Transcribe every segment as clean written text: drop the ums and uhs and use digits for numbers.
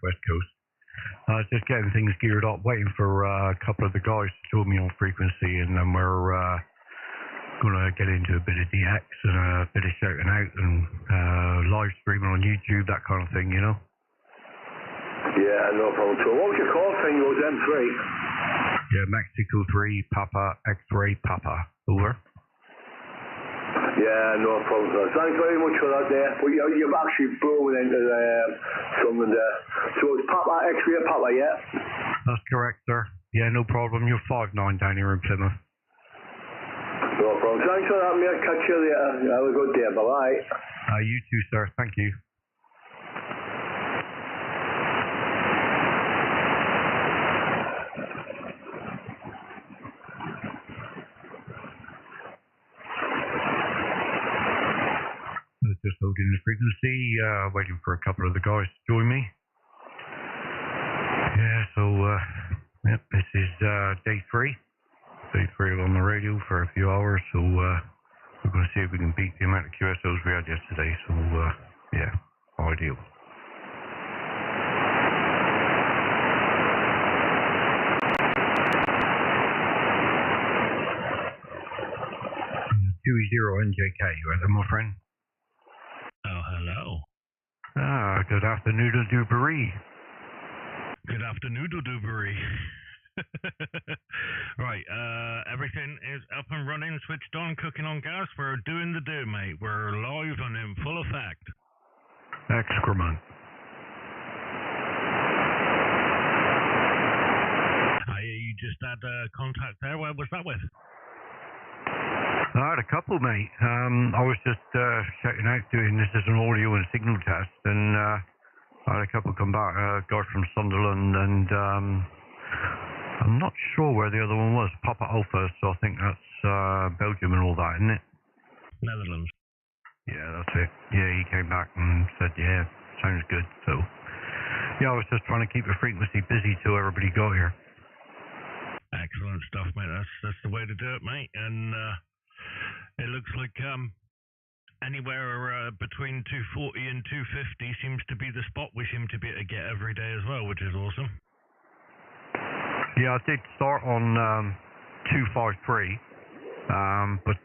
West Coast. Just getting things geared up, waiting for a couple of the guys to join me on frequency, and then we're going to get into a bit of DX and a bit of shouting out and live streaming on YouTube, that kind of thing, you know? Yeah, no problem at all. What was your call thing? It was M3? Yeah, Mexico 3, Papa, X-Ray, Papa. Over. Yeah, no problem. Thanks very much for that there. But you've actually blown into something there. So it's Papa, X-Ray, Papa, yeah? That's correct, sir. Yeah, no problem. You're 5'9" down here in Plymouth. No problem. Thanks for that, mate. Catch you later. Have a good day. Bye-bye. You too, sir. Thank you. Just holding the frequency, waiting for a couple of the guys to join me. Yeah, so, yep, this is day 3. Day 3 on the radio for a few hours, so we're going to see if we can beat the amount of QSOs we had yesterday, so, yeah, ideal. .2e0njk, you heard that, my friend? Oh, hello. Good afternoon, Dubery. Good afternoon, Dubery. Right, everything is up and running, switched on, cooking on gas. We're doing the do, mate. We're live and in full effect. Excrement. You just had contact there. Where was that with? I had a couple, mate. I was just shouting out, doing this as an audio and signal test, and I had a couple come back, a guy from Sunderland, and I'm not sure where the other one was, Papa Alpha, so I think that's Belgium and all that, isn't it? Netherlands. Yeah, that's it. Yeah, he came back and said, yeah, sounds good, so... Yeah, I was just trying to keep the frequency busy till everybody got here. Excellent stuff, mate. That's the way to do it, mate, and... it looks like anywhere between 240 and 250 seems to be the spot we seem to be able to get every day as well, which is awesome. Yeah, I did start on 253, but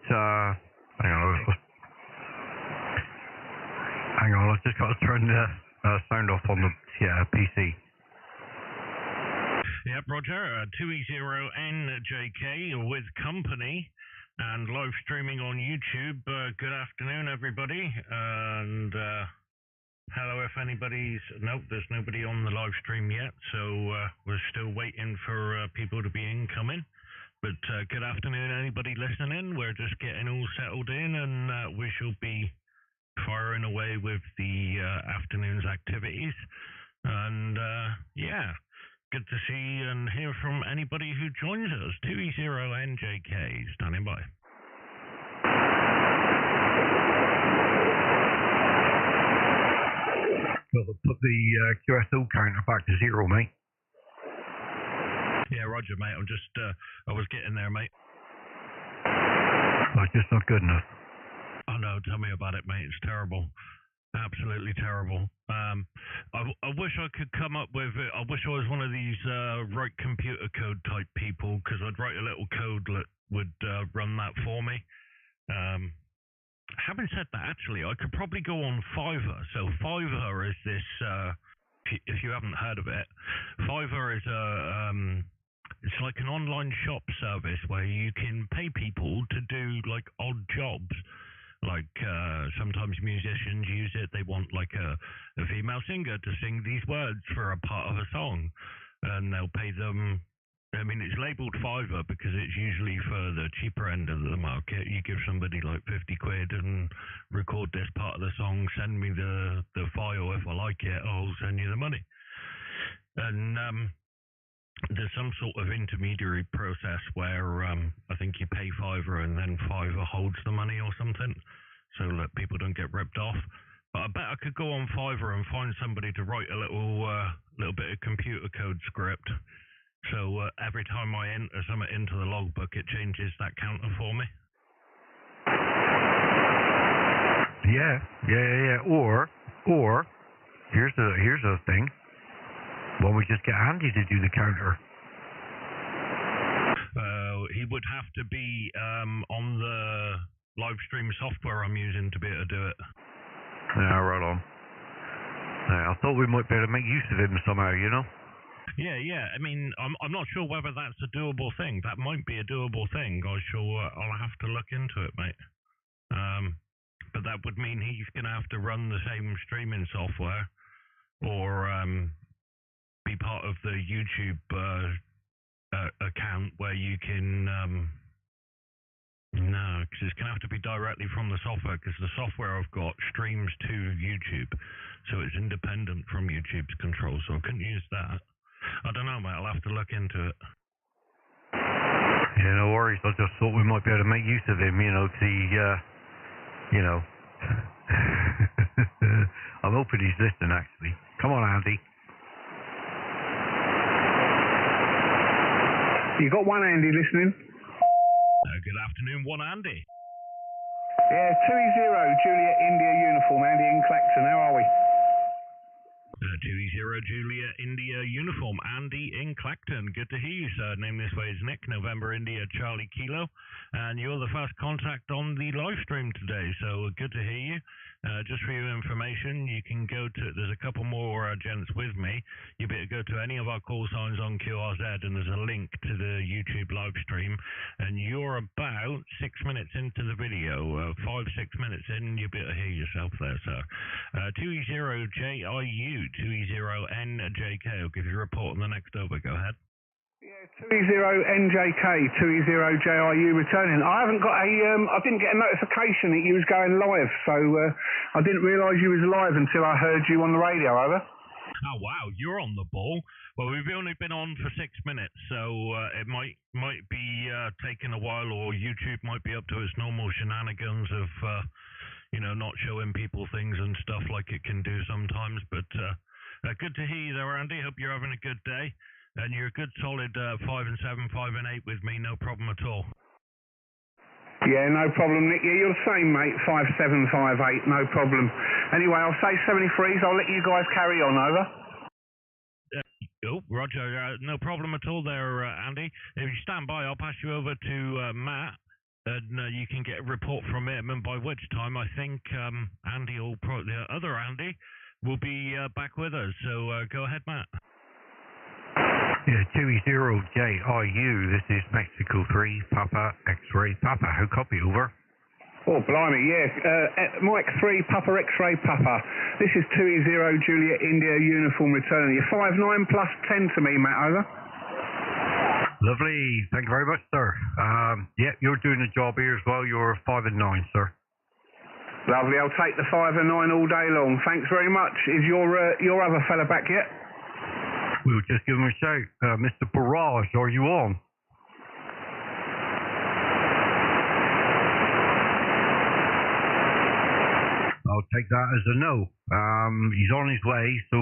hang on, I've just got to turn the sound off on the PC. Yep, Roger. 2e0njk with company. And live streaming on YouTube. Good afternoon, everybody. And hello, if anybody's... Nope, there's nobody on the live stream yet, so we're still waiting for people to be incoming. But good afternoon, anybody listening. We're just getting all settled in, and we shall be firing away with the afternoon's activities. And yeah, good to see and hear from anybody who joins us. 2e0njk, standing by. Well, put the QSO counter back to 0, mate. Yeah, Roger, mate. I'm just, I was getting there, mate. Oh, it's just not good enough. Oh, no, tell me about it, mate. It's terrible. Absolutely terrible. I wish I could come up with it. I wish I was one of these write computer code type people, because I'd write a little code that would run that for me. Having said that, actually, I could probably go on Fiverr. So Fiverr is this, if you haven't heard of it, Fiverr is it's like an online shop service where you can pay people to do like odd jobs. Like sometimes musicians use it. They want like a female singer to sing these words for a part of a song, and they'll pay them. I mean, it's labelled Fiverr because it's usually for the cheaper end of the market. You give somebody like 50 quid and record this part of the song. Send me the file. If I like it, I'll send you the money. And there's some sort of intermediary process where I think you pay Fiverr and then Fiverr holds the money or something, so that people don't get ripped off. But I bet I could go on Fiverr and find somebody to write a little bit of computer code script. So every time I enter something into the logbook, it changes that counter for me. Yeah. Or here's the thing. Why don't we just get Andy to do the counter? He would have to be on the live stream software I'm using to be able to do it. Yeah, right on. I thought we might be able to make use of him somehow, you know? Yeah. I mean, I'm not sure whether that's a doable thing. That might be a doable thing. I'll have to look into it, mate. But that would mean he's going to have to run the same streaming software or be part of the YouTube account where you can... No, because it's going to have to be directly from the software, because the software I've got streams to YouTube, so it's independent from YouTube's control, so I couldn't use that. I don't know, mate, I'll have to look into it. Yeah, no worries. I just thought we might be able to make use of him, you know, to, you know. I'm hoping he's listening, actually. Come on, Andy. You got one Andy listening? Good afternoon, one Andy. Yeah, 2e0 Juliet India uniform, Andy in Clacton. How are we? 2e0 Juliet India uniform, Andy in Clacton. Good to hear you, sir. Name this way is Nick, November India Charlie Kilo, and you're the first contact on the live stream today, so good to hear you. Just for your information, you can go to, there's a couple more gents with me. You better go to any of our call signs on QRZ, and there's a link to the YouTube live stream, and you're about 6 minutes into the video, 5-6 minutes in, you better hear yourself there, sir. 2e0JIU, 2e0njk, I'll give you a report on the next over, go ahead. Yeah, 2e0njk, 2e0jiu returning. I haven't got a, I didn't get a notification that you was going live, so I didn't realise you was live until I heard you on the radio, over. Oh wow, you're on the ball. Well, we've only been on for 6 minutes, so it might be taking a while, or YouTube might be up to its normal shenanigans of, you know, not showing people things and stuff like it can do sometimes. But good to hear you there, Andy. Hope you're having a good day. And you're a good solid 5 and 7, 5 and 8 with me, no problem at all. Yeah, no problem, Nick. Yeah, you're the same, mate. 5, 7, 5, 8, no problem. Anyway, I'll say 73s. I'll let you guys carry on, over. Roger, no problem at all there, Andy. If you stand by, I'll pass you over to Matt, and you can get a report from him, and by which time I think Andy, or the other Andy, will be back with us. So go ahead, Matt. Yeah, 2e0JIU, this is Mexico 3, Papa, X-Ray, Papa. How copy, over? Oh, blimey, yeah. Mike 3, Papa, X-Ray, Papa. This is 2e0 Juliet India uniform returning. You're 5-9 plus 10 to me, Matt, over. Lovely. Thank you very much, sir. Yeah, you're doing the job here as well. You're 5 and 9, sir. Lovely. I'll take the 5 and 9 all day long. Thanks very much. Is your other fella back yet? We'll just give him a shout. Mr. Barrage, are you on? I'll take that as a no. He's on his way, so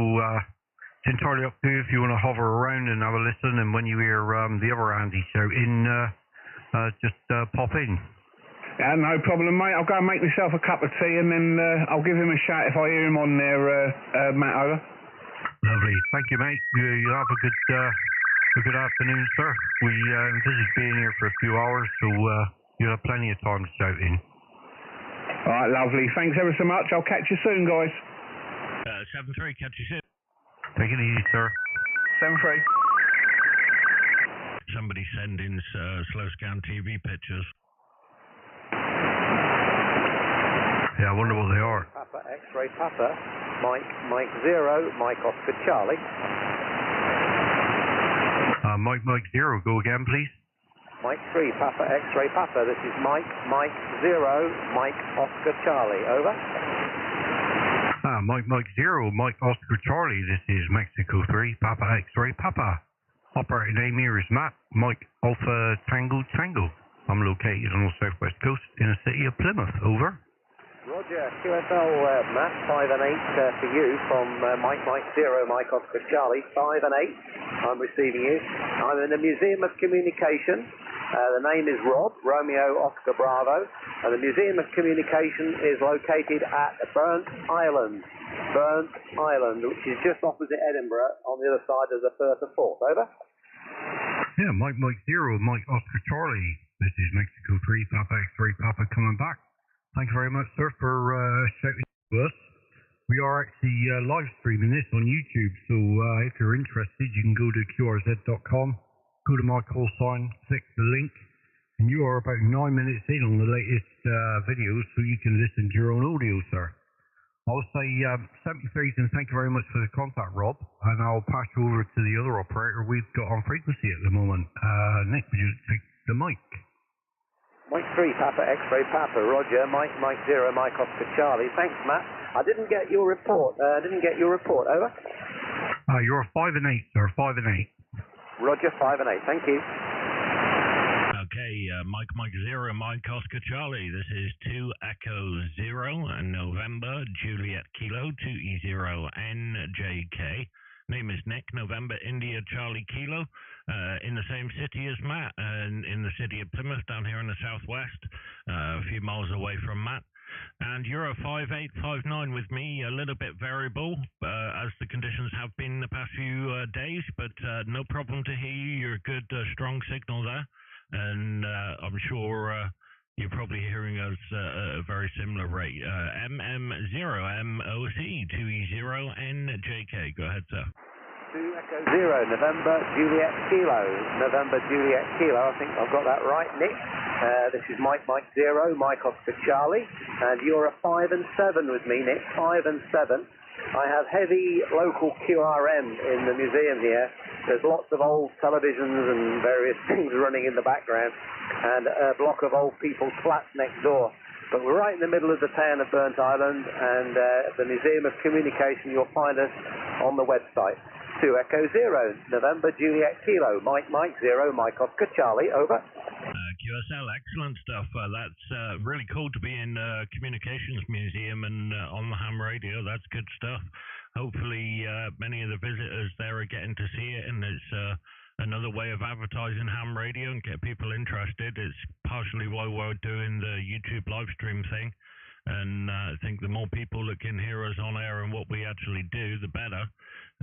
it's entirely up to you if you want to hover around and have a listen, and when you hear the other Andy shouting, just pop in. Yeah, no problem, mate. I'll go and make myself a cup of tea, and then I'll give him a shout if I hear him on there, Matt, over. Lovely. Thank you, mate. You have a good afternoon, sir. We envisage being here for a few hours, so you'll have plenty of time to shout in. All right, lovely. Thanks ever so much. I'll catch you soon, guys. 7-3, catch you soon. Take it easy, sir. 7-3. Somebody send in slow scan TV pictures. Yeah, I wonder what they are. Papa, X-Ray, Papa, Mike 0, Mike Oscar Charlie. Mike 0, go again, please. Mike 3, Papa, X-Ray, Papa. This is Mike 0, Mike Oscar Charlie. Over. Mike 0, Mike Oscar Charlie. This is Mexico 3, Papa, X-Ray, Papa. Operating name here is Matt, Mike Alpha Tango Tango. I'm located on the southwest coast in the city of Plymouth. Over. Roger, QSL Matt, 5 and 8 for you from Mike 0, Mike Oscar Charlie, 5 and 8. I'm receiving you. I'm in the Museum of Communication. The name is Rob, Romeo Oscar Bravo, and the Museum of Communication is located at Burnt Island. Burnt Island, which is just opposite Edinburgh on the other side of the Firth of Forth. Over. Yeah, Mike 0, Mike Oscar Charlie. This is Mexico 3, Papa X3, Papa coming back. Thank you very much, sir, for shouting to us. We are actually live streaming this on YouTube, so if you're interested, you can go to qrz.com, go to my call sign, click the link, and you are about 9 minutes in on the latest videos, so you can listen to your own audio, sir. I'll say 73 and thank you very much for the contact, Rob, and I'll pass you over to the other operator we've got on frequency at the moment. Nick, would you take the mic? Mike 3, Papa X-ray Papa, Roger, Mike 0, Mike Oscar Charlie. Thanks, Matt. I didn't get your report. Over. You're 5 and 8, sir. 5 and 8. Roger, 5 and 8. Thank you. Okay, Mike 0, Mike Oscar Charlie. This is 2e0 and November Juliet Kilo 2e0njk. Name is Nick, November India Charlie Kilo. In the same city as Matt, and in the city of Plymouth, down here in the southwest, a few miles away from Matt. And Euro 5859 with me, a little bit variable, as the conditions have been the past few days, but no problem to hear you. You're a good, strong signal there, and I'm sure you're probably hearing us at a very similar rate. MM0MOC 2e0njk. Go ahead, sir. 2e0, November Juliet Kilo. November Juliet Kilo, I think I've got that right, Nick. This is Mike 0, Mike Oscar Charlie, and you're a 5 and 7 with me, Nick. 5 and 7. I have heavy local QRM in the museum here. There's lots of old televisions and various things running in the background, and a block of old people's flats next door. But we're right in the middle of the town of Burnt Island, and the Museum of Communication. You'll find us on the website. 2e0, November Juliet Kilo, Mike 0, Mike Oscar Charlie. Over. QSL, excellent stuff. That's really cool to be in Communications Museum and on the ham radio. That's good stuff. Hopefully many of the visitors there are getting to see it, and it's another way of advertising ham radio and get people interested. It's partially why we're doing the YouTube live stream thing, and I think the more people that can hear us on air and what we actually do, the better.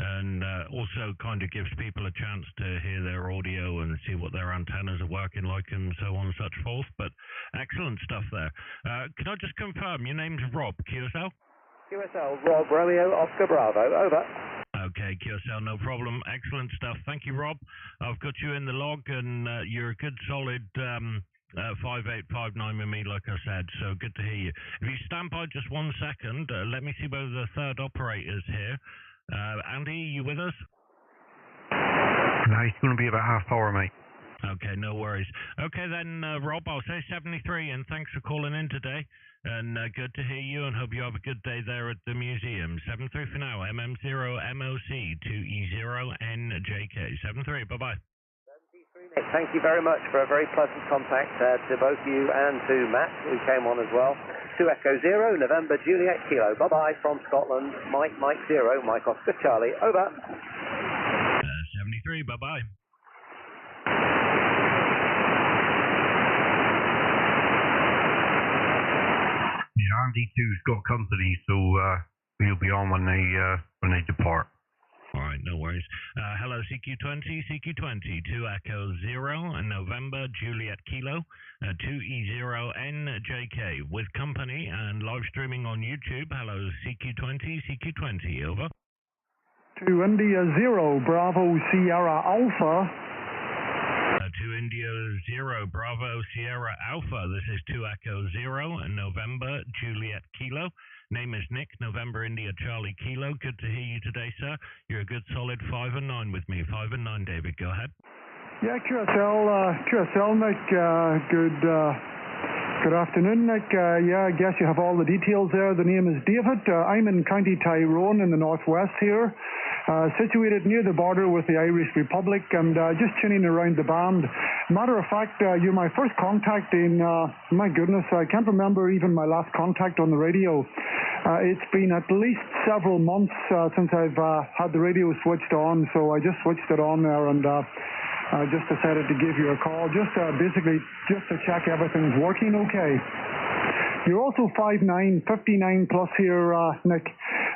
And also kind of gives people a chance to hear their audio and see what their antennas are working like and so on and such forth. But excellent stuff there. Can I just confirm, your name's Rob, QSL? QSL, Rob, Romeo, Oscar Bravo. Over. Okay, QSL, no problem. Excellent stuff. Thank you, Rob. I've got you in the log, and you're a good solid 5859 with me, like I said, so good to hear you. If you stand by just 1 second, let me see whether the third operator's here. Andy, you with us? No, he's going to be about half hour, mate. Okay, no worries. Okay then, Rob, I'll say 73, and thanks for calling in today. And good to hear you, and hope you have a good day there at the museum. 73 for now, MM0MOC 2e0njk. 73, bye-bye. Thank you very much for a very pleasant contact to both you and to Matt, who came on as well. 2e0, November Juliet Kilo. Bye-bye from Scotland. Mike 0, Mike Oscar Charlie. Over. 73, bye-bye. Yeah, Andy 2's got company, so he'll be on when they depart. All right, no worries. Hello, CQ20, 2e0 and November Juliet Kilo, 2e0njk with company and live streaming on YouTube. Hello, CQ20, over. 2 India 0, Bravo Sierra Alpha. 2 India 0, Bravo Sierra Alpha. This is 2e0 and November Juliet Kilo. Name is Nick, November India Charlie Kilo. Good to hear you today, sir. You're a good solid 5 and 9 with me. 5 and 9, David. Go ahead. Yeah, QSL, Nick. Good afternoon, Nick. Yeah, I guess you have all the details there. The name is David. I'm in County Tyrone in the northwest here, situated near the border with the Irish Republic, and just tuning around the band. Matter of fact, you're my first contact in, my goodness, I can't remember even my last contact on the radio. It's been at least several months since I've had the radio switched on, so I just switched it on there, and I just decided to give you a call, just basically just to check everything's working okay. You're also 5'9", 59 plus here, Nick.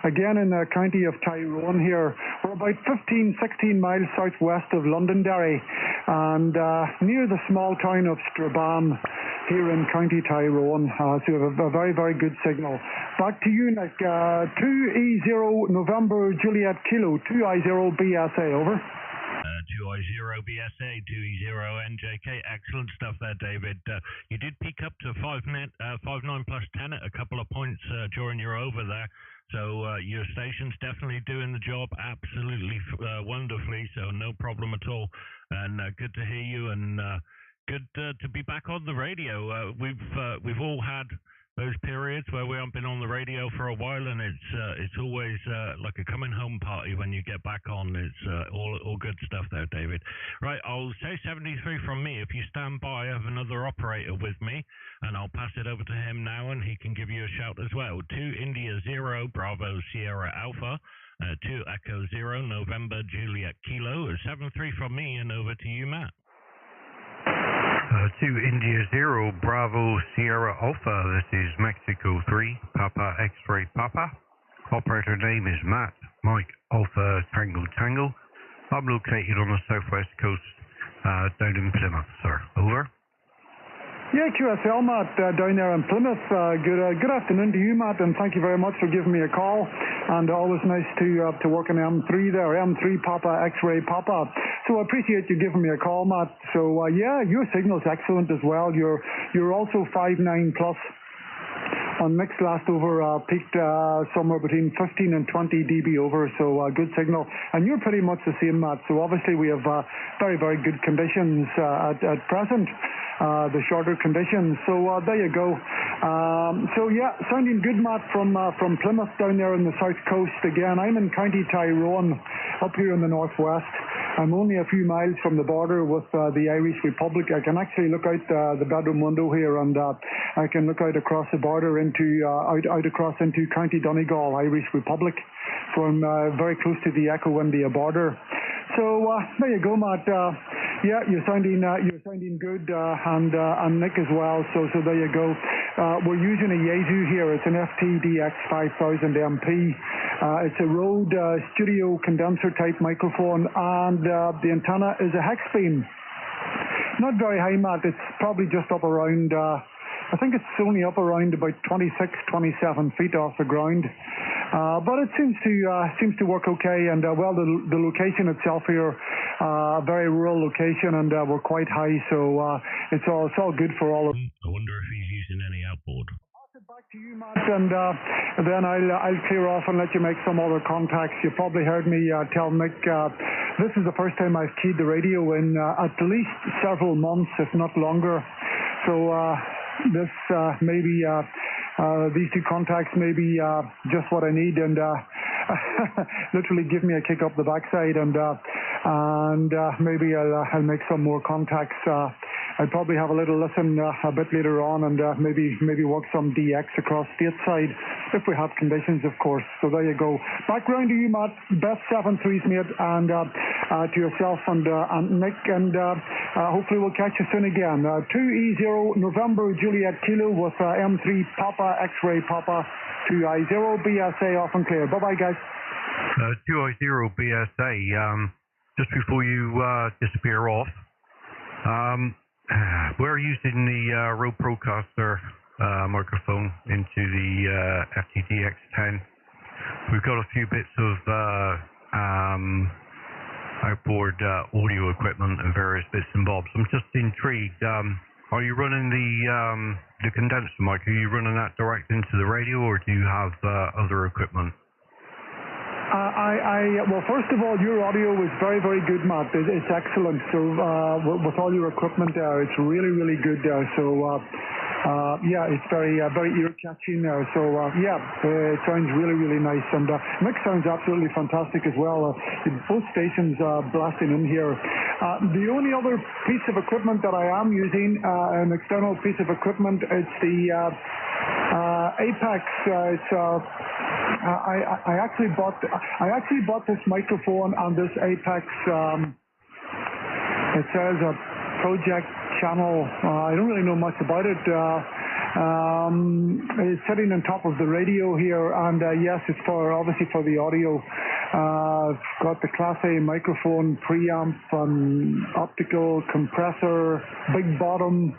Again in the county of Tyrone here. We're about 15, 16 miles southwest of Londonderry and near the small town of Strabane here in County Tyrone. So we have a very, very good signal. Back to you, Nick. 2E0 November Juliet Kilo, 2i0 BSA, over. 2i0 BSA, 2e0njk. Excellent stuff there, David. You did peak up to 5.9 plus 10 at a couple of points during your over there. So your station's definitely doing the job absolutely wonderfully, so no problem at all. And good to hear you, and good to be back on the radio. We've all had those periods where we haven't been on the radio for a while, and it's always like a coming home party when you get back on. It's all good stuff there, David. Right, I'll say 73 from me. If you stand by, I have another operator with me, and I'll pass it over to him now, and he can give you a shout as well. 2 India 0 Bravo Sierra Alpha, 2 Echo 0 November Juliet Kilo, 73 from me, and over to you, Matt. 2 India 0 Bravo Sierra Alpha, this is Mexico 3 Papa X-Ray Papa. Operator name is Matt, Mike Alpha Tango Tango. I'm located on the southwest coast down in Plymouth, sir. Over. Yeah, QSL, Matt, down there in Plymouth. Good afternoon to you, Matt, and thank you very much for giving me a call. And always nice to work on M3 there, M3 Papa X-Ray Papa. So I appreciate you giving me a call, Matt. So yeah, your signal's excellent as well. You're also 5'9 plus. On mixed last over peaked somewhere between 15 and 20 dB over, so good signal. And you're pretty much the same, Matt. So obviously we have very, very good conditions at present, the shorter conditions. So there you go. So yeah, sounding good, Matt, from Plymouth down there on the south coast. Again, I'm in County Tyrone, up here in the northwest. I'm only a few miles from the border with the Irish Republic. I can actually look out the bedroom window here, and I can look out across the border into out across into County Donegal, Irish Republic. So I'm very close to the Echo India border. So there you go, Matt. Yeah, you're sounding good, and Nick as well. So there you go. We're using a Yaesu here. It's an FTDX 5000 MP. It's a Rode studio condenser type microphone, and the antenna is a hex beam. Not very high, Matt. It's probably just up around. I think it's only up around about 26, 27 feet off the ground. But it seems to work okay, and well, the location itself here, very rural location, and we're quite high, so it's all good for all of. I wonder if he's using any outboard. I'll pass it back to you, Matt, and then I'll clear off and let you make some other contacts. You probably heard me tell Nick this is the first time I've keyed the radio in at least several months, if not longer. So this maybe. These two contacts may be just what I need, and literally give me a kick up the backside, and maybe I'll make some more contacts. I'll probably have a little listen a bit later on, and maybe work some DX across stateside if we have conditions, of course. So there you go. Back round to you, Matt. Best 7-3s, mate, and to yourself and Nick, and hopefully we'll catch you soon again. 2E0 November Juliet Kilo with M3 Papa X-Ray Papa, 2i0 BSA off and clear. Bye-bye, guys. 2i0 BSA, just before you disappear off, we're using the Rode Procaster microphone into the FTDX10. We've got a few bits of outboard audio equipment and various bits and bobs. I'm just intrigued. Are you running the condenser mic? Are you running that direct into the radio, or do you have other equipment? Well, first of all, your audio is very, very good, Matt. It's excellent. So with all your equipment there, it's really, really good there. So yeah, it's very ear-catching there. So yeah, it sounds really, really nice. And Nick sounds absolutely fantastic as well. Both stations blasting in here. The only other piece of equipment that I am using, an external piece of equipment, it's the Apex. I actually bought this microphone and this Apex. It says a project channel. I don't really know much about it. It's sitting on top of the radio here, and yes, it's obviously for the audio. I've got the Class A microphone, preamp, optical compressor, big bottom,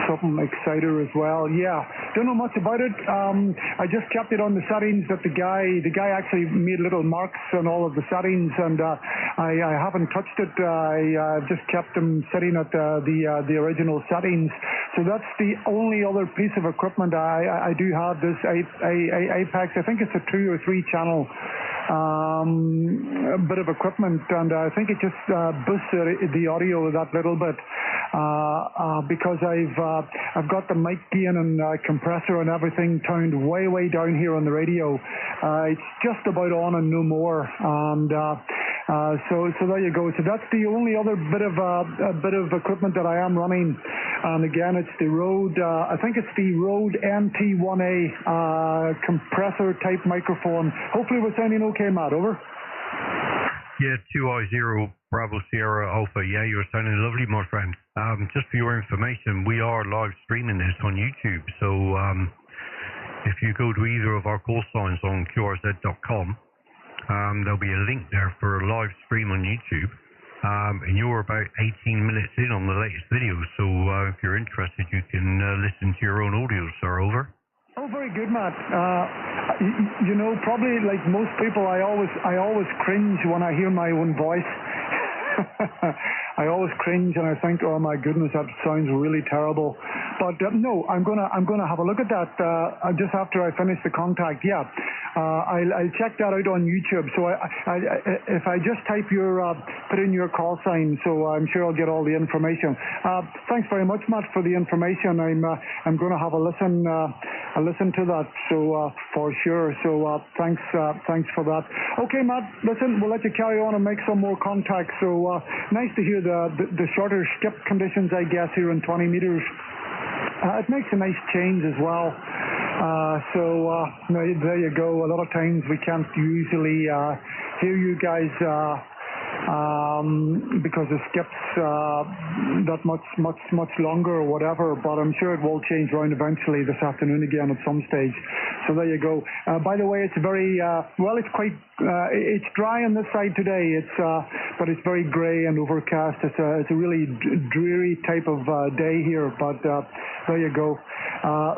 something exciter as well. Yeah, don't know much about it. I just kept it on the settings that the guy actually made little marks on all of the settings, and I haven't touched it. I just kept them sitting at the original settings. So that's the only other piece of equipment I do have. This Apex, I think it's a 2 or 3 channel bit of equipment, and I think it just boosts the audio that little bit because I've got the mic gain and compressor and everything turned way down here on the radio. It's just about on and no more, and so there you go. So that's the only other bit of equipment that I am running, and again it's the Rode. I think it's the Rode NT1A compressor type microphone. Hopefully we're sounding okay, Matt. Over. Yeah, 2e0 Bravo Sierra Alpha. Yeah, you're sounding lovely, my friend. Just for your information, we are live streaming this on YouTube. So if you go to either of our call signs on qrz.com, there'll be a link there for a live stream on YouTube. And you're about 18 minutes in on the latest video. So if you're interested, you can listen to your own audio, sir. Over. Oh, very good, Matt. You know, probably like most people, I always cringe when I hear my own voice. I always cringe and I think, oh my goodness, that sounds really terrible. But no, I'm gonna have a look at that just after I finish the contact. Yeah, I'll check that out on YouTube. So if I just type put in your call sign, so I'm sure I'll get all the information. Thanks very much, Matt, for the information. I'm gonna have a listen to that. So for sure. So thanks for that. Okay, Matt. Listen, we'll let you carry on and make some more contacts. So nice to hear the shorter skip conditions, I guess, here in 20 meters. It makes a nice change as well. So there you go. A lot of times we can't usually hear you guys because the skips that much longer or whatever, but I'm sure it will change around eventually this afternoon again at some stage. So there you go. By the way, it's very well, it's quite it's dry on this side today. But it's very grey and overcast. It's a really dreary type of day here, but there you go.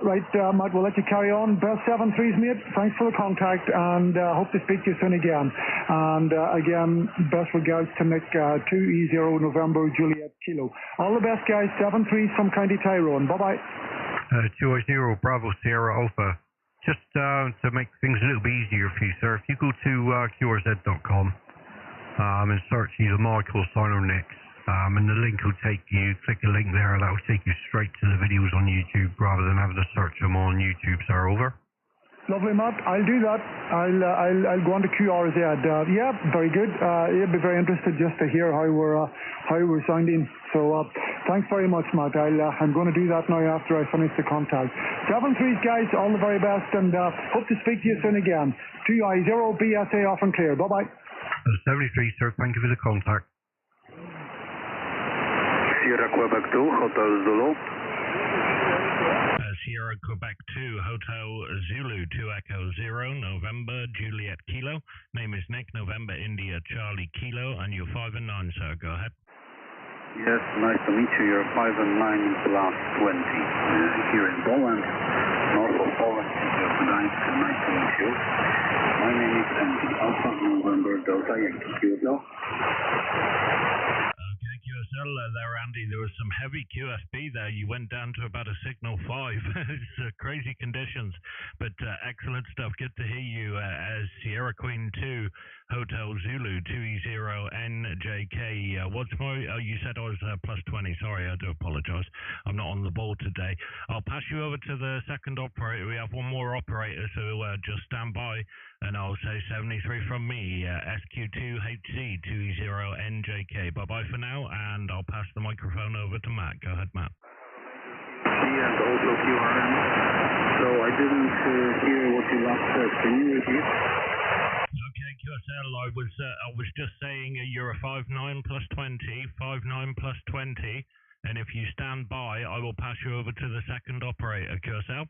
Right, Matt, we'll let you carry on. Best 7-3s, mate. Thanks for the contact, and hope to speak to you soon again. And again, best regards to Nick, 2e0 November Juliet Kilo. All the best, guys. 7-3s from County Tyrone. Bye-bye. 2e0 Bravo Sierra Alpha. Just to make things a little bit easier for you, sir, if you go to qrz.com and search either Michael sign or Nick's, and the link will take you, click the link there, that will take you straight to the videos on YouTube rather than having to search them on YouTube, sir. Over. Lovely, Matt. I'll do that. I'll go on to QRZ. Yeah, very good. You'll be very interested just to hear how we're sounding. So thanks very much, Matt. I'm going to do that now after I finish the contact. 7-3s, guys. All the very best, and hope to speak to you soon again. 2i0 BSA off and clear. Bye bye. 73, sir. Thank you for the contact. Sierra Quebec 2, Hotel Zulu. Sierra Quebec 2, Hotel Zulu, 2 Echo 0, November, Juliet Kilo. Name is Nick, November, India, Charlie Kilo, and you're 5 and 9, sir. Go ahead. Yes, nice to meet you. You're 5 and 9 plus 20 here in Poland, north of Poland, city of Gdańsk. Nice to meet you. My name is Andy, Alpha November Delta Yankee QSL. Okay, QSL, there, Andy. There was some heavy QSB there. You went down to about a signal 5. It's crazy conditions, but excellent stuff. Good to hear you as Sierra Queen 2, Hotel Zulu, 2e0njk. What's my, you said I was plus 20. Sorry, I do apologize. I'm not on the board today. I'll pass you over to the second operator. We have one more operator, so just stand by, and I'll say 73 from me, SQ2HC, 2e0njk. Bye-bye for now, and I'll pass the microphone over to Matt. Go ahead, Matt. And also QRM. So I didn't hear what you last said. Can you repeat? Okay, QSL, I was just saying you're a 5-9 plus 20, 5-9 plus 20, and if you stand by, I will pass you over to the second operator, QSL.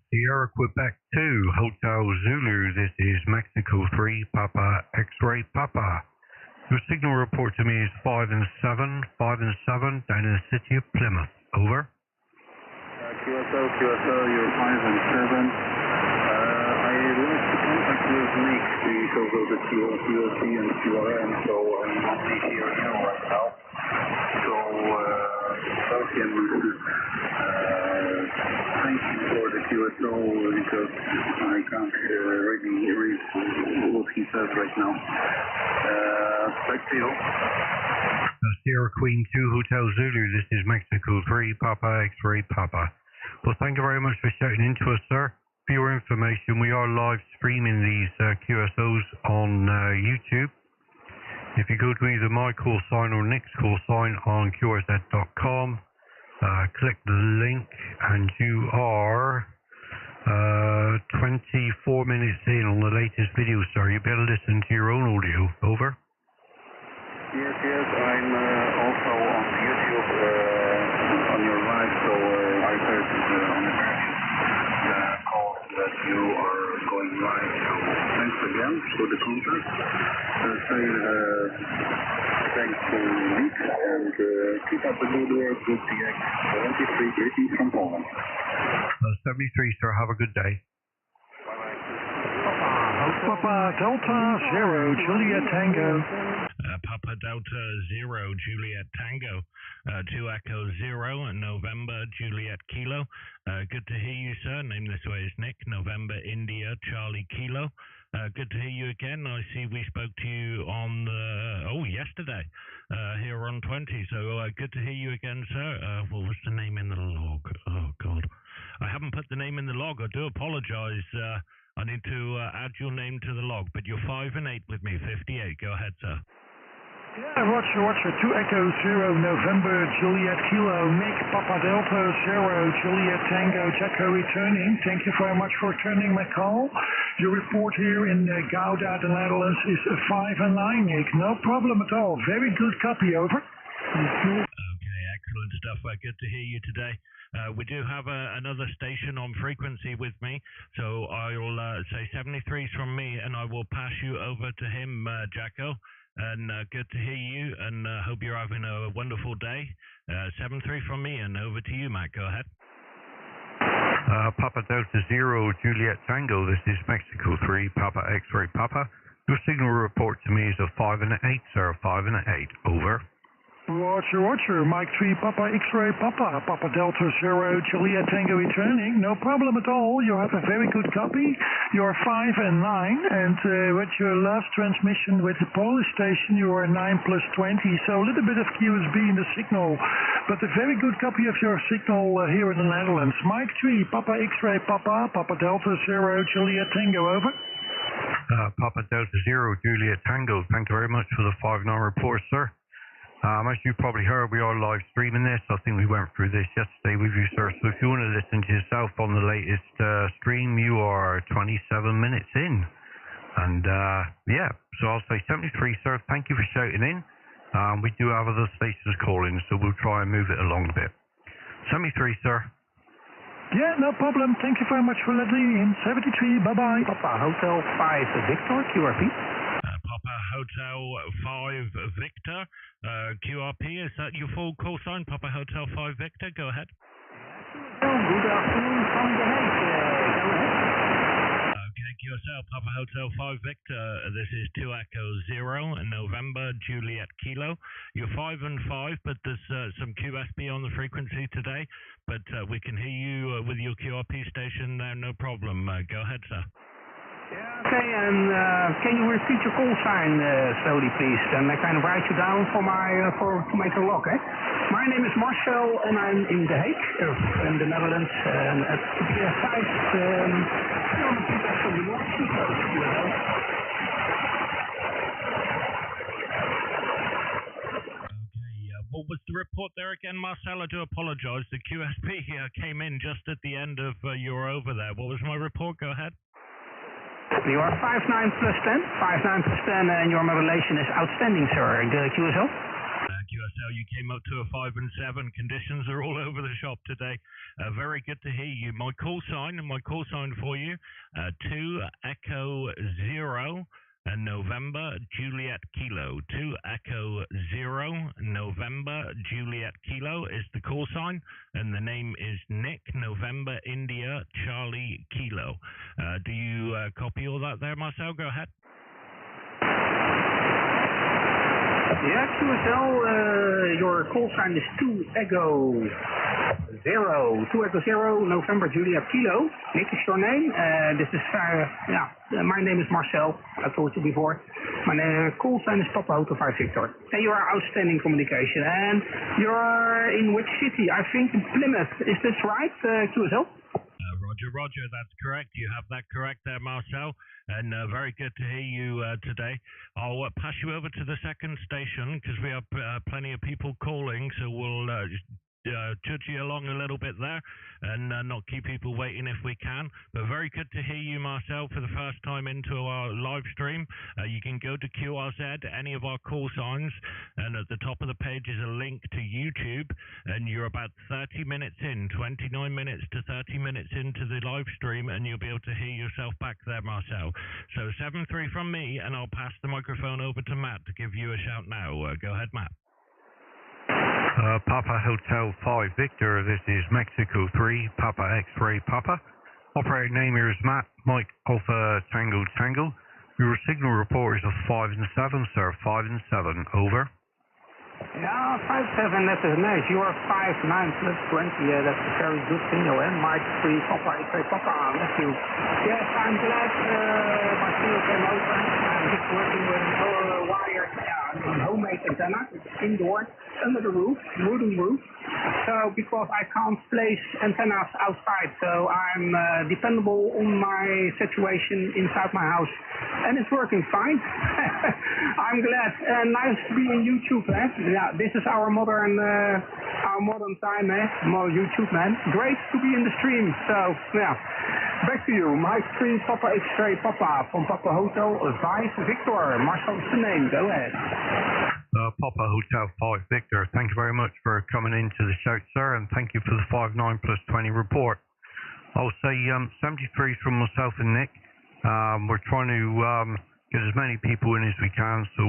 Sierra Quebec 2, Hotel Zulu, this is Mexico 3, Papa X-Ray Papa. Your signal report to me is 5 and 7, 5 and 7, down in the city of Plymouth. Over. QSL, you're 5 and 7. I lost contact with Nick because of the QRT and QRM, so I'm not here right now. So, tell him thank you for the QSO because I can't really read what he says right now. Back to you. Sierra Queen 2 Hotel Zulu, this is Mexico 3 Papa X-Ray Papa. Well, thank you very much for shouting into us, sir. For your information, we are live streaming these QSOs on YouTube. If you go to either my call sign or Nick's call sign on QRZ.com, click the link and you are 24 minutes in on the latest video, sir. You better listen to your own audio. Over. Yes, I'm also on YouTube on your live, so I heard on the call that you are going live. So thanks again for the contact. Thanks to Nick and keep up the good work with PX 73 greetings from Poland. 73, sir. Have a good day. Papa Delta 0 Juliet Tango. Papa Delta 0 Juliet Tango, 2 Echo 0 November Juliet Kilo. Good to hear you, sir. Name this way is Nick, November India Charlie Kilo. Good to hear you again. I see we spoke to you on yesterday here on 20. So good to hear you again, sir. What was the name in the log? Oh God, I haven't put the name in the log. I do apologize. I need to add your name to the log, but you're 5 and 8 with me, 58. Go ahead, sir. Yeah, Roger, 2 Echo 0 November Juliet Kilo, Nick, Papa Delta 0 Juliet Tango, Jacko returning. Thank you very much for returning my call. Your report here in Gouda, the Netherlands is 5 and 9, Nick. No problem at all. Very good copy, over. Okay, excellent stuff. Good to hear you today. We do have another station on frequency with me, so I'll say 73's from me, and I will pass you over to him, Jacko. And good to hear you, and hope you're having a wonderful day. 73 from me, and over to you, Matt. Go ahead. Papa Delta 0 Juliet Tango, this is Mexico 3 Papa X-Ray Papa. Your signal report to me is a 5 and 8, sir. 5 and 8. Over. Roger, Mike 3 Papa X-Ray Papa, Papa Delta 0 Juliet Tango returning. No problem at all. You have a very good copy. You're 5 and 9, and with your last transmission with the Polish station, you are 9 plus 20. So a little bit of QSB in the signal, but a very good copy of your signal here in the Netherlands. Mike 3 Papa X-Ray Papa, Papa Delta 0 Juliet Tango, over. Papa Delta 0 Juliet Tango, thank you very much for the 5-9 report, sir. As you probably heard, we are live streaming this. I think we went through this yesterday with you, sir. So if you want to listen to yourself on the latest stream, you are 27 minutes in. And yeah, so I'll say 73, sir. Thank you for shouting in. We do have other stations calling, so we'll try and move it along a bit. 73, sir. Yeah, no problem. Thank you very much for letting in. 73, bye-bye. Papa Hotel 5 Victor, QRP. Papa Hotel 5 Victor, QRP, is that your full call sign? Papa Hotel 5 Victor, go ahead. Good afternoon from The Hague. Go ahead. Okay, QSL, Papa Hotel 5 Victor, this is 2 Echo 0 November Juliet Kilo. You're 5 and 5, but there's some QSB on the frequency today, but we can hear you with your QRP station there, no problem. Go ahead, sir. Yeah, okay, and can you repeat your call sign slowly, please? And I kind of write you down for to make a log, eh? My name is Marcel, and I'm in The Hague, in the Netherlands, and at the site, from the North Sea coast. What was the report there again, Marcel? I do apologize. The QSB came in just at the end of you're over there. What was my report? Go ahead. You are 59 plus 10. 59 plus 10, and your modulation is outstanding, sir. QSL? QSL, you came up to a 5 and 7. Conditions are all over the shop today. Very good to hear you. My call sign for you, 2e0 November Juliet Kilo. 2e0 November Juliet Kilo is the call sign, and the name is Nick November India Charlie Kilo. Do you copy all that there, Marcel? Go ahead. Yeah, QSL, your call sign is 2e0 November Juliet Kilo. Nick is your name. This is, my name is Marcel. I told you before. My call sign is Papa Hotel 5 Victor. And you are outstanding communication. And you're in which city? I think in Plymouth. Is this right, QSL? Roger, that's correct. You have that correct there, Marcel. And very good to hear you today. I'll pass you over to the second station because we have plenty of people calling, so we'll judge you along a little bit there and not keep people waiting if we can. But very good to hear you, Marcel, for the first time into our live stream. You can go to QRZ, any of our call signs, and at the top of the page is a link to YouTube, and you're about 30 minutes in, 29 minutes to 30 minutes into the live stream, and you'll be able to hear yourself back there, Marcel. So 7-3 from me, and I'll pass the microphone over to Matt to give you a shout now. Go ahead, Matt. Papa Hotel 5 Victor, this is Mexico 3, Papa X-Ray Papa. Operator name here is Matt, Mike Alpha Tango Tango. Your signal report is a 5 and 7, sir, 5 and 7, over. Yeah, 5-7, that is nice. You are 5-9 plus 20, that's a very good signal, eh? Mike 3 Papa, X-Ray Papa, thank you. Yes, I'm glad my signal came over. I'm just working with an wired, homemade antenna, indoor, under the roof, wooden roof. So, because I can't place antennas outside, so I'm dependable on my situation inside my house. And it's working fine. I'm glad. Nice to be on YouTube, eh? Yeah, this is our modern time, eh? More YouTube, man. Great to be in the stream. So, yeah. Back to you. Mike 3 Papa X-Ray Papa from Papa Hotel 5 Victor. Marcel is the name. Go ahead. Papa Hotel 5 Victor, thank you very much for coming into the show, sir, and thank you for the 5-9 plus 20 report. I'll say 73 from myself and Nick. We're trying to get as many people in as we can, so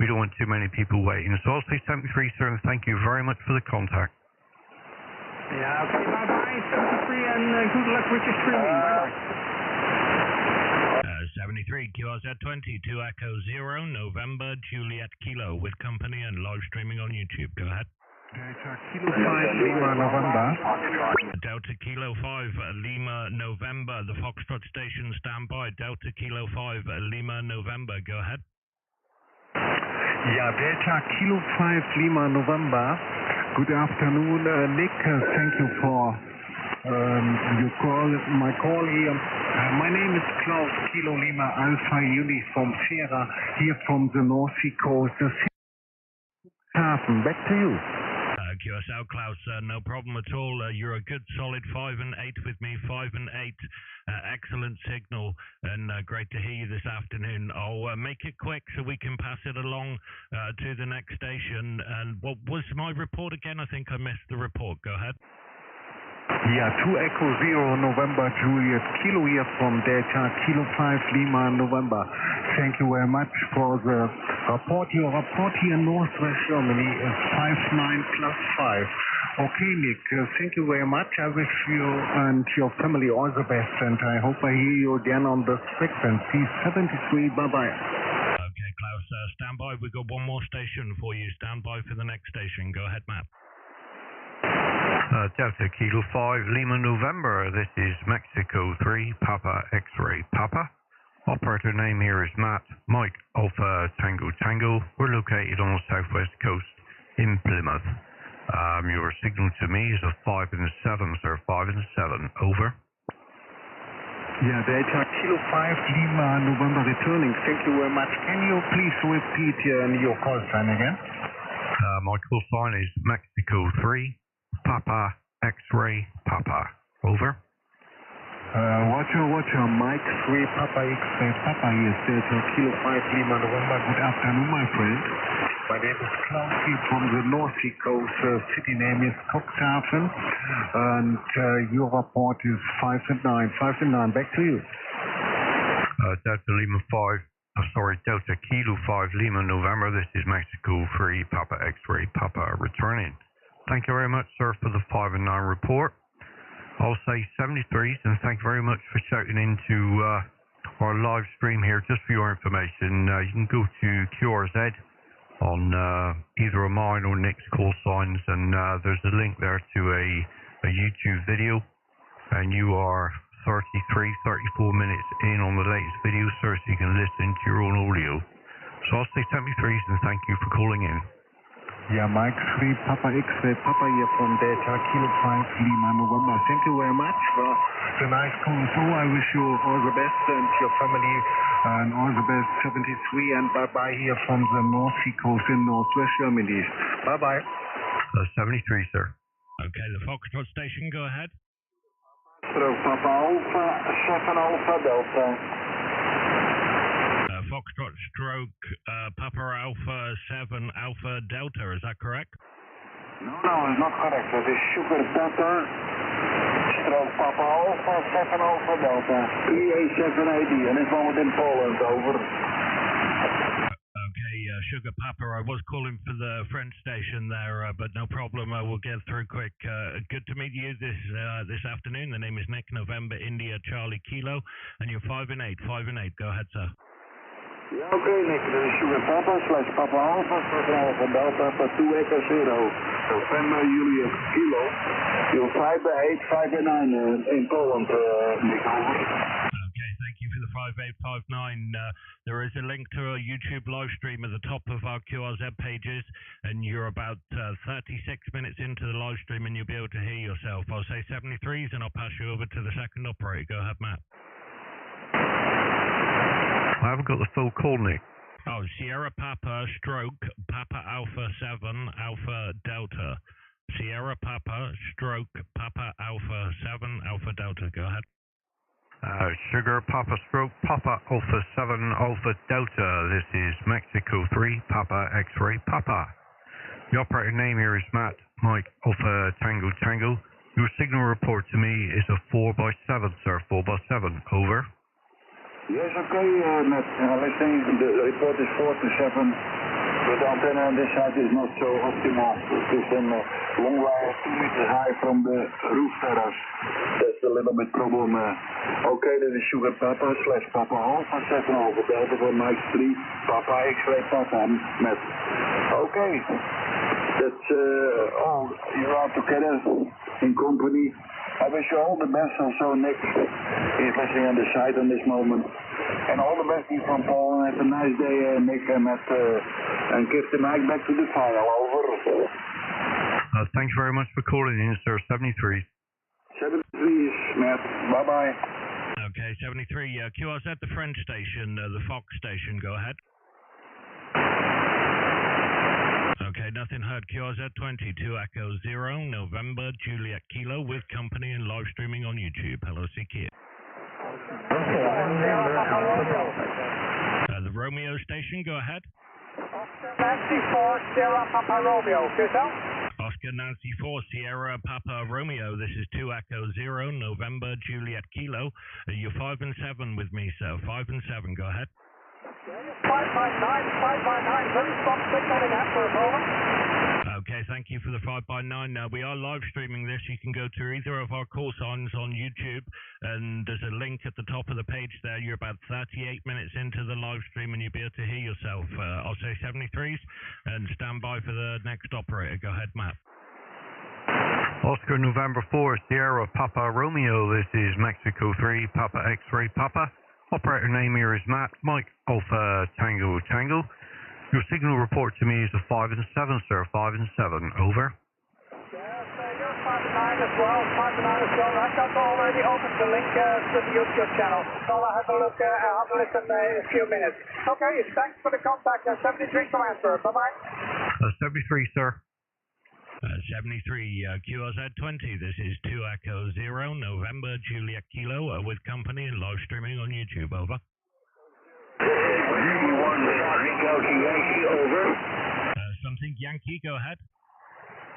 we don't want too many people waiting. So I'll say 73, sir, and thank you very much for the contact. Yeah, okay, bye-bye, 73, and good luck with your streaming. Bye-bye. 73 QRZ20 2e0 November Juliet Kilo with company and live streaming on YouTube. Go ahead. Delta Kilo 5 Lima November. Delta Kilo 5 Lima November. The Foxtrot station standby. Delta Kilo 5 Lima November. Go ahead. Yeah, Delta Kilo 5 Lima November. Good afternoon, Nick. Thank you for my call here. My name is Klaus, Kilo Lima Alpha Uniform Sierra, here from the North Sea coast. Back to you. QSL Klaus, no problem at all. You're a good solid 5 and 8 with me, 5 and 8. Excellent signal, and great to hear you this afternoon. I'll make it quick so we can pass it along to the next station. And what was my report again? I think I missed the report. Go ahead. Yeah, 2e0 November Juliet Kilo here from Delta Kilo 5 Lima November. Thank you very much for the report. Your report here in Northwest Germany is 59 plus 5. Okay, Nick, thank you very much. I wish you and your family all the best, and I hope I hear you again on this frequency. 73, bye-bye. Okay, Klaus, stand by. We've got one more station for you. Stand by for the next station. Go ahead, Matt. Delta Kilo 5 Lima November, this is Mexico 3 Papa X-Ray Papa. Operator name here is Matt, Mike Alpha Tango Tango. We're located on the southwest coast in Plymouth. Your signal to me is a 5 and 7, sir, 5 and 7, over. Yeah, Delta Kilo 5 Lima November returning. Thank you very much. Can you please repeat your call sign again? My call sign is Mexico 3 Papa X-Ray Papa, over. Watcher, Mike 3 Papa X-ray Papa, here is Delta Kilo 5 Lima November. Good afternoon, my friend. My name is Klaus here from the North Sea coast. City name is Cuxhaven, and your report is 5 and 9. 5 and 9, back to you. Delta Lima 5, Delta Kilo 5 Lima November. This is Mexico 3 Papa X-ray Papa returning. Thank you very much, sir, for the 5 and 9 report. I'll say 73s, and thank you very much for shouting into our live stream here. Just for your information, you can go to QRZ on either of mine or Nick's call signs, and there's a link there to a YouTube video, and you are 34 minutes in on the latest video, sir, so you can listen to your own audio. So I'll say 73s, and thank you for calling in. Yeah, Mike 3 Papa X-ray Papa here from Delta Kilo 5 Lima November. Thank you very much for the nice call. So I wish you all the best and your family, and all the best. 73, and bye-bye here from the North Sea coast in Northwest Germany. Bye-bye. 73, sir. Okay, the Foxtrot station, go ahead. Papa Alpha, 7 Alpha Delta. Foxtrot stroke Papa Alpha 7 Alpha Delta, is that correct? No, it's not correct. That is Sugar Papa stroke Papa Alpha 7 Alpha Delta. EA7AD, and it's one within Poland, over. Okay, Sugar Papa, I was calling for the French station there, but no problem, we'll get through quick. Good to meet you this afternoon. The name is Nick, November, India, Charlie, Kilo, and you're 5 and 8, 5 and 8. Go ahead, sir. Ja, oké, Nick, dat is Sugar Papa / Papa Alpha / Alpha Delta for 2e0. November, Julius, Kilo. You're 5 by 8, 5 by 9 in Poland, Nick, over. Okay, thank you for the 5859. There is a link to a YouTube live stream at the top of our QRZ pages, and you're about 36 minutes into the live stream, and you'll be able to hear yourself. I'll say 73s, and I'll pass you over to the second operator. Go ahead, Matt. I haven't got the full call, Nick. Oh, Sierra Papa stroke Papa Alpha 7 Alpha Delta. Sierra Papa stroke Papa Alpha 7 Alpha Delta. Go ahead. Sugar Papa stroke Papa Alpha 7 Alpha Delta. This is Mexico 3 Papa X-ray Papa. The operator name here is Matt Mike Alpha Tango Tango. Your signal report to me is a 4x7, sir. 4x7. Over. Yes, okay, Matt. Listening, the report is 4 to 7, but the antenna on this side is not so optimal. It is a long wire 2 meters high from the roof terrace. That's a little bit problem. Okay, this is Sugar Papa / Papa Alpha 7 Alpha Delta for Mike 3 Papa X-ray Papa, Matt. Okay, that's all. You are together in company. I wish you all the best. Also, Nick is listening on the site on this moment. And all the best to you from Poland. Have a nice day, Nick, and give the mic back to the file. Over. Thanks very much for calling in, sir. 73. 73, Matt. Bye-bye. Okay, 73. QRZ, the French station, the Fox station. Go ahead. Okay, nothing heard. QRZ 22 Echo 0 November Juliet Kilo with company and live streaming on YouTube. Hello, CK. The Romeo station, go ahead. Oscar Nancy 4 Sierra Papa Romeo. Yourself? Oscar Nancy 4 Sierra Papa Romeo. This is 2 Echo 0 November Juliet Kilo. You're 5 and 7 with me, sir. 5 and 7. Go ahead. 5 by 9, very strong signal in that for a moment. Okay, thank you for the 5 by 9. Now, we are live streaming this. You can go to either of our call signs on YouTube, and there's a link at the top of the page there. You're about 38 minutes into the live stream, and you'll be able to hear yourself. I'll say 73s, and stand by for the next operator. Go ahead, Matt. Oscar November 4 Sierra Papa Romeo. This is Mexico 3 Papa X-ray Papa. Operator name here is Matt Mike Alpha Tango Tango. Your signal report to me is a 5 and 7, sir. 5 and 7. Over. Yes, you're 5 and 9 as well. 5 and 9 as well. I've got already opened the link to the YouTube channel. So I'll have a look, have a listen in a few minutes. Okay, thanks for the contact. 73 command, sir. Bye-bye. 73, sir. 73 QRZ20, this is 2e0 November Juliet Kilo with company and live streaming on YouTube, over. 1 Delta Yankee, over. Something Yankee, go ahead.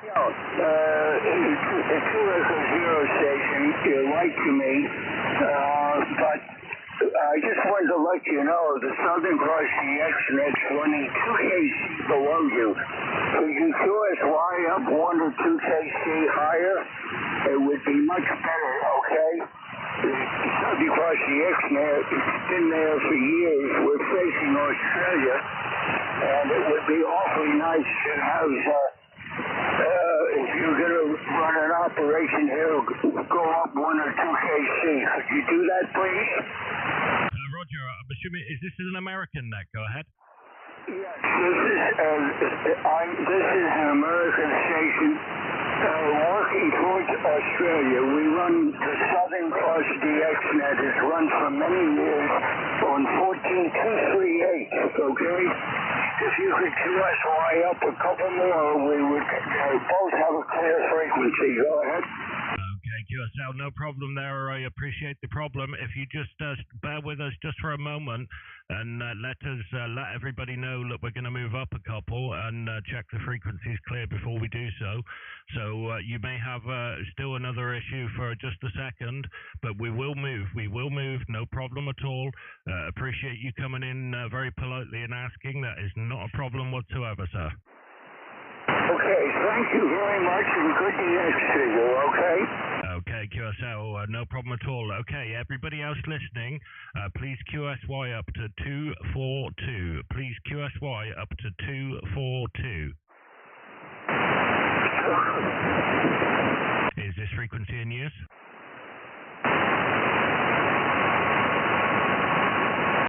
Yeah, the 2e0 station, you're right to me, but I just wanted to let you know the Southern Cross DXNet's running 2kc below you. Could you QSY up 1 or 2kc higher? It would be much better, okay? The Southern Cross DXNet has been there for years. We're facing Australia, and it would be awfully nice to have, if you're going to run an operation here, go up 1 or 2kc. Could you do that, please? Roger, I'm assuming, is this an American net? Go ahead. Yes, this is an American station working towards Australia. We run the Southern Cross DXNet. It's run for many years on 14238, okay? If you could QSY up a couple more, we would both have a clear frequency. Go ahead. Okay, QSL, no problem there. I appreciate the problem. If you just bear with us just for a moment and let everybody know that we're going to move up a couple and check the frequencies clear before we do so. So you may have still another issue for just a second, but we will move. We will move, no problem at all. Appreciate you coming in very politely and asking. That is not a problem whatsoever, sir. Okay, thank you very much and good DX to you, okay? Okay, QSL, no problem at all. Okay, everybody else listening, please QSY up to 242. Please QSY up to 242. Is this frequency in use?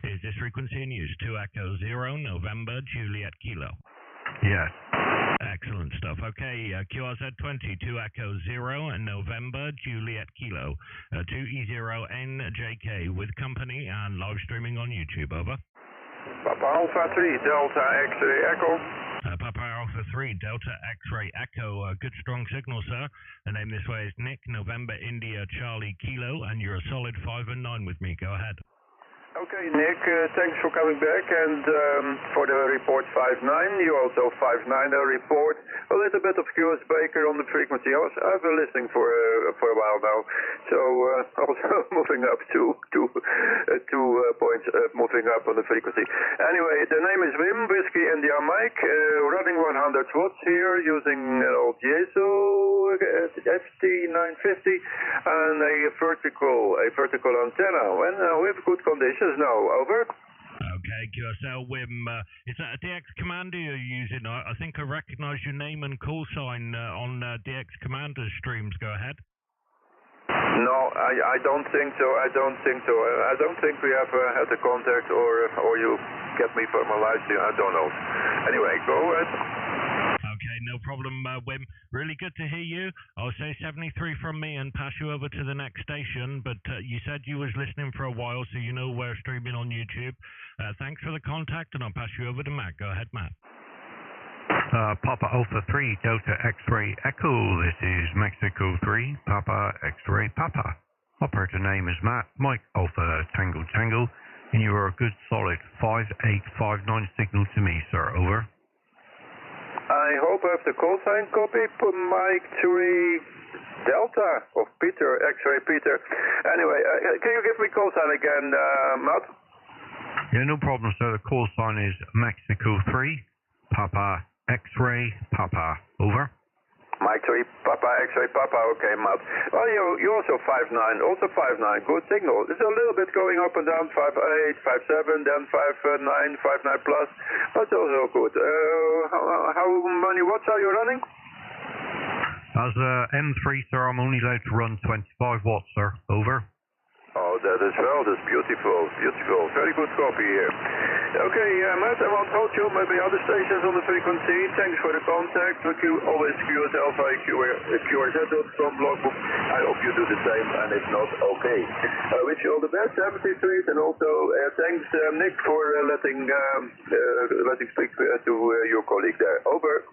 Is this frequency in use? 2e0 November Juliet Kilo. Yes. Excellent stuff. Okay, QRZ20, 2e0 and November Juliet Kilo, 2e0njk with company and live streaming on YouTube, over. Papa Alpha 3, Delta X-ray Echo. Papa Alpha 3, Delta X-ray Echo, good strong signal, sir. The name this way is Nick, November India Charlie Kilo, and you're a solid 5 and 9 with me. Go ahead. Okay, Nick, thanks for coming back, and for the report 59, you also 59 report a little bit of QS Baker on the frequency. I've been listening for a while now, so also moving up two points, moving up on the frequency. Anyway, the name is Wim, Whiskey India Mike, running 100 watts here using old Yeso FT950 and a vertical antenna, and with good conditions. Now, over. Okay, QSL, Wim, is that a DX Commander you're using? I think I recognize your name and call sign on DX Commander streams. Go ahead. No, I don't think so. I don't think we have had a contact or you get me formalized. I don't know. Anyway, go ahead. Okay, no problem, Wim. Really good to hear you. I'll say 73 from me and pass you over to the next station, but you said you was listening for a while, so you know we're streaming on YouTube. Thanks for the contact, and I'll pass you over to Matt. Go ahead, Matt. Papa Alpha 3, Delta X-ray Echo. This is Mexico 3, Papa X-ray Papa. Operator name is Matt, Mike Alpha Tango Tango, and you are a good solid 5859 signal to me, sir. Over. I hope I have the call sign copy. Put Mike 3 Delta of Peter, X-ray Peter. Anyway, can you give me call sign again, Matt? Yeah, no problem, sir. The call sign is Mexico 3, Papa X-ray Papa. Over. Mike 3, Papa X-ray Papa. Okay, Matt. Well, you also 59, also 59. Good signal. It's a little bit going up and down. 58, 57, then 59, 59 plus. That's also good. How many watts are you running? As M3, sir, I'm only allowed to run 25 watts, sir. Over. Oh, that is well. That's beautiful. Beautiful. Very good copy here. Okay, Matt, I won't hold you. Maybe other stations on the frequency. Thanks for the contact. Always QS Alpha QRZ.com logbook. I hope you do the same, and if not, okay. Wish you all the best, 73, and also thanks, Nick, for letting speak to your colleague there. Over.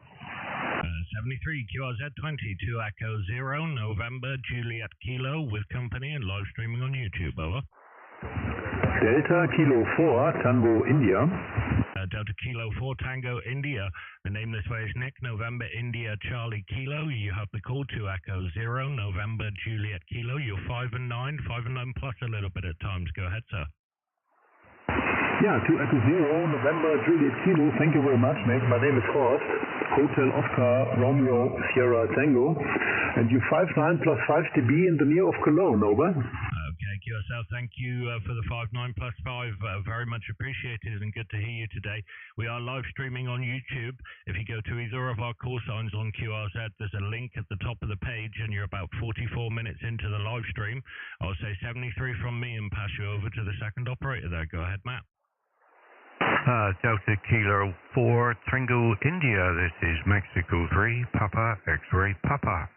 73 QRZ20 2 Echo 0 November Juliet Kilo with company and live streaming on YouTube. Over. Delta Kilo 4 Tango India. Delta Kilo 4 Tango India. The name this way is Nick November India Charlie Kilo. You have the call 2 Echo 0 November Juliet Kilo. You're 5 and 9 plus a little bit at times. Go ahead, sir. Yeah, 2 Echo 0 November Juliet Kilo. Thank you very much, mate. My name is Horst. Hotel Oscar Romeo Sierra Tango. And you 59 plus 5 dB in the near of Cologne, over. Okay, QSL, thank you for the 59 plus 5. Very much appreciated and good to hear you today. We are live streaming on YouTube. If you go to either of our call signs on QRZ, there's a link at the top of the page and you're about 44 minutes into the live stream. I'll say 73 from me and pass you over to the second operator there. Go ahead, Matt. Delta Kilo 4 Tango India. This is Mexico 3 Papa X-Ray Papa.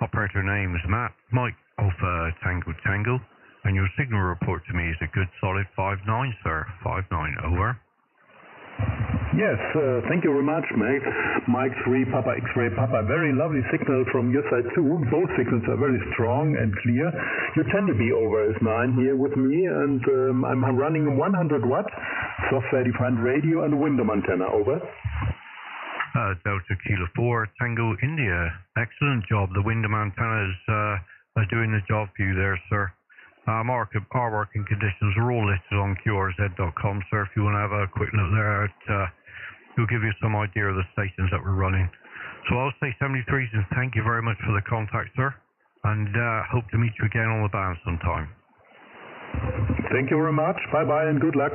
Operator name is Matt, Mike Alpha Tango Tango, and your signal report to me is a good solid 5-9, sir. 5-9, over. Yes, thank you very much, mate. Mike 3 Papa X-Ray Papa. Very lovely signal from your side too. Both signals are very strong and clear. You tend to be over S9 here with me, and I'm running 100 watt software-defined radio and a Windom antenna, over. Delta Kilo 4 Tango India. Excellent job. The Windom antennas are doing the job for you there, sir. Our working conditions are all listed on QRZ.com, sir. If you want to have a quick look there, it'll give you some idea of the stations that we're running. So I'll say 73s and thank you very much for the contact, sir. And hope to meet you again on the band sometime. Thank you very much. Bye-bye and good luck.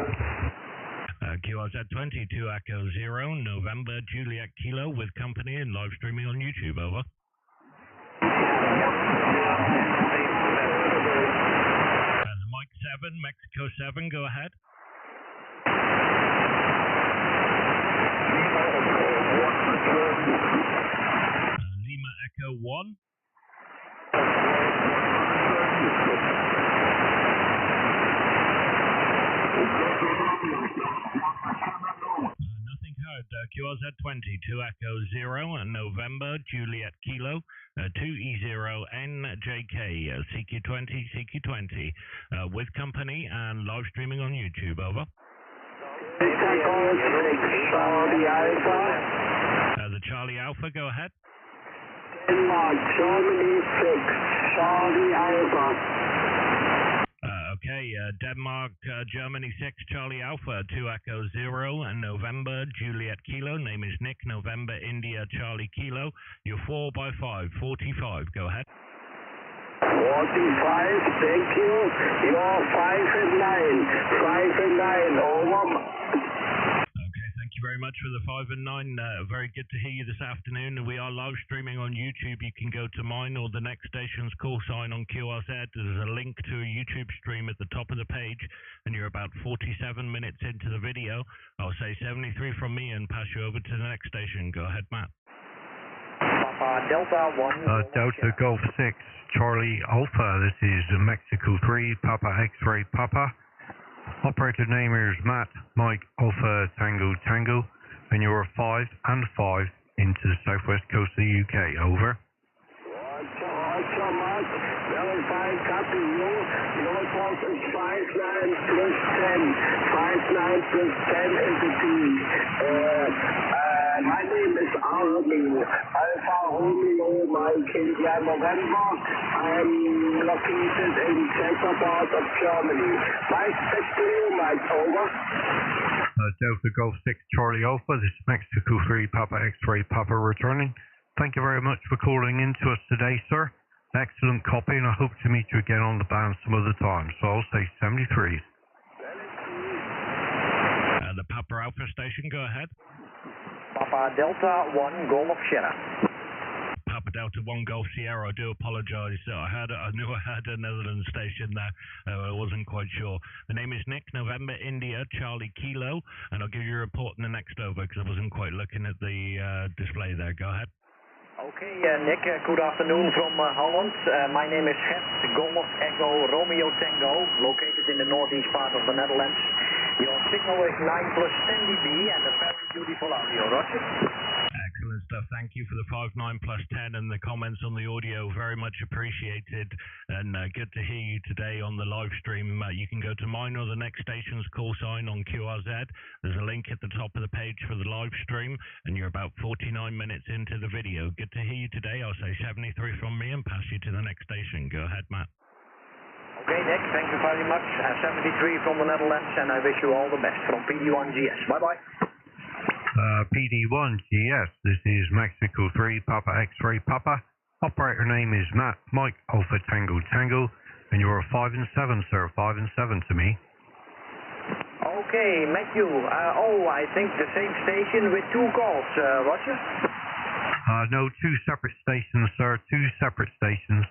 QRZ20 2 Echo 0 November Juliet Kilo with company and live streaming on YouTube, over. And the Mike 7, Mexico 7, go ahead. Lima Echo 1. Nothing heard. QRZ20 2 Echo 0 and November Juliet Kilo 2e0njk CQ20 CQ20 with company and live streaming on YouTube, over. The Charlie Alpha, go ahead. Denmark, Germany 6, Charlie Alpha. Okay, Denmark, Germany 6, Charlie Alpha, 2 Echo 0, and November, Juliet Kilo. Name is Nick, November, India, Charlie Kilo. You're 4 by 5, 45. Go ahead. 45, thank you. You're 5 and 9. 5 and 9, over. Okay, thank you very much for the 5 and 9. Very good to hear you this afternoon. We are live streaming on YouTube. You can go to mine or the next station's call sign on QRZ. There's a link to a YouTube stream at the top of the page, and you're about 47 minutes into the video. I'll say 73 from me and pass you over to the next station. Go ahead, Matt. Delta 1. Delta Golf 6 Charlie Alpha. This is Mexico 3 Papa X-Ray Papa. Operator name is Matt, Mike Alpha Tango Tango, and you're 5 and 5 into the southwest coast of the UK, over. Roger, Mark. Verify, copy you. Your report is 59 plus 10. 59 plus 10 is the T. My name is Armin. Alpha Romeo, Mike India November. I'm located in central part of Germany. Mike, back to you, Mike, over. Delta Golf 6 Charlie Alpha. This is Mexico 3 Papa X-Ray Papa returning. Thank you very much for calling in to us today, sir. Excellent copy, and I hope to meet you again on the band some other time. So I'll say 73. The Papa Alpha station, go ahead. Papa Delta 1 Golf Sierra. Papa Delta 1 Golf Sierra. I do apologize. I knew I had a Netherlands station there. I wasn't quite sure. The name is Nick, November, India, Charlie Kilo, and I'll give you a report in the next over because I wasn't quite looking at the display there. Go ahead. Okay, Nick, good afternoon from Holland. My name is Gert, Golf Echo Romeo Tango, located in the northeast part of the Netherlands. Your signal is 9 plus 10 dB and a very beautiful audio, roger. Excellent stuff. Thank you you for the 59 plus 10 and the comments on the audio. Very much appreciated, and good to hear you today on the live stream. You can go to mine or the next station's call sign on QRZ. There's a link at the top of the page for the live stream, and you're about 49 minutes into the video. Good to hear you today. I'll say 73 from me and pass you to the next station. Go ahead, Matt. Okay, Nick, thank you very much. 73 from the Netherlands, and I wish you all the best from PD1GS. Bye-bye. PD1GS, this is Mexico 3, Papa X-Ray Papa. Operator name is Matt, Mike, Alpha Tango Tango, and you're a 5 and 7, sir, 5 and 7 to me. Okay, Matthew. I think the same station with 2 calls, Roger? No, 2 separate stations, sir, 2 separate stations.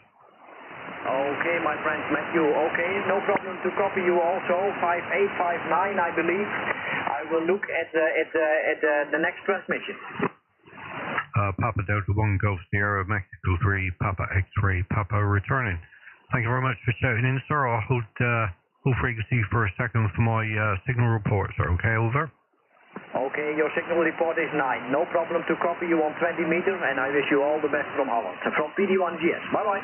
Okay, my friend Matthew. Okay, no problem to copy you also. 5859, I believe. I will look at the next transmission. Papa Delta 1 Golf Sierra, Mexico 3, Papa X-Ray Papa returning. Thank you very much for shouting in, sir. I'll hold frequency for a second for my signal report, sir. Okay, over? Okay, your signal report is 9. No problem to copy you on 20 meters, and I wish you all the best from Holland. From PD1GS. Bye-bye.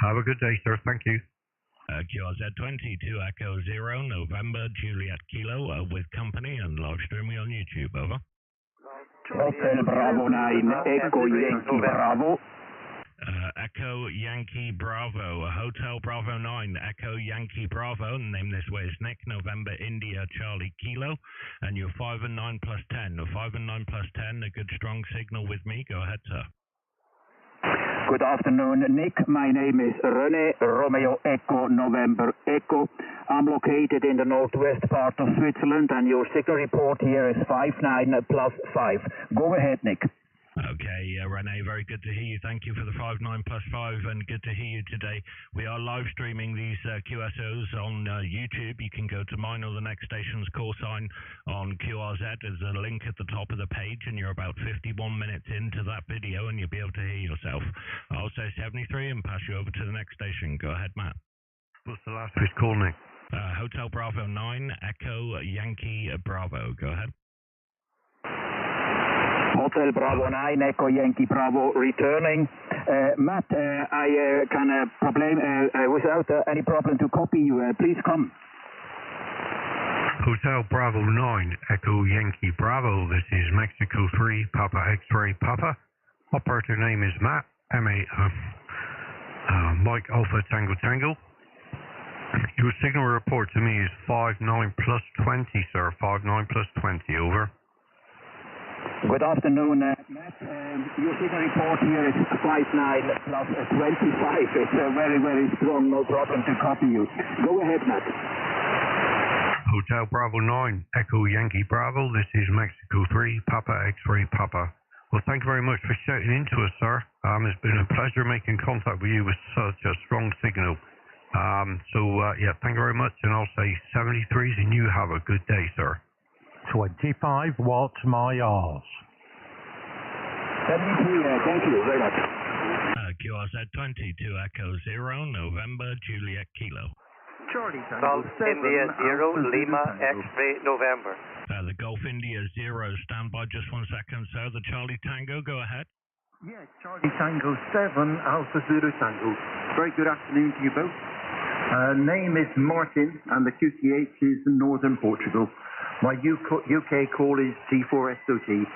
Have a good day, sir. Thank you. QRZ20 to Echo 0, November, Juliet Kilo, with company and live streaming on YouTube. Over. Hotel Bravo 9, Echo Yankee Bravo. Echo Yankee Bravo, Hotel Bravo 9, Echo Yankee Bravo, name this way is Nick, November, India, Charlie Kilo, and you're 5 and 9 plus 10. 5 and 9 plus 10, a good strong signal with me. Go ahead, sir. Good afternoon, Nick. My name is Rene Romeo Echo November Echo. I'm located in the northwest part of Switzerland, and your signal report here is 59 plus 5. Go ahead, Nick. Okay, Rene, very good to hear you. Thank you for the 59 plus 5, and good to hear you today. We are live streaming these QSOs on YouTube. You can go to mine or the next station's call sign on QRZ. There's a link at the top of the page, and you're about 51 minutes into that video, and you'll be able to hear yourself. I'll say 73 and pass you over to the next station. Go ahead, Matt. What's the last fish call, Nick? Hotel Bravo 9, Echo Yankee Bravo. Go ahead. Hotel Bravo 9, Echo Yankee Bravo returning. Matt, I can without any problem to copy you. Please come. Hotel Bravo 9, Echo Yankee Bravo. This is Mexico 3, Papa X-Ray Papa. Operator name is Matt, Mike Alpha Tango Tango. Your signal report to me is 59 plus 20, sir. 59 plus 20, over. Good afternoon, Matt. Your signal report here is 59 plus 25. It's very, very strong. No problem to copy you. Go ahead, Matt. Hotel Bravo 9, Echo Yankee Bravo. This is Mexico 3, Papa X-Ray Papa. Well, thank you very much for shouting into us, sir. It's been a pleasure making contact with you with such a strong signal. Yeah, thank you very much, and I'll say 73s, and you have a good day, sir. 25 watts my arse. 73, thank you very much. QRZ20 to Echo 0, November, Juliet Kilo. Charlie Golf India 0, Lima X-Ray November. The Golf India 0, stand by just 1 second, sir. The Charlie Tango, go ahead. Yes, Charlie Tango 7, Alpha Zulu Tango. Very good afternoon to you both. Name is Martin, and the QTH is Northern Portugal. My UK call is T4SOT.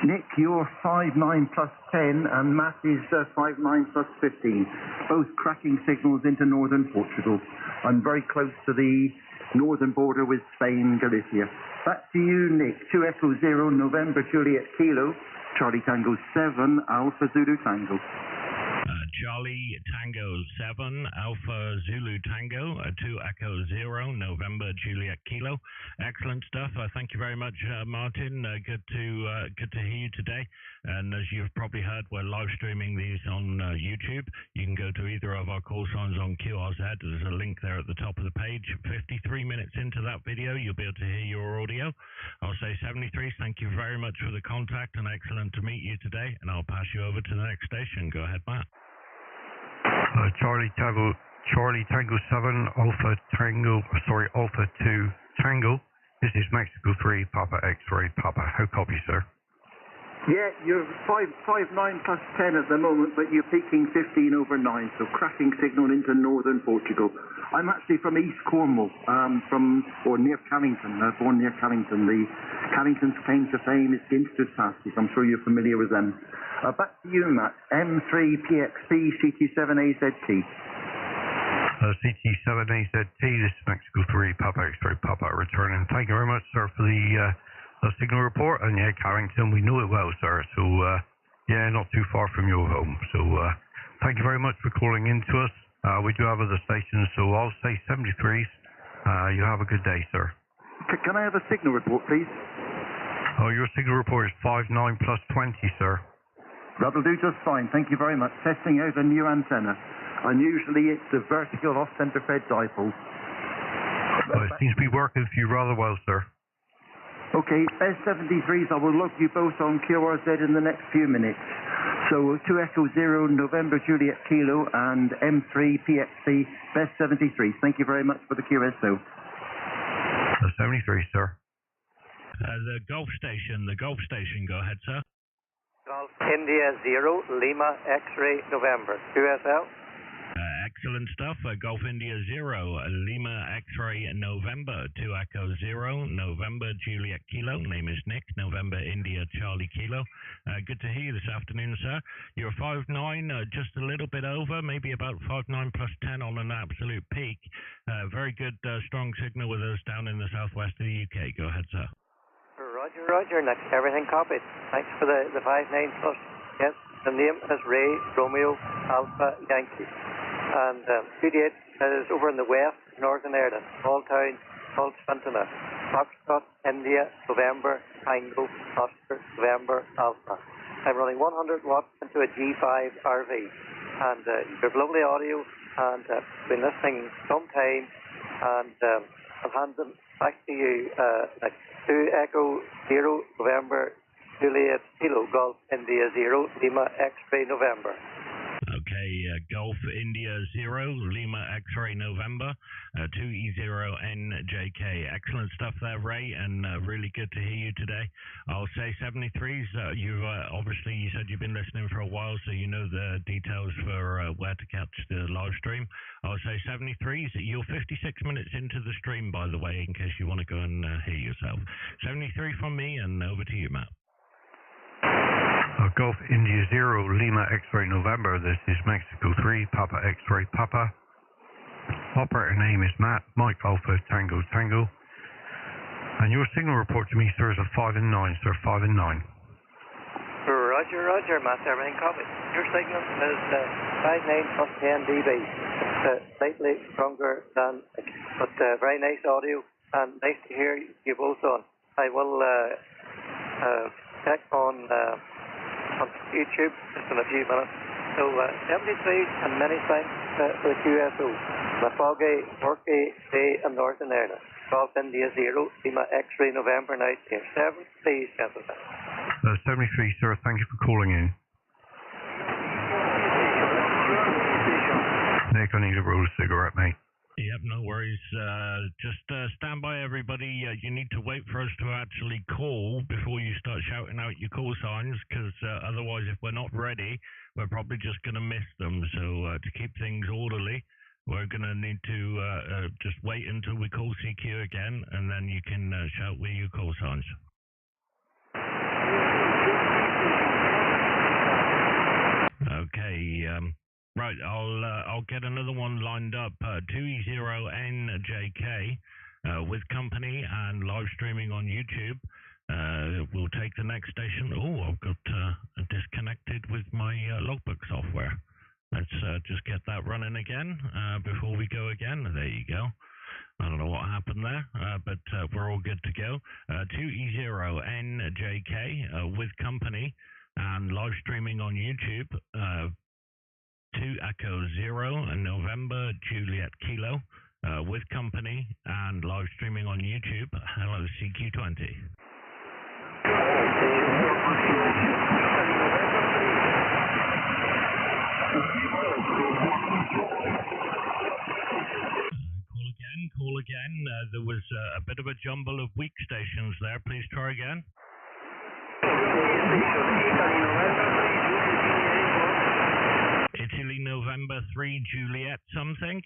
Nick, you're 59 plus 10, and Matt is 59 plus 15. Both cracking signals into Northern Portugal. I'm very close to the northern border with Spain, Galicia. Back to you, Nick. 2 Echo 0, November, Juliet Kilo, Charlie Tango 7, Alpha Zulu Tango. Charlie Tango 7, Alpha Zulu Tango, 2 Echo 0, November Juliet Kilo. Excellent stuff. Thank you very much, Martin. Good to hear you today. And as you've probably heard, we're live streaming these on YouTube. You can go to either of our call signs on QRZ. There's a link there at the top of the page. 53 minutes into that video, you'll be able to hear your audio. I'll say 73. Thank you very much for the contact, and excellent to meet you today. And I'll pass you over to the next station. Go ahead, Matt. Charlie Tango 7, Alpha 2 Tango. This is Mexico 3, Papa X-Ray Papa. How copy, sir? Yeah, you're 5.9 plus 10 at the moment, but you're peaking 15 over 9, so cracking signal into northern Portugal. I'm actually from East Cornwall, near Callington, born near Callington. The Callington's claim to fame is Ginster's pasties. I'm sure you're familiar with them. Back to you, Matt. M3pxp CT7AZT. CT7AZT, this is Mexico 3, Papa X-ray, Papa returning. Thank you very much, sir, for the signal report. And yeah, Carrington, we know it well, sir. So yeah, not too far from your home. So thank you very much for calling in to us. We do have other stations, so I'll say 73s. You have a good day, sir. Can I have a signal report, please? Oh, your signal report is 59 plus 20, sir. That'll do just fine. Thank you very much. Testing out a new antenna. And usually it's a vertical off-center fed dipole. Well, it seems to be working for you rather well, sir. Okay, S73s, I will log you both on QRZ in the next few minutes. So 2e0 November Juliet Kilo and M3pxp Best 73s. Thank you very much for the QSO. 73, sir. The Gulf Station, go ahead, sir. Golf India 0, Lima X-ray November. QSL? Excellent stuff. Golf India 0, Lima X-ray November, 2e0 November Juliet Kilo. Name is Nick, November India Charlie Kilo. Good to hear you this afternoon, sir. You're 5.9, just a little bit over, maybe about 5.9 plus 10 on an absolute peak. Very good, strong signal with us down in the southwest of the UK. Go ahead, sir. Roger, Nick. Everything copied. Thanks for the 5.9 plus. Yes, the name is Ray Romeo Alpha Yankee. And 2D8 is over in the west, Northern Ireland, small town called Spintana. Foxtrot, India, November, Tango, Oscar, November, Alpha. I'm running 100 watts into a G5 RV. And you have lovely audio, and been listening some time, and I'll hand them back to you. 2e0 November, Juliet Kilo, Golf India 0, Lima X-ray November. Okay, Golf India 0, Lima X-ray November, 2e0njk. Excellent stuff there, Ray, and really good to hear you today. I'll say 73s. Obviously, you said you've been listening for a while, so you know the details for where to catch the live stream. I'll say 73s. You're 56 minutes into the stream, by the way, in case you want to go and hear yourself. 73 from me, and over to you, Matt. Golf India 0, Lima X-ray November. This is Mexico 3, Papa X-ray Papa. Operator name is Matt, Mike Alpha Tango Tango. And your signal report to me, sir, is a 5 and 9, sir, 5 and 9. Roger, Matt. Everything copied. Your signal is 5.9 plus 10 dB. It's slightly stronger than, but very nice audio, and nice to hear you both on. I will check on YouTube just in a few minutes. So 73s, and many thanks for the QSO. A foggy, worky day in Northern Ireland. Golf India 0, Lima X-ray November night here. 73s, gentlemen. 73, sir. Thank you for calling in. Nick, I need to roll a cigarette, mate. Yep, no worries. Just stand by, everybody. You need to wait for us to actually call before you start shouting out your call signs, because otherwise, if we're not ready, we're probably just going to miss them. So to keep things orderly, we're going to need to just wait until we call CQ again, and then you can shout with your call signs. Okay. Right, I'll get another one lined up. 2e0njk with company and live streaming on YouTube. We'll take the next station. Oh, I've got disconnected with my logbook software. Let's just get that running again before we go again. There you go. I don't know what happened there, but we're all good to go. 2e0njk with company and live streaming on YouTube. 2e0 November Juliet Kilo with company and live streaming on YouTube. Hello, CQ20. Call again. There was a bit of a jumble of weak stations there. Please try again. Italy November 3 Juliet something?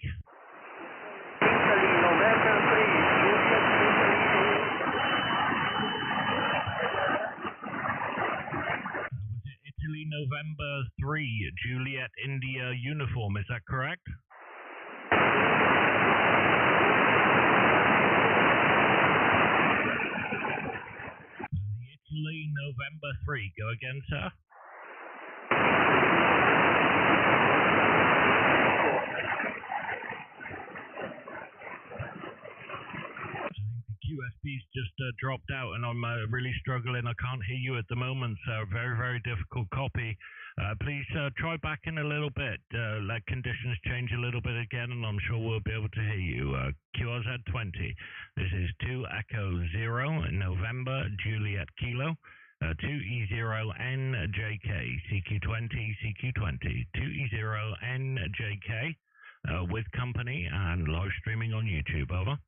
Italy November 3 Juliet Was it Italy November 3 Juliet India uniform, is that correct? Italy November 3, go again, sir. QSB's just dropped out and I'm really struggling. I can't hear you at the moment, so very, very difficult copy. Please try back in a little bit. Let conditions change a little bit again and I'm sure we'll be able to hear you. QRZ20, this is 2e0 November Juliet Kilo. 2e0njk CQ20 CQ20 2e0njk with company and live streaming on YouTube. Over.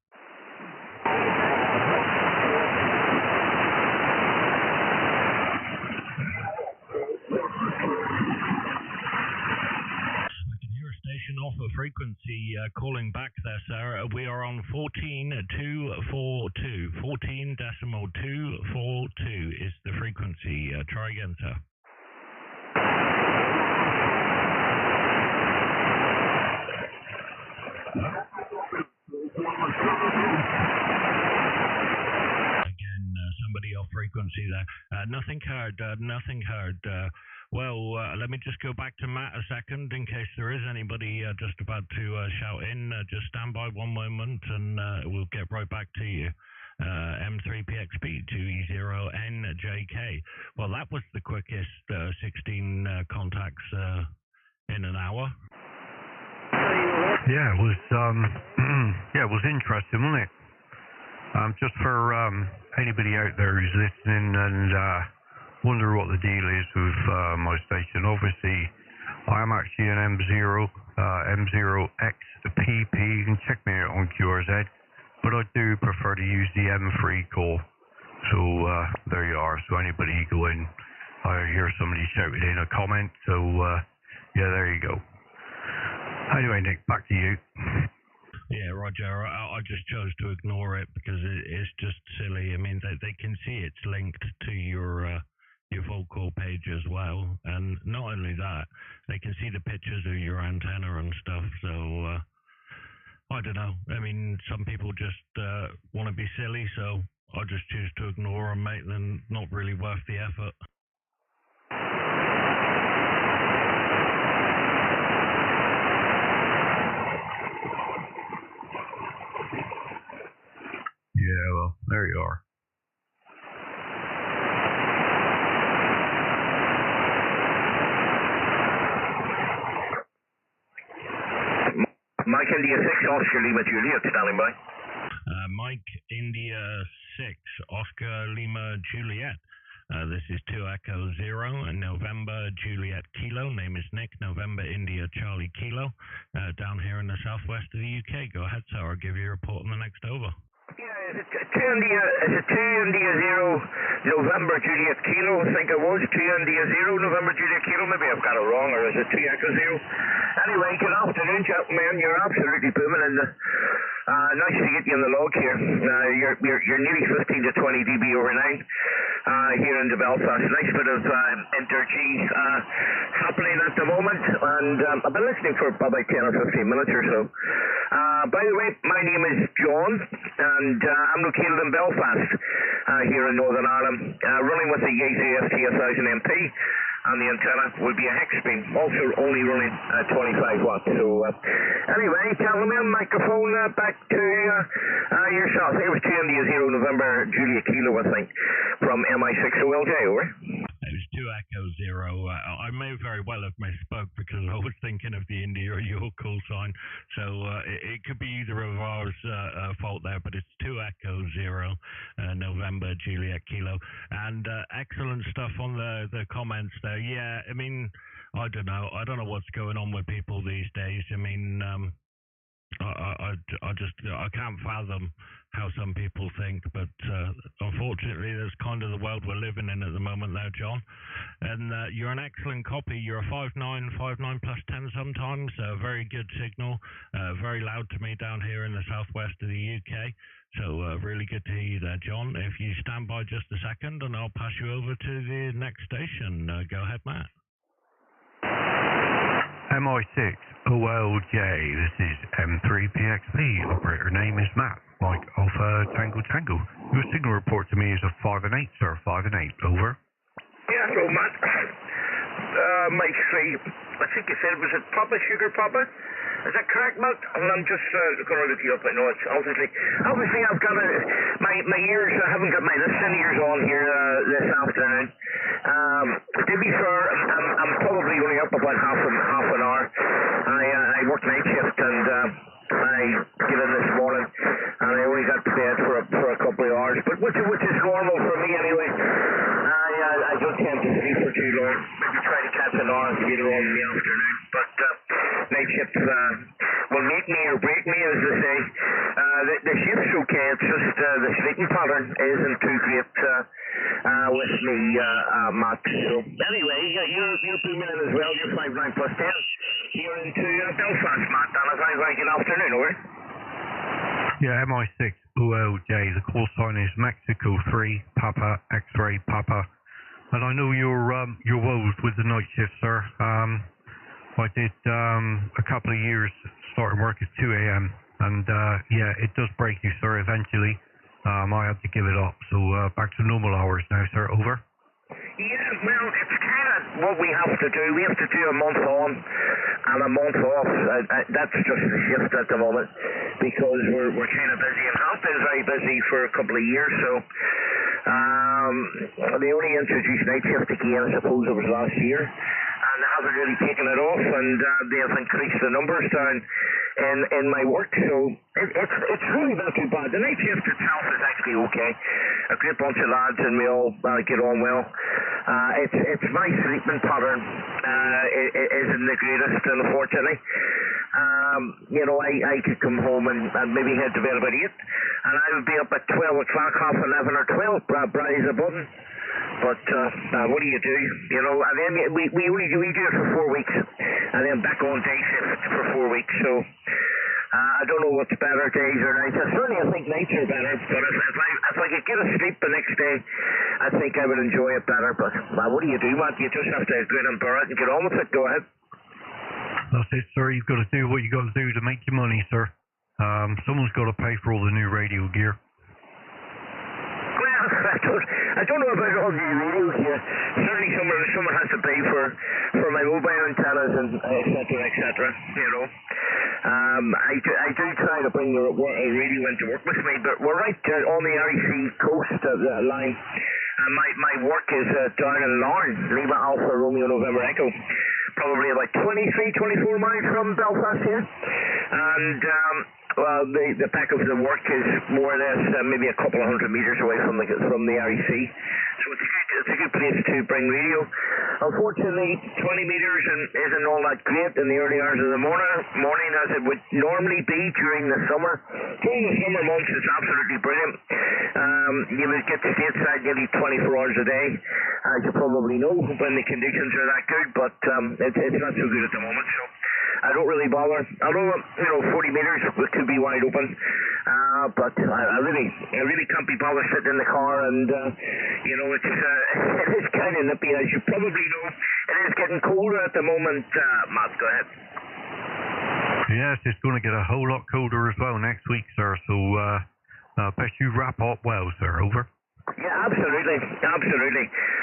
Station off a frequency calling back there, sir. We are on 14.242. 14.242 is the frequency. Try again, sir. Again, somebody off frequency there. Nothing heard. Nothing heard. Well, let me just go back to Matt a second in case there is anybody just about to shout in. Just stand by one moment and we'll get right back to you. M3pxp 2e0njk. Well, that was the quickest 16 contacts in an hour. Yeah, it was yeah, it was interesting, wasn't it? Just for anybody out there who's listening and wonder what the deal is with my station. Obviously, I am actually an M0, M0xpp. You can check me out on QRZ, but I do prefer to use the M3 call. So there you are. So anybody go in, I hear somebody shouted in a comment. So yeah, there you go. Anyway, Nick, back to you. Yeah, Roger. I just chose to ignore it because it's just silly. I mean, they can see it's linked to your full call page as well, and not only that, they can see the pictures of your antenna and stuff. So I don't know. I mean, some people just want to be silly, so I just choose to ignore them, mate. Then not really worth the effort. Yeah, well, there you are. Mike India 6, Oscar Lima Juliet, standing by. Mike India 6, Oscar Lima Juliet. This is 2e0 and November Juliet Kilo. Name is Nick, November India Charlie Kilo. Down here in the southwest of the UK. Go ahead, sir. I'll give you a report on the next over. Yeah, is it 2 India 0 November Juliet Kilo? I think it was 2 India 0 November Juliet Kilo. Maybe I've got it wrong, or is it 2e0? Anyway, good afternoon, gentlemen. You're absolutely booming, and nice to get you in the log here. You're nearly 15 to 20 dB over 9 here in the Belfast. Nice bit of inter-G happening at the moment, and I've been listening for about 10 or 15 minutes or so. By the way, my name is John, and I'm located in Belfast here in Northern Ireland, running with the Yaesu FT1000 MP, and the antenna will be a hex beam, also only running at 25 watts. So anyway, gentlemen, microphone back to yourself. I think it was 2 India 0 November Juliet Kilo, I think, from MI6OLJ, over. It was 2e0. I may very well have misspoke because I was thinking of the India or your call sign. So it could be either of ours fault there, but it's 2e0 November Juliet Kilo. And excellent stuff on the comments there. Yeah, I mean, I don't know. I don't know what's going on with people these days. I mean, I can't fathom how some people think, but unfortunately that's kind of the world we're living in at the moment there, John. And you're an excellent copy. You're a 59 plus 10 sometimes, very good signal, very loud to me down here in the southwest of the UK. So really good to hear you there, John. If you stand by just a second and I'll pass you over to the next station. Go ahead, Matt. MI6OLJ, this is M3pxp, operator name is Matt, Mike Alpha Tango Tango. Your signal report to me is a 5 and 8, sir, 5 and 8, over. Yeah, hello, Matt. Mike 3, I think you said, was it Papa, Sugar Papa? Is that correct, Matt? And I'm just going to look you up. I know it's obviously I've got my ears. I haven't got my listening ears on here this afternoon. To be fair, I'm probably only up about half an hour. I work night shift and I get in this morning and I only got to bed for a couple of hours, but which is normal for me anyway. I don't tend to sleep for too long. Maybe try to catch an hour later on in the afternoon, but night shift will make me or break me, as they say. The shift's okay, it's just the sleeping pattern isn't too great with me, Matt. So anyway, you're booming in as well. You're 59 plus 10. You're into Belfast, Matt, and it's very good afternoon, over. Yeah, MI6OLJ, the call sign is Mexico 3, Papa, X-ray, Papa. And I know your woes with the night shift, sir. I did a couple of years starting work at 2 a.m. and yeah, it does break you, sir, eventually. I had to give it up, so back to normal hours now, sir, over. Yeah, well, it's kind of what we have to do. We have to do a month on and a month off. That's just the shift at the moment because we're kind of busy and have been very busy for a couple of years, so they only introduced night shift again, I suppose it was last year, and they haven't really taken it off, and they have increased the numbers down in my work, so it's really not too bad. The night shift itself is actually okay. A great bunch of lads and we all get on well. It's my sleeping pattern isn't the greatest, unfortunately. You know, I could come home and maybe head to bed about 8, and I would be up at 12 o'clock, half 11 or 12, braise a button. But what do you do? You know, and then we do it for 4 weeks, and then back on day shift for 4 weeks. So I don't know what's better, days or nights. Certainly, I think nights are better. But if I could get a sleep the next day, I think I would enjoy it better. But what do you do, Matt? You just have to grin and bear it and get on with it. Go ahead. That's it, sir. You've got to do what you got to do to make your money, sir. Someone's got to pay for all the new radio gear. I don't know about all the radio here. Certainly someone has to pay for my mobile antennas and etc. You know, I do try to bring the radio in to work with me, but we're right on the REC coast line. And my work is down in Larne, Lima Alpha Romeo November Echo, probably about 23-24 miles from Belfast here, and well, the back of the work is more or less maybe a couple of 100 meters away from the REC, so it's a good place to bring radio. Unfortunately, 20 meters isn't all that great in the early hours of the morning as it would normally be during the summer. During the summer months, it's absolutely brilliant. You would get stateside nearly 24 hours a day, as you probably know, when the conditions are that good, but it's not so good at the moment, so I don't really bother. Although, 40 meters could be wide open, but I really can't be bothered sitting in the car, and it is kind of nippy, as you probably know. It is getting colder at the moment. Matt, go ahead. Yes, it's going to get a whole lot colder as well next week, sir. So best you wrap up well, sir. Over. Yeah, absolutely.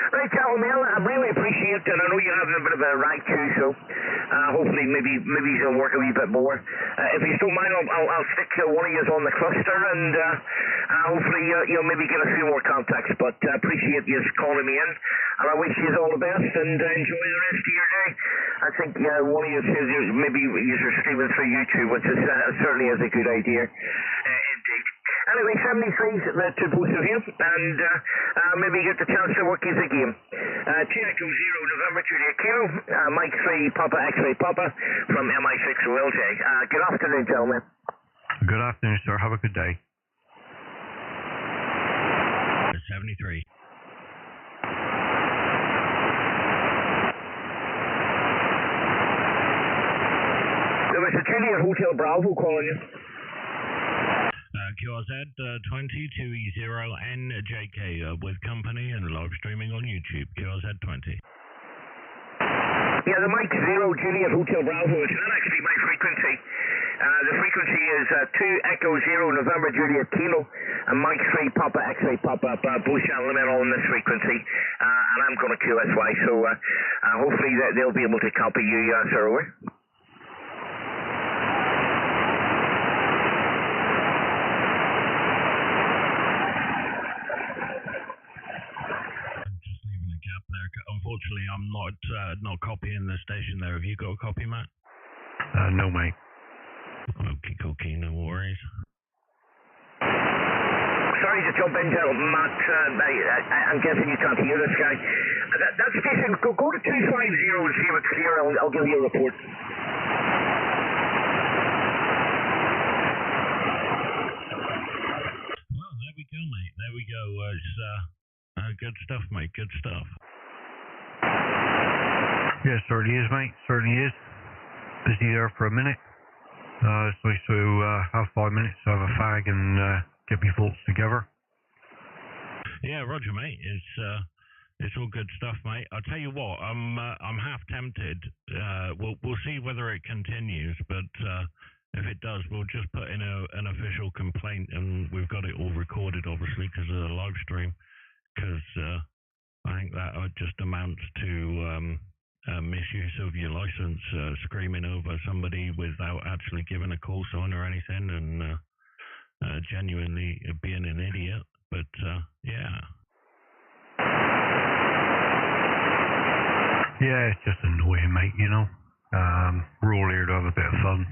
Right, gentlemen, I really appreciate it, and I know you're having a bit of a ride too, so hopefully maybe you'll work a wee bit more. If you don't mind, I'll stick one of you on the cluster, and hopefully you'll maybe get a few more contacts, but I appreciate you calling me in, and I wish you all the best, and enjoy the rest of your day. I think one of you says maybe you're streaming through YouTube, which is certainly is a good idea, indeed. Anyway, 73's to both of you, and maybe get the chance to work his game. 2e0 November Juliet Kilo, Mike 3 Papa X-ray Papa from MI6OLJ. Good afternoon, gentlemen. Good afternoon, sir. Have a good day. 73. There was a Juliet Hotel Bravo calling you. QRZ 2e0njk with company and live streaming on YouTube. QRZ 20. Yeah, the Mike 0 Juliet Hotel Bravo is not actually my frequency. The frequency is 2e0 November Juliet Kilo and Mike 3 Papa X-ray Papa both channel them on this frequency. And I'm going to QSY, so hopefully they'll be able to copy you, sir, over. Unfortunately, I'm not copying the station there. Have you got a copy, Matt? No, mate. Okay, no worries. Sorry to jump in, gentlemen, Matt. I'm guessing you can't hear this guy. That station, go to 250 and see if it's clear. I'll give you a report. Well, there we go, mate. There we go. It's good stuff, mate. Good stuff. Yeah, certainly is, mate. Certainly is. Busy there for a minute. It's nice to have 5 minutes to have a fag and get my thoughts together. Yeah, Roger, mate. It's all good stuff, mate. I'll tell you what. I'm half tempted. We'll see whether it continues, but if it does, we'll just put in an official complaint, and we've got it all recorded, obviously, because of the live stream. Because I think that just amounts to misuse of your license, screaming over somebody without actually giving a call sign or anything, and genuinely being an idiot. But yeah. Yeah, it's just annoying, mate, you know. We're all here to have a bit of fun.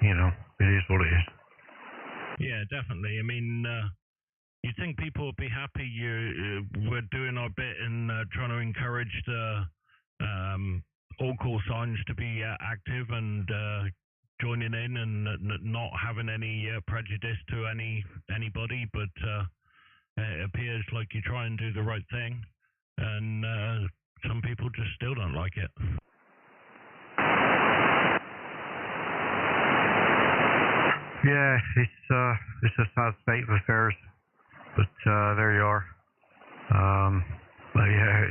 You know, it is what it is. Yeah, definitely. I mean, you'd think people would be happy we're doing our bit in trying to encourage the all call signs to be active and joining in and not having any prejudice to anybody, but it appears like you try and do the right thing, and some people just still don't like it. Yeah, it's a sad state of affairs, but there you are. But yeah,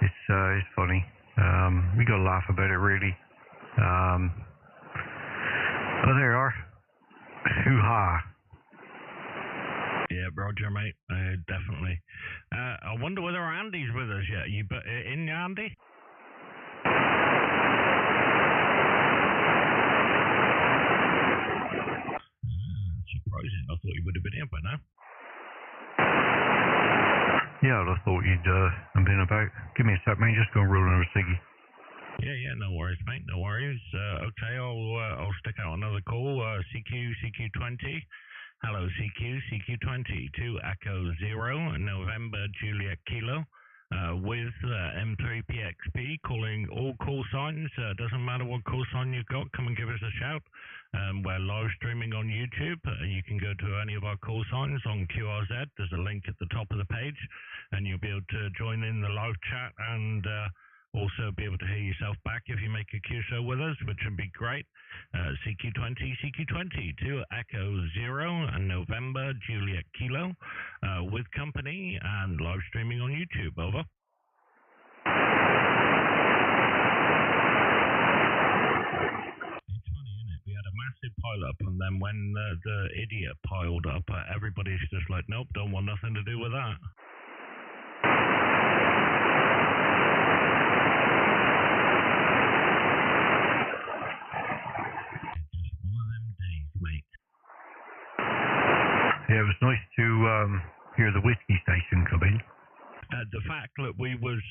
it's funny. We gotta laugh about it, really. But there you are. Hoo-ha. Yeah, Roger, mate. Definitely. I wonder whether Andy's with us yet. You in, Andy? Surprising. I thought you would have been here by now. Yeah, I thought you'd been about. Give me a sec, mate. Just go roll another ciggy. Yeah, no worries, mate. No worries. Okay, I'll stick out another call. CQ20. Hello, CQ20 to Echo 0 November Juliet Kilo. With m3pxp calling all call signs. Doesn't matter what call sign you've got, come and give us a shout. We're live streaming on YouTube. You can go to any of our call signs on QRZ. There's a link at the top of the page, and you'll be able to join in the live chat and also be able to hear yourself back if you make a QSO with us, which would be great. CQ20 to Echo 0 and November Juliet Kilo with company and live streaming on YouTube. Over. It's funny, isn't it? We had a massive pile up, and then when the idiot piled up, everybody's just like, nope, don't want nothing to do with that. Yeah, it was nice to hear the whiskey station come in. The fact that we was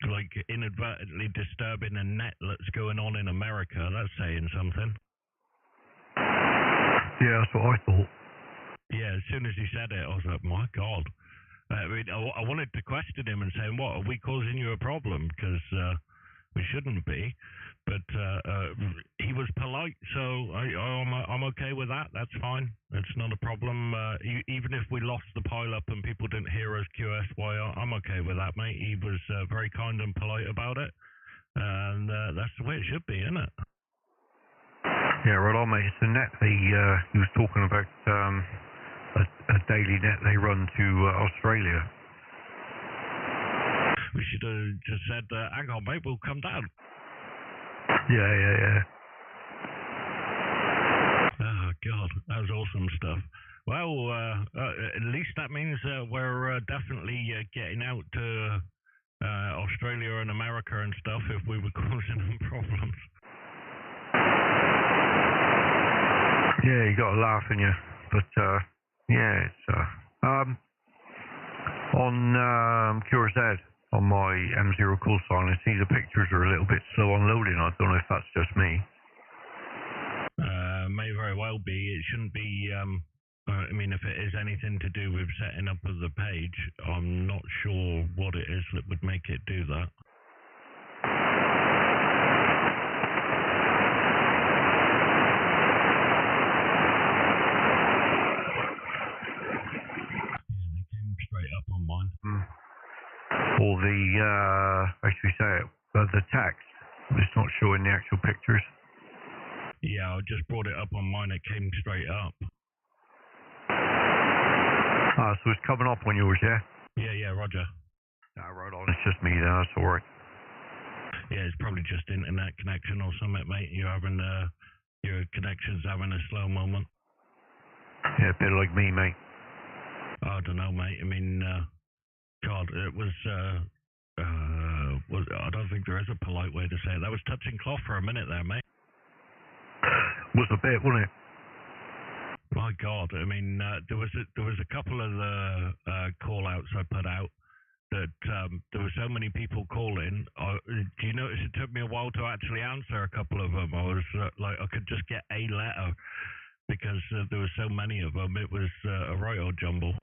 like inadvertently disturbing a net that's going on in America, that's saying something. Yeah, that's what I thought. Yeah, as soon as he said it, I was like, my God. I mean, I wanted to question him and say, what, are we causing you a problem? Because We shouldn't be, but he was polite, so I'm okay with that. That's fine. It's not a problem. Even if we lost the pile-up and people didn't hear us QSY, I'm okay with that, mate. He was very kind and polite about it, and that's the way it should be, isn't it? Yeah, right on, mate. It's the net he was talking about, a daily net they run to Australia. We should have just said, hang on, mate, we'll come down. Yeah. Oh, God, that was awesome stuff. Well, at least that means we're definitely getting out to Australia and America and stuff if we were causing them problems. Yeah, you got to laugh, in you. But, yeah, it's, on QRZ, on my M0 call sign, I see the pictures are a little bit slow on loading. I don't know if that's just me. May very well be. It shouldn't be, I mean, if it is anything to do with setting up of the page, I'm not sure what it is that would make it do that. Straight up on mine. Or the, how should we say it, the text. It's not showing the actual pictures. Yeah, I just brought it up on mine, it came straight up. Ah, so it's coming up on yours, yeah? Yeah, roger. Ah, right on, it's just me there, that's alright. Yeah, it's probably just internet connection or something, mate. You're having, your connection's having a slow moment. Yeah, a bit like me, mate. I don't know, mate. I mean, God, it was, I don't think there is a polite way to say it. That was touching cloth for a minute there, mate. Was a bit, wasn't it? My God, I mean, there was a couple of the call-outs I put out that there were so many people calling. Do you notice it took me a while to actually answer a couple of them? I was like, I could just get a letter because there were so many of them. It was a right old jumble.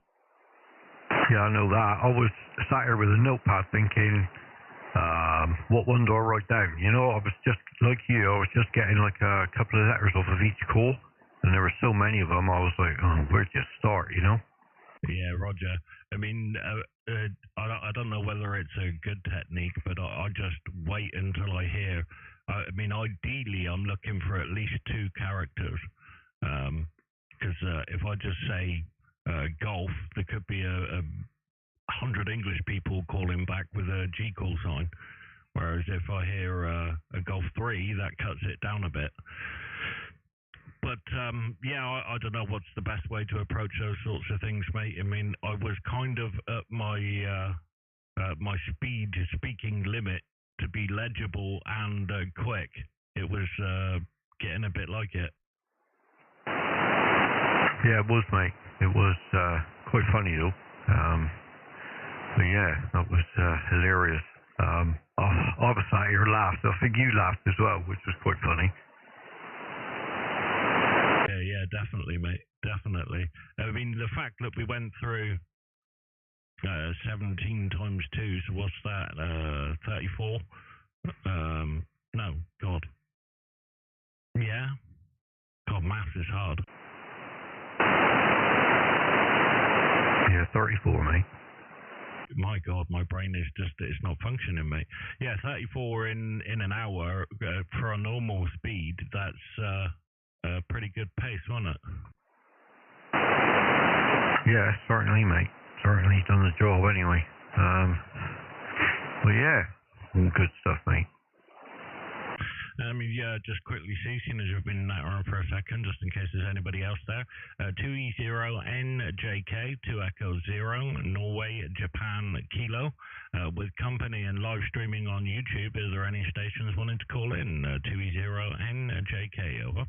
Yeah, I know that. I was sat here with a notepad thinking, what one do I write down? You know, I was just, like you, I was just getting like a couple of letters off of each call, and there were so many of them, I was like, oh, where'd you start, you know? Yeah, roger. I mean, I don't know whether it's a good technique, but I just wait until I hear. I mean, ideally, I'm looking for at least 2 characters, because if I just say golf, there could be 100 English people calling back with a G call sign, whereas if I hear a golf 3, that cuts it down a bit. But yeah, I don't know what's the best way to approach those sorts of things, mate. I mean, I was kind of at my my speaking limit to be legible and quick. It was getting a bit like it. Yeah, it was, mate. It was quite funny though. But yeah, that was hilarious. I was sat here laughed. I think you laughed as well, which was quite funny. Yeah, definitely, mate. Definitely. I mean, the fact that we went through 17 times 2, so what's that? 34? No, God. Yeah? God, maths is hard. Yeah, 34, mate. My God, my brain is just, it's not functioning, mate. Yeah, 34 in an hour for a normal speed, that's a pretty good pace, wasn't it? Yeah, certainly, mate. Certainly done the job anyway. But yeah, all good stuff, mate. I mean, yeah, just quickly seeing as you've been in that room for a second, just in case there's anybody else there. 2e0njk, 2 Echo 0, Norway, Japan, Kilo, with company and live streaming on YouTube. Is there any stations wanting to call in? 2e0njk, over.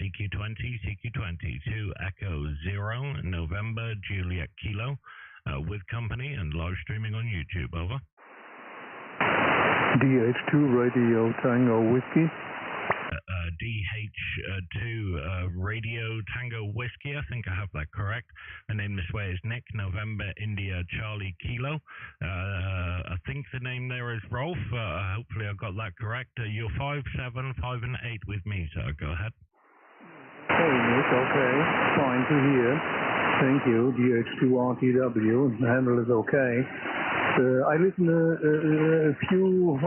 CQ20, 2 Echo 0, November, Juliet, Kilo. With company and live streaming on YouTube, over. DH2 Radio Tango Whiskey. DH2 Radio Tango Whiskey. I think I have that correct. The name this way is Nick, November, India, Charlie, Kilo. I think the name there is Rolf. Hopefully I got that correct. You're 5, 7, 5 and 8 with me, so go ahead. Hey, Nick, okay. Fine to hear. Thank you. DH2RTW. The handle is okay. I listen a few,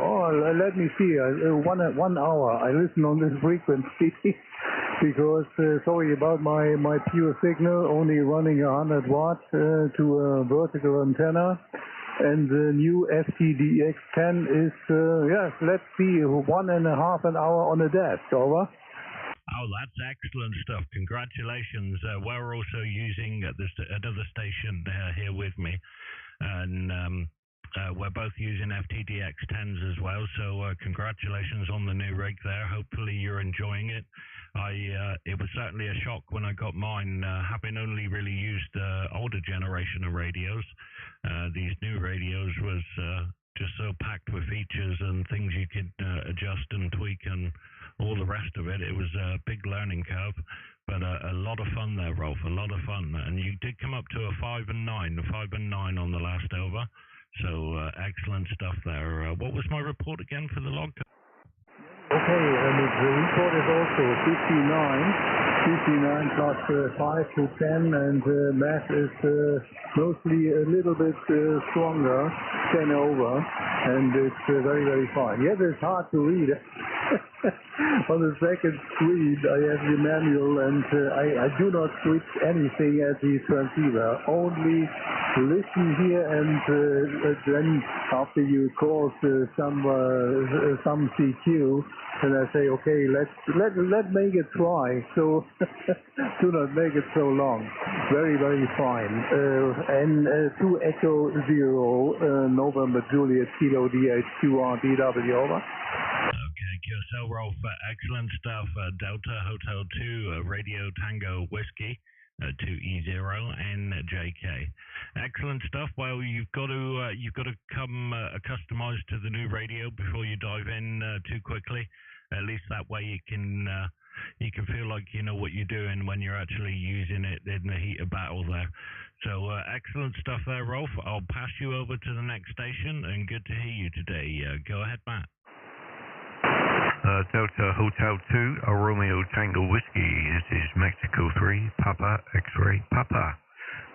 let me see, 1 hour. I listen on this frequency because, sorry about my pure signal, only running 100 watts to a vertical antenna. And the new FTDX10 is, yes, let's see, 1.5 hour on a desk, over. Oh, that's excellent stuff. Congratulations. We're also using another station here with me. And we're both using FTDX10s as well, so congratulations on the new rig there. Hopefully you're enjoying it. It was certainly a shock when I got mine, having only really used older generation of radios. These new radios was just so packed with features and things you could adjust and tweak and all the rest of it. It was a big learning curve. But a lot of fun there, Rolf, a lot of fun. And you did come up to a 5 and 9 on the last over. So excellent stuff there. What was my report again for the log? Okay, and the report is also 59 plus 5 to 10, and math is mostly a little bit stronger, 10 over, and it's very, very fine. Yes, it's hard to read. On the second screen, I have the manual, and I do not switch anything at the transceiver. Only listen here, and then after you call some CQ, and I say, okay, let's make it try. So do not make it so long. Very, very fine. And 2e0, November Juliet Kilo DH2RTW, over. Okay, QSL Rolf, excellent stuff. Delta Hotel 2 Radio Tango Whiskey 2e0njk. Excellent stuff. Well, you've got to come customized to the new radio before you dive in too quickly. At least that way you can feel like you know what you're doing when you're actually using it in the heat of battle there. So excellent stuff there, Rolf. I'll pass you over to the next station, and good to hear you today. Go ahead, Matt. Delta Hotel 2, Romeo Tango Whiskey. This is Mexico 3, Papa X-Ray Papa.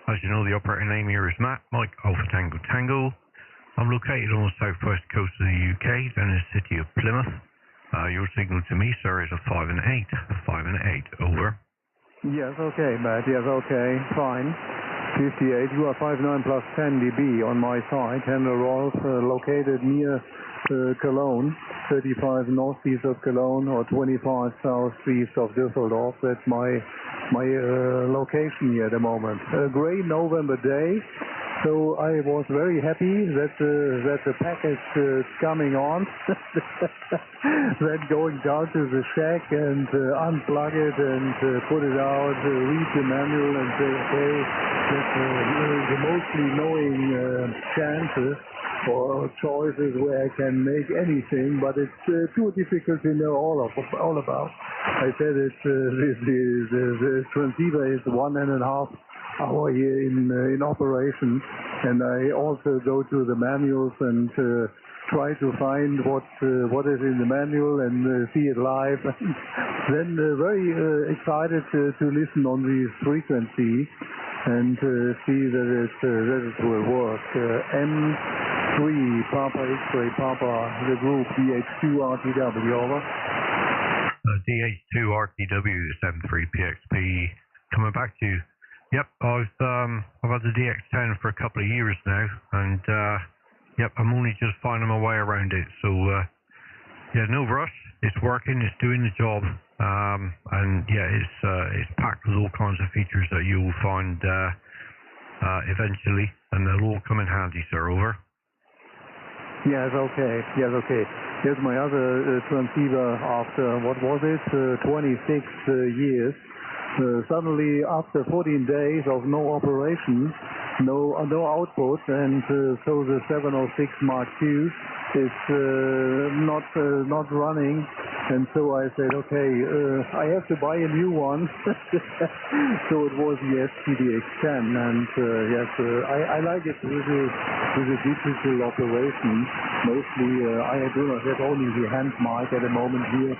As you know, the operator name here is Matt, Mike Alpha Tango Tango. I'm located on the southwest coast of the UK, down in the city of Plymouth. Your signal to me, sir, is a 5 and 8, over. Yes, okay, Matt, yes, okay, fine. 58, you are 59 plus 10 dB on my side. Handle Rolf, located near Cologne, 35 northeast of Cologne or 25 southeast of Düsseldorf. That's my location here at the moment. A great November day, so I was very happy that the package is coming on. Then going down to the shack and unplug it and put it out, read the manual and say, okay, that's the mostly knowing chances or choices where I can make anything, but it's too difficult to know all about. I said it's the transceiver is 1.5 hour here in operation, and I also go to the manuals and try to find what is in the manual and see it live. Then very excited to listen on this frequency and see that it will work. M3 Papa X-Ray Papa, the group DH2RTW, over. DH2RTW, this M3pxp, coming back to you. Yep, I've had the DX10 for a couple of years now, and yep, I'm only just finding my way around it. So yeah, no rush. It's working. It's doing the job. And yeah, it's packed with all kinds of features that you'll find eventually, and they'll all come in handy, sir. Over. Yes, okay. Yes, okay. Here's my other transceiver after, what was it, 26 years. Suddenly, after 14 days of no operation, no output, and so the 706 Mark II it's not running, and so I said, okay, I have to buy a new one. So it was the SPDX10, and yes, I like it with a digital operation. Mostly, I do not have only the hand mic at the moment here.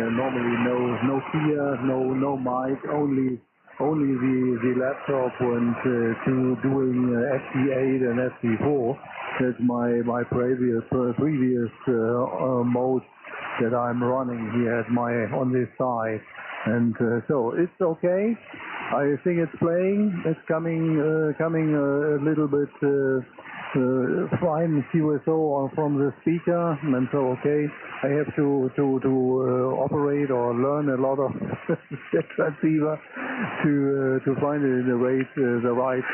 Normally, no Nokia, no mic, only the laptop, and to doing FD8 and FD4. That's my previous mode that I'm running here on this side, and so it's okay. I think it's playing. It's coming a little bit fine QSO from the speaker, and so okay. I have to operate or learn a lot of transceiver to find it in the right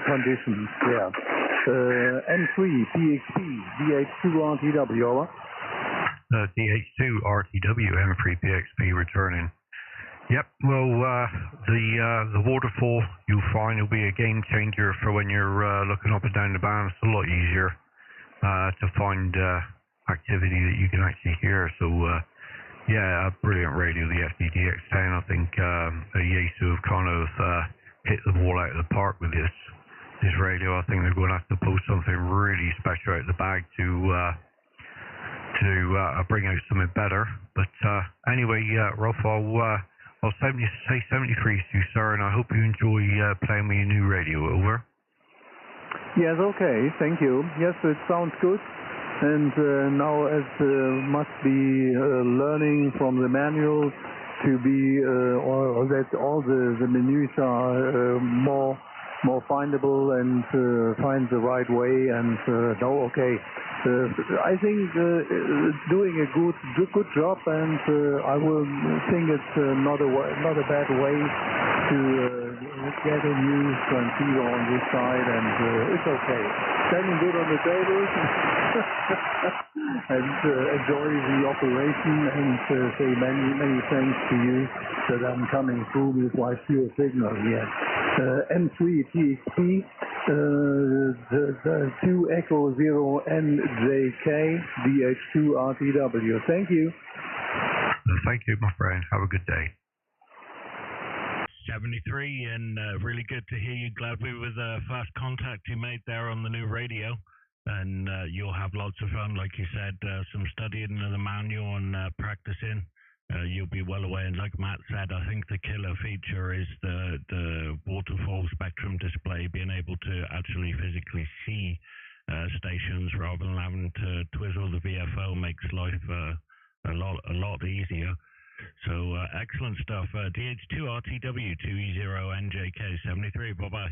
conditions. Yeah. M3pxp DH2RTW, over. DH2RTW M3pxp returning. Yep, well, the waterfall you'll find will be a game changer for when you're looking up and down the band. It's a lot easier to find activity that you can actually hear. So, yeah, a brilliant radio, the SPDX10. I think Yaesu have kind of hit the ball out of the park with this radio. I think they're going to have to pull something really special out of the bag to bring out something better. But anyway, Rolf, I'll say 73 to you, sir, and I hope you enjoy playing with your new radio. Over. Yes, okay, thank you. Yes, it sounds good. And now it must be learning from the manual to be, or that all the menus are more findable and find the right way. And no, okay. I think it's doing a good job, and I will think it's not a bad way to get a new transceiver on this side, and it's okay. Standing good on the table and enjoy the operation, and say many thanks to you that I'm coming through with my pure signal here. M3pxp, the 2e0njk DH2RTW. Thank you. Thank you, my friend. Have a good day. 73, and really good to hear you. Glad we were the first contact you made there on the new radio, and you'll have lots of fun, like you said, some studying of the manual and practicing. You'll be well aware, and like Matt said, I think the killer feature is the waterfall spectrum display, being able to actually physically see stations rather than having to twizzle the VFO makes life a lot easier. So excellent stuff. DH2RTW 2e0njk 73. Bye bye.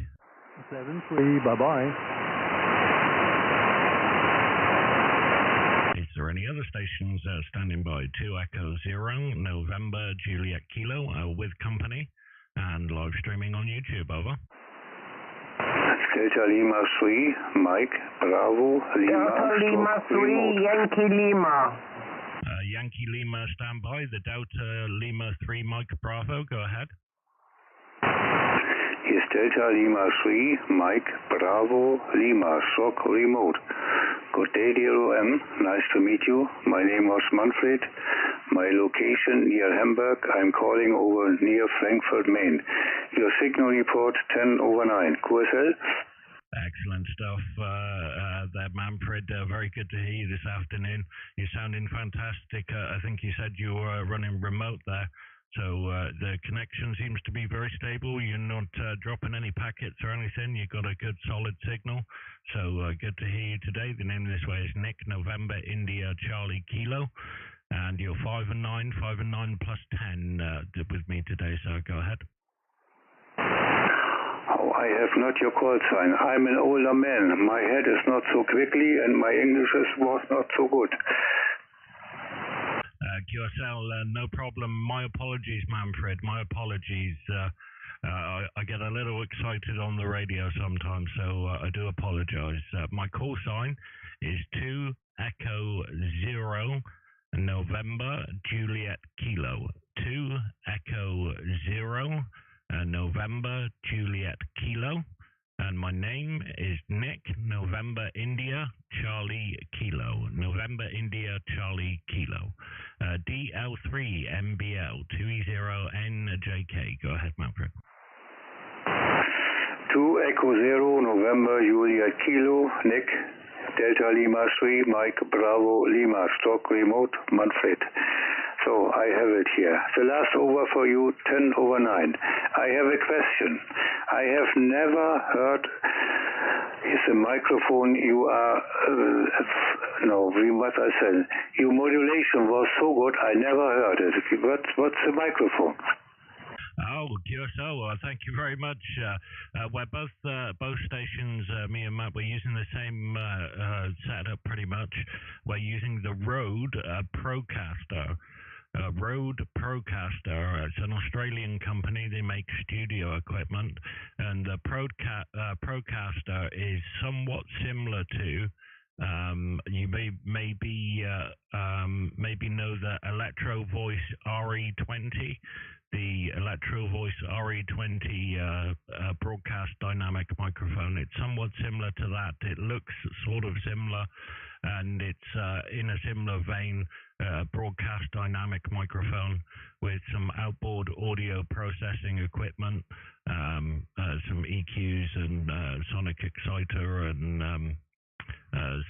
73. Bye bye. Is there any other stations standing by? 2e0 November Juliet Kilo with company and live streaming on YouTube. Over. Delta Lima 3, Mike, Bravo, Lima. Delta Lima 3, Yankee Lima. Yankee Lima standby. The Delta Lima 3, Mike, Bravo. Go ahead. Here's Delta Lima 3, Mike, Bravo, Lima, SOC remote. Good day, dear OM. Nice to meet you. My name was Manfred. My location near Hamburg. I'm calling over near Frankfurt, Main. Your signal report 10/9. QSL? Excellent stuff there, Manfred. Very good to hear you this afternoon. You're sounding fantastic. I think you said you were running remote there. So the connection seems to be very stable. You're not dropping any packets or anything. You've got a good solid signal. So good to hear you today. The name of this way is Nick, November, India, Charlie, Kilo. And you're 5 and 9 plus 10 with me today. So go ahead. Oh, I have not your call sign. I'm an older man. My head is not so quickly, and my English was not so good. QSL, no problem. My apologies, Manfred. My apologies. I get a little excited on the radio sometimes, so I do apologize. My call sign is 2e0 November Juliet Kilo. 2e0 November Juliet Kilo. And my name is Nick, November India, Charlie Kilo, November India Charlie Kilo, DL3MBL 2e0njk. Go ahead, Manfred. 2e0 November Juliet Kilo, Nick, Delta Lima 3, Mike Bravo Lima, stock remote, Manfred. So I have it here. The last over for you, 10 over 9. I have a question. I have never heard the microphone you are, what I said. Your modulation was so good, I never heard it. What's the microphone? Oh, QSO, thank you very much. We're both stations, me and Matt, we're using the same setup pretty much. We're using the Rode Procaster. Rode Procaster. It's an Australian company. They make studio equipment, and the Procaster is somewhat similar to. You maybe know the Electro Voice RE20, the Electro Voice RE20 broadcast dynamic microphone. It's somewhat similar to that. It looks sort of similar, and it's in a similar vein. Broadcast dynamic microphone with some outboard audio processing equipment, some EQs and sonic exciter and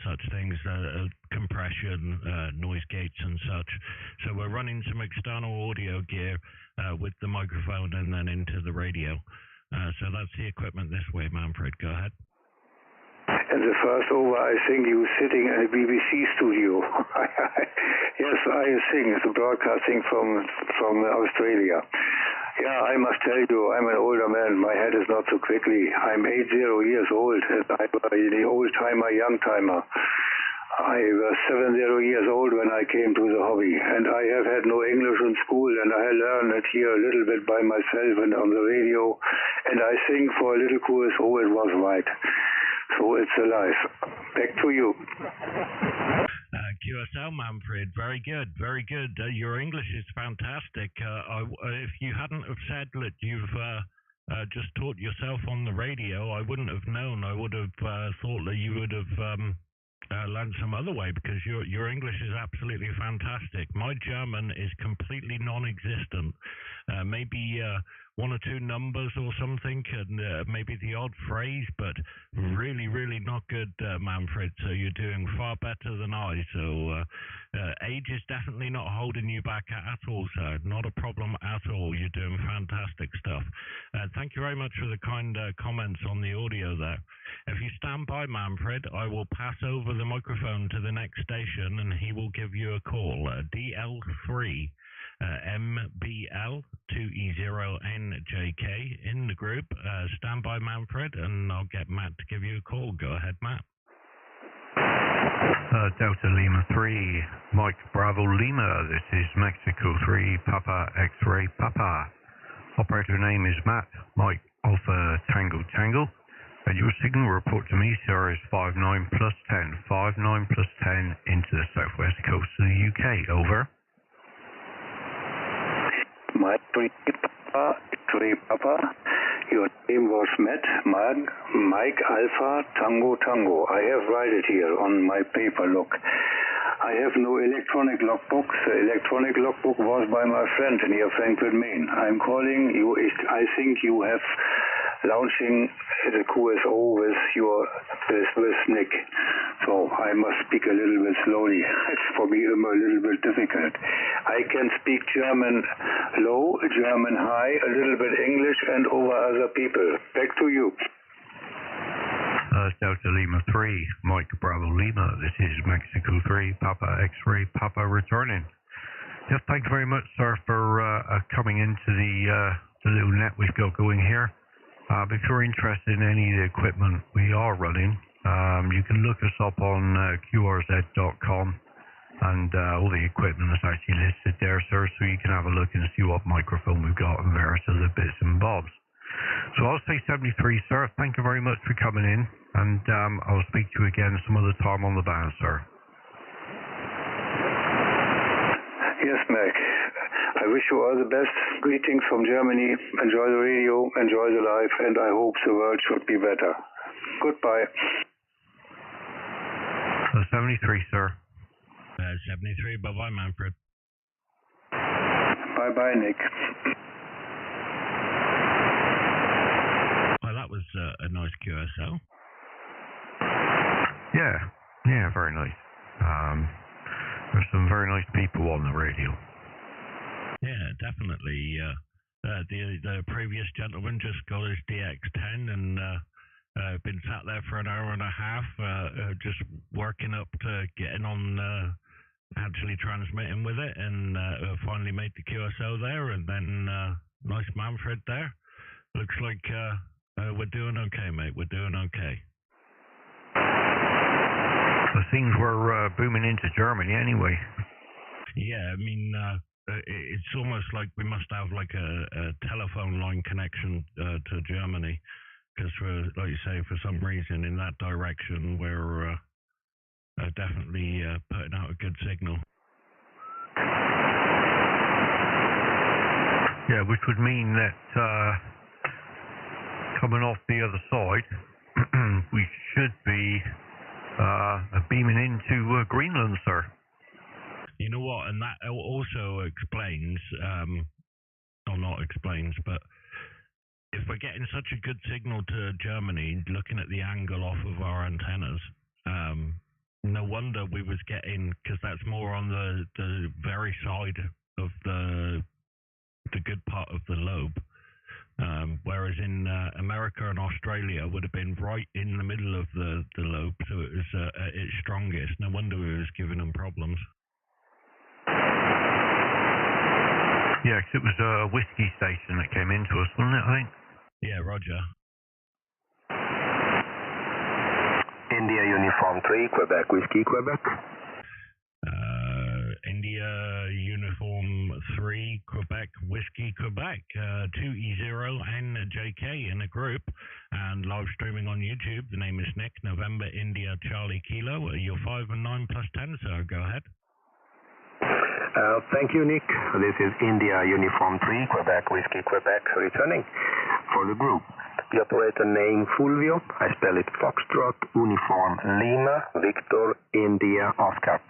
such things, compression, noise gates and such. So we're running some external audio gear with the microphone and then into the radio. So that's the equipment this way, Manfred. Go ahead. And the first over, I think you sitting in a BBC studio. Yes, I think it's broadcasting from Australia. Yeah, I must tell you, I'm an older man. My head is not so quickly. I'm 80 years old. I'm the old timer, young timer. I was 70 years old when I came to the hobby, and I have had no English in school, and I learned it here a little bit by myself and on the radio. And I think for a little QSO it was right. So it's alive. Back to you. QSL, Manfred, very good, very good. Your English is fantastic. If you hadn't have said that you've just taught yourself on the radio, I wouldn't have known. I would have thought that you would have learned some other way, because your English is absolutely fantastic. My German is completely non-existent. Maybe one or two numbers or something, and maybe the odd phrase, but really, really not good, Manfred. So you're doing far better than I. So age is definitely not holding you back at all, sir. Not a problem at all. You're doing fantastic stuff. Thank you very much for the kind comments on the audio there. If you stand by, Manfred, I will pass over the microphone to the next station, and he will give you a call. DL3. MBL 2e0njk in the group. Stand by, Manfred, and I'll get Matt to give you a call. Go ahead, Matt. Delta Lima 3, Mike Bravo Lima. This is Mexico 3, Papa X-Ray Papa. Operator name is Matt, Mike Alpha Tango Tango. And your signal report to me, sir, is 59 plus 10. 59 plus 10 into the southwest coast of the UK. Over. Mike 3 Papa, your name was Matt, Mike Alpha Tango Tango. I have write it here on my paper, look. I have no electronic logbook. The electronic logbook was by my friend near Frankfurt, Maine. I'm calling you, I think you have launching the QSO with Nick. So I must speak a little bit slowly. It's for me a little bit difficult. I can speak German low, German high, a little bit English, and over other people. Back to you. Delta Lima 3, Mike Bravo Lima. This is Mexico 3, Papa X-Ray Papa returning. Yes, thank you very much, sir, for coming into the little net we've got going here. If you're interested in any of the equipment we are running, you can look us up on qrz.com, and all the equipment is actually listed there, sir, so you can have a look and see what microphone we've got and various other bits and bobs. So I'll say 73, sir. Thank you very much for coming in, and I'll speak to you again some other time on the band, sir. Yes, Mac. I wish you all the best. Greetings from Germany. Enjoy the radio, enjoy the life, and I hope the world should be better. Goodbye. 73, sir. 73, bye-bye, Manfred. Bye-bye, Nick. Well, that was a nice QSL. Yeah, very nice. There's some very nice people on the radio. Yeah, definitely. The previous gentleman just got his DX10 and been sat there for an hour and a half, just working up to getting on, actually transmitting with it, and finally made the QSO there, and then nice Manfred there. Looks like we're doing okay, mate. We're doing okay. It seems we're booming into Germany anyway. Yeah, I mean, it's almost like we must have like a telephone line connection to Germany, because like you say, for some reason in that direction we're definitely putting out a good signal. Yeah, which would mean that coming off the other side, we should be beaming into Greenland, sir. You know what, and that also explains, or not explains, but if we're getting such a good signal to Germany, looking at the angle off of our antennas, no wonder we was getting, because that's more on the very side of the good part of the lobe, whereas in America and Australia would have been right in the middle of the lobe, so it was at its strongest. No wonder we was giving them problems. Yeah, 'cause it was a whiskey station that came into us, wasn't it, I think? Yeah, roger. India Uniform 3, Quebec Whiskey, Quebec. India Uniform 3, Quebec Whiskey, Quebec. 2e0njk in a group, and live streaming on YouTube. The name is Nick, November India Charlie Kilo. You're 5 and 9 plus 10, sir. Go ahead. Thank you, Nick. This is India Uniform 3, Quebec Whiskey, Quebec, returning for the group. The operator name Fulvio. I spell it Foxtrot, Uniform Lima, Victor, India, Oscar.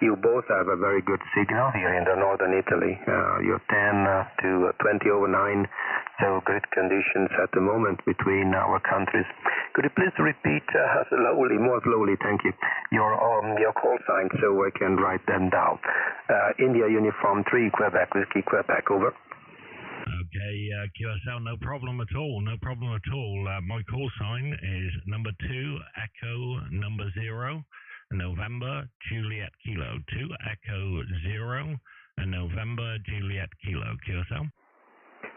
You both have a very good signal here in the northern Italy. You're 10 to 20 over 9, so great conditions at the moment between our countries. Could you please repeat slowly, more slowly, thank you, your call sign so I can write them down. India Uniform 3, Quebec Whiskey, Quebec, over. Okay, QSL, no problem at all, no problem at all. My call sign is number 2, Echo number 0, November, Juliet Kilo. 2, Echo 0, and November, Juliet Kilo. QSL?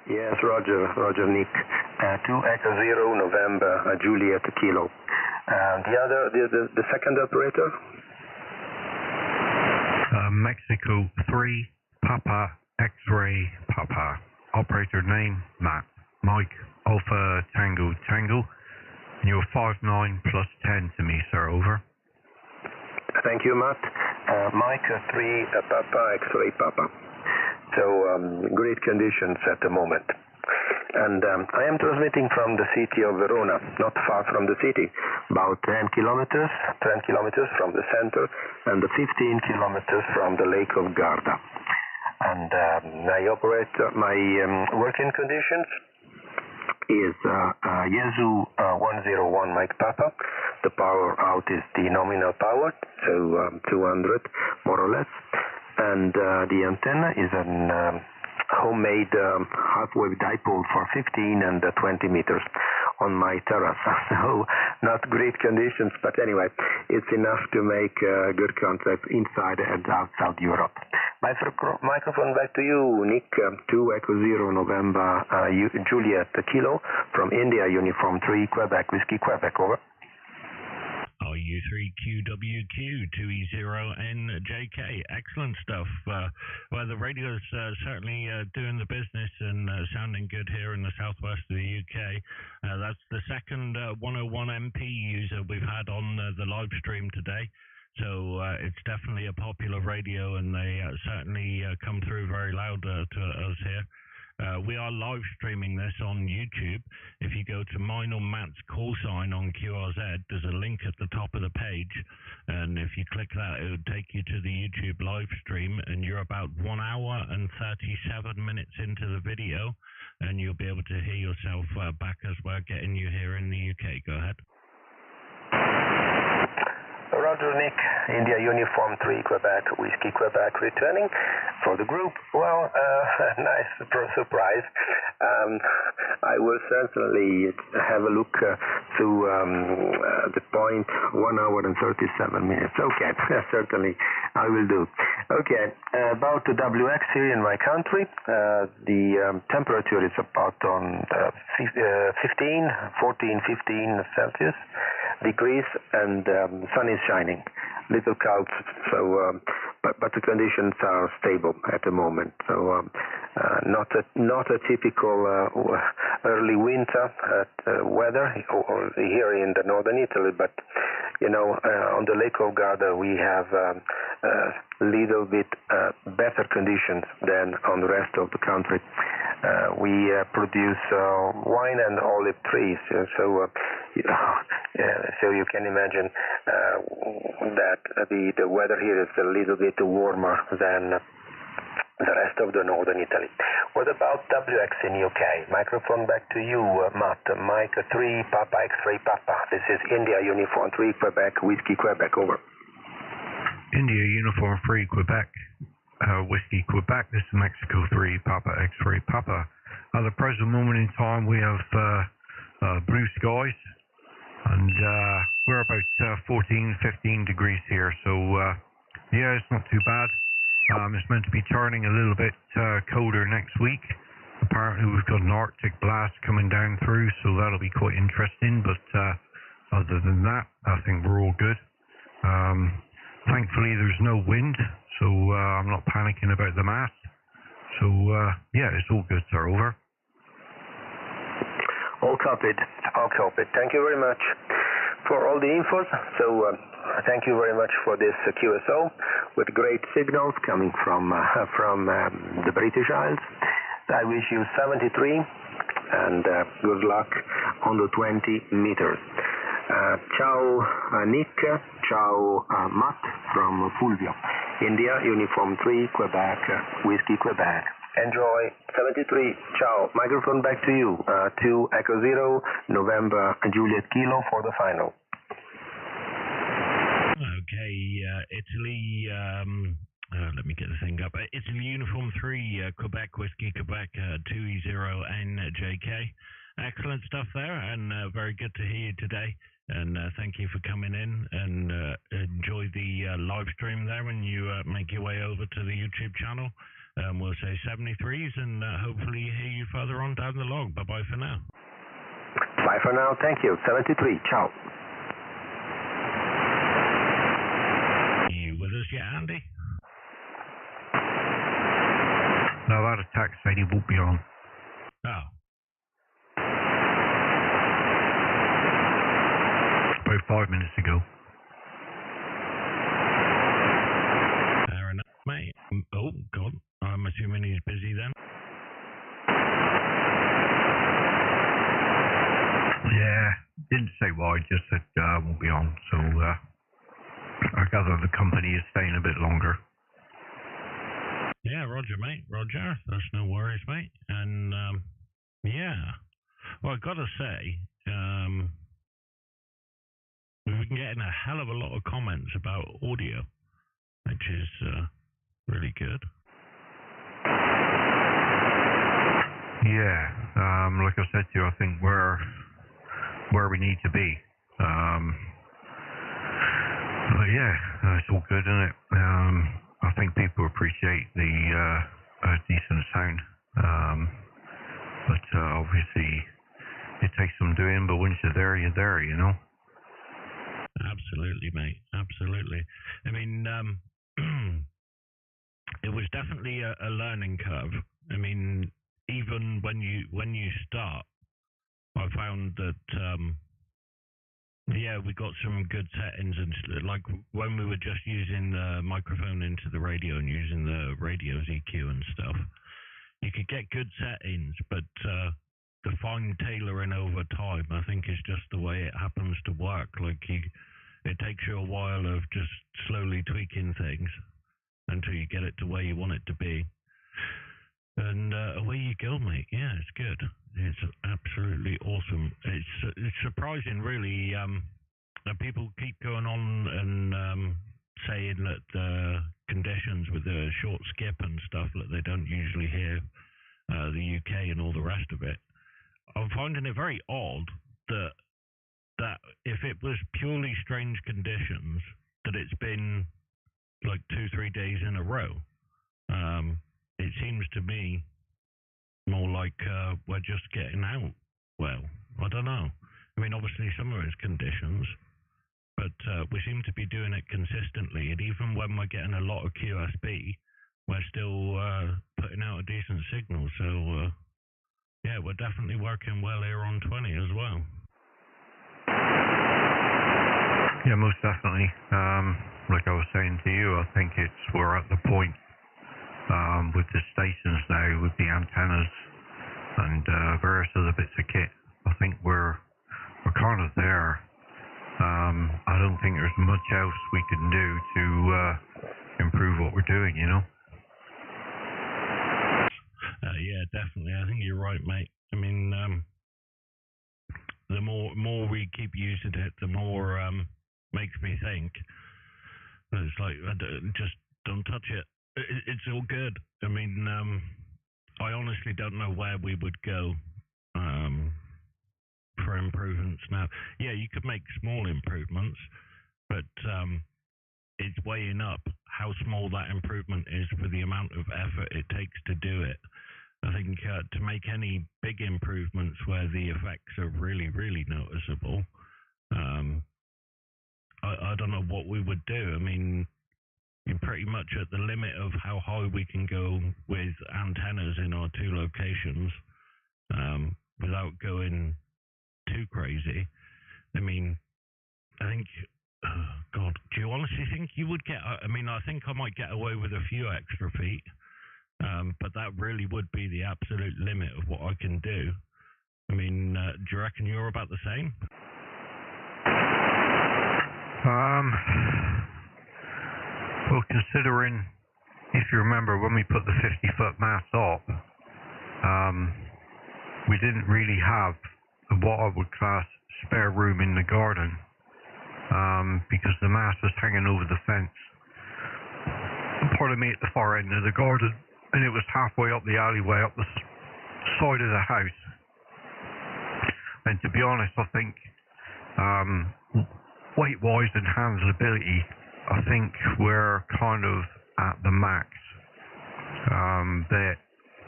Yes, Roger, Nick. 2, Echo 0, November, Juliet Kilo. The second operator? Mexico 3, Papa, X-Ray, Papa. Operator name, Matt. Mike, Alpha, Tango, Tango. And you're 5-9 plus 10 to me, sir, over. Thank you, Matt. Mike 3, Papa, X-Ray, Papa. So, great conditions at the moment. And I am transmitting from the city of Verona, not far from the city, about 10 kilometers from the center, and 15 kilometers from the Lake of Garda. And my working conditions is Yezu 101 Mike Papa. The power out is the nominal power, so 200 more or less. And the antenna is an homemade half-wave dipole for 15 and 20 meters on my terrace. So not great conditions, but anyway, it's enough to make good contact inside and outside Europe. Microphone back to you, Nick. 2 Echo 0 November Juliet Kilo from India Uniform 3 Quebec Whiskey Quebec, over. RU3QWQ 2e0njk. Excellent stuff. Well, the radio's certainly doing the business and sounding good here in the southwest of the UK. That's the second 101 MP user we've had on the live stream today. So it's definitely a popular radio, and they certainly come through very loud to us here. We are live streaming this on YouTube. If you go to mine or Matt's call sign on QRZ, there's a link at the top of the page, and if you click that, it would take you to the YouTube live stream, and you're about 1 hour and 37 minutes into the video, and you'll be able to hear yourself back as we're getting you here in the UK. Go ahead. Roger, Nick, India Uniform 3, Quebec, Whiskey, Quebec, returning for the group. Well, nice surprise. I will certainly have a look to the point 1 hour and 37 minutes. Okay, certainly I will do. Okay, about the WX here in my country, the temperature is about on 14-15 Celsius degrees, and sun is shining. Little clouds, so but the conditions are stable at the moment. So not a typical early winter weather here in the northern Italy, but you know, on the Lake of Garda we have little bit better conditions than on the rest of the country. We produce wine and olive trees, so you can imagine that the weather here is a little bit warmer than the rest of the northern Italy. What about WX in UK? Microphone back to you, Matt. Mike 3, Papa X-ray Papa. This is India Uniform 3, Quebec, Whiskey, Quebec, over. India Uniform 3, Quebec, Whiskey, Quebec. This is Mexico 3, Papa X-ray Papa. At the present moment in time, we have blue skies, and we're about 14-15 degrees here, so yeah, it's not too bad. It's meant to be turning a little bit colder next week. Apparently we've got an Arctic blast coming down through, so that'll be quite interesting, but other than that, I think we're all good. Thankfully there's no wind, so I'm not panicking about the mast. So yeah, it's all good, sir. Over. All copied. All copied. Thank you very much for all the info. So thank you very much for this QSO with great signals coming from the British Isles. I wish you 73 and good luck on the 20 meters. Ciao Nick, ciao Matt from Fulvio. India, Uniform 3, Quebec, Whiskey, Quebec. Enjoy. 73, ciao. Microphone back to you. 2 Echo 0, November, Juliet Kilo for the final. Okay, Italy, let me get the thing up. Italy Uniform 3, Quebec, Whiskey, Quebec, 2e0njk. Excellent stuff there, and very good to hear you today. And thank you for coming in, and enjoy the live stream there when you make your way over to the YouTube channel. We'll say 73s, and hopefully hear you further on down the log. Bye-bye for now. Bye for now. Thank you. 73. Ciao. You with us yet, Andy? No, that attack said he won't be on. Oh. About 5 minutes ago. Fair enough, mate. Oh, God. I'm assuming he's busy then. Yeah, didn't say why, just said won't be on. So I gather the company is staying a bit longer. Yeah, Roger, mate. Roger. That's no worries, mate. And yeah. Well, I've got to say, we've been getting a hell of a lot of comments about audio, which is really good. Yeah, like I said to you, I think we're where we need to be. But yeah, it's all good, isn't it? I think people appreciate the decent sound. But obviously, it takes some doing, but once you're there, you know? Absolutely, mate. Absolutely. I mean, it was definitely a learning curve. I mean, even when you start, I found that yeah, we got some good settings, and like when we were just using the microphone into the radio and using the radio's EQ and stuff, you could get good settings, but the fine tailoring over time, I think, is just the way it happens to work. Like, it takes you a while of just slowly tweaking things until you get it to where you want it to be. And away you go, mate. Yeah, it's good. It's absolutely awesome. It's surprising, really, that people keep going on and saying that the conditions with the short skip and stuff that they don't usually hear the UK and all the rest of it. I'm finding it very odd that if it was purely strange conditions, that it's been like 2-3 days in a row. It seems to me more like we're just getting out. Well, I don't know. I mean, obviously some of it's conditions, but we seem to be doing it consistently. And even when we're getting a lot of QSB, we're still putting out a decent signal. So, yeah, we're definitely working well here on 20 as well. Yeah, most definitely. Like I was saying to you, I think we're at the point with the stations now, with the antennas and various other bits of kit. I think we're kind of there. I don't think there's much else we can do to improve what we're doing, you know? Yeah, definitely. I think you're right, mate. I mean, the more we keep using it, the more makes me think. It's like, just don't touch it. It's all good. I mean, I honestly don't know where we would go for improvements now. Yeah, you could make small improvements, but it's weighing up how small that improvement is for the amount of effort it takes to do it. I think to make any big improvements where the effects are really, really noticeable, I don't know what we would do. I mean, you're pretty much at the limit of how high we can go with antennas in our two locations without going too crazy. I mean, I think, God, do you honestly think you would get, I mean, I think I might get away with a few extra feet, but that really would be the absolute limit of what I can do. I mean, do you reckon you're about the same? Well, considering, if you remember, when we put the 50-foot mast up, we didn't really have what I would class spare room in the garden, because the mast was hanging over the fence, pardon me, at the far end of the garden, and it was halfway up the alleyway, up the side of the house. And to be honest, I think weight-wise and handleability, I think we're kind of at the max that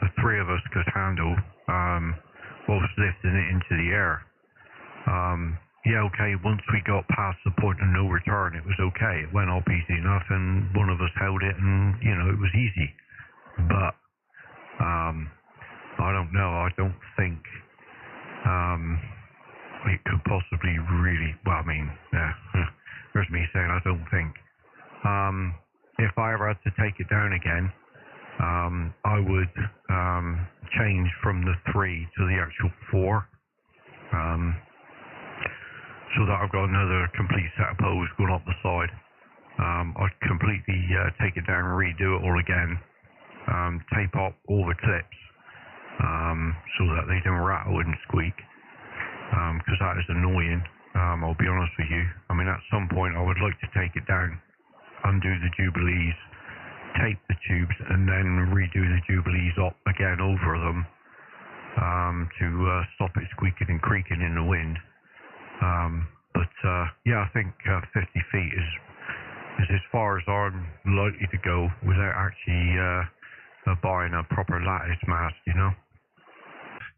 the three of us could handle whilst lifting it into the air. Yeah, okay, once we got past the point of no return, it was okay. It went up easy enough, and one of us held it, and, you know, it was easy. But I don't know. I don't think it could possibly really, well, I mean, yeah, there's me saying I don't think. If I ever had to take it down again, I would change from the 3 to the actual 4, so that I've got another complete set of poles going up the side. I'd completely take it down and redo it all again, tape up all the clips so that they don't rattle and squeak, because that is annoying. I'll be honest with you. I mean, at some point I would like to take it down, undo the Jubilees, tape the tubes, and then redo the Jubilees up again over them to stop it squeaking and creaking in the wind. But yeah, I think 50 feet is as far as I'm likely to go without actually buying a proper lattice mast, you know?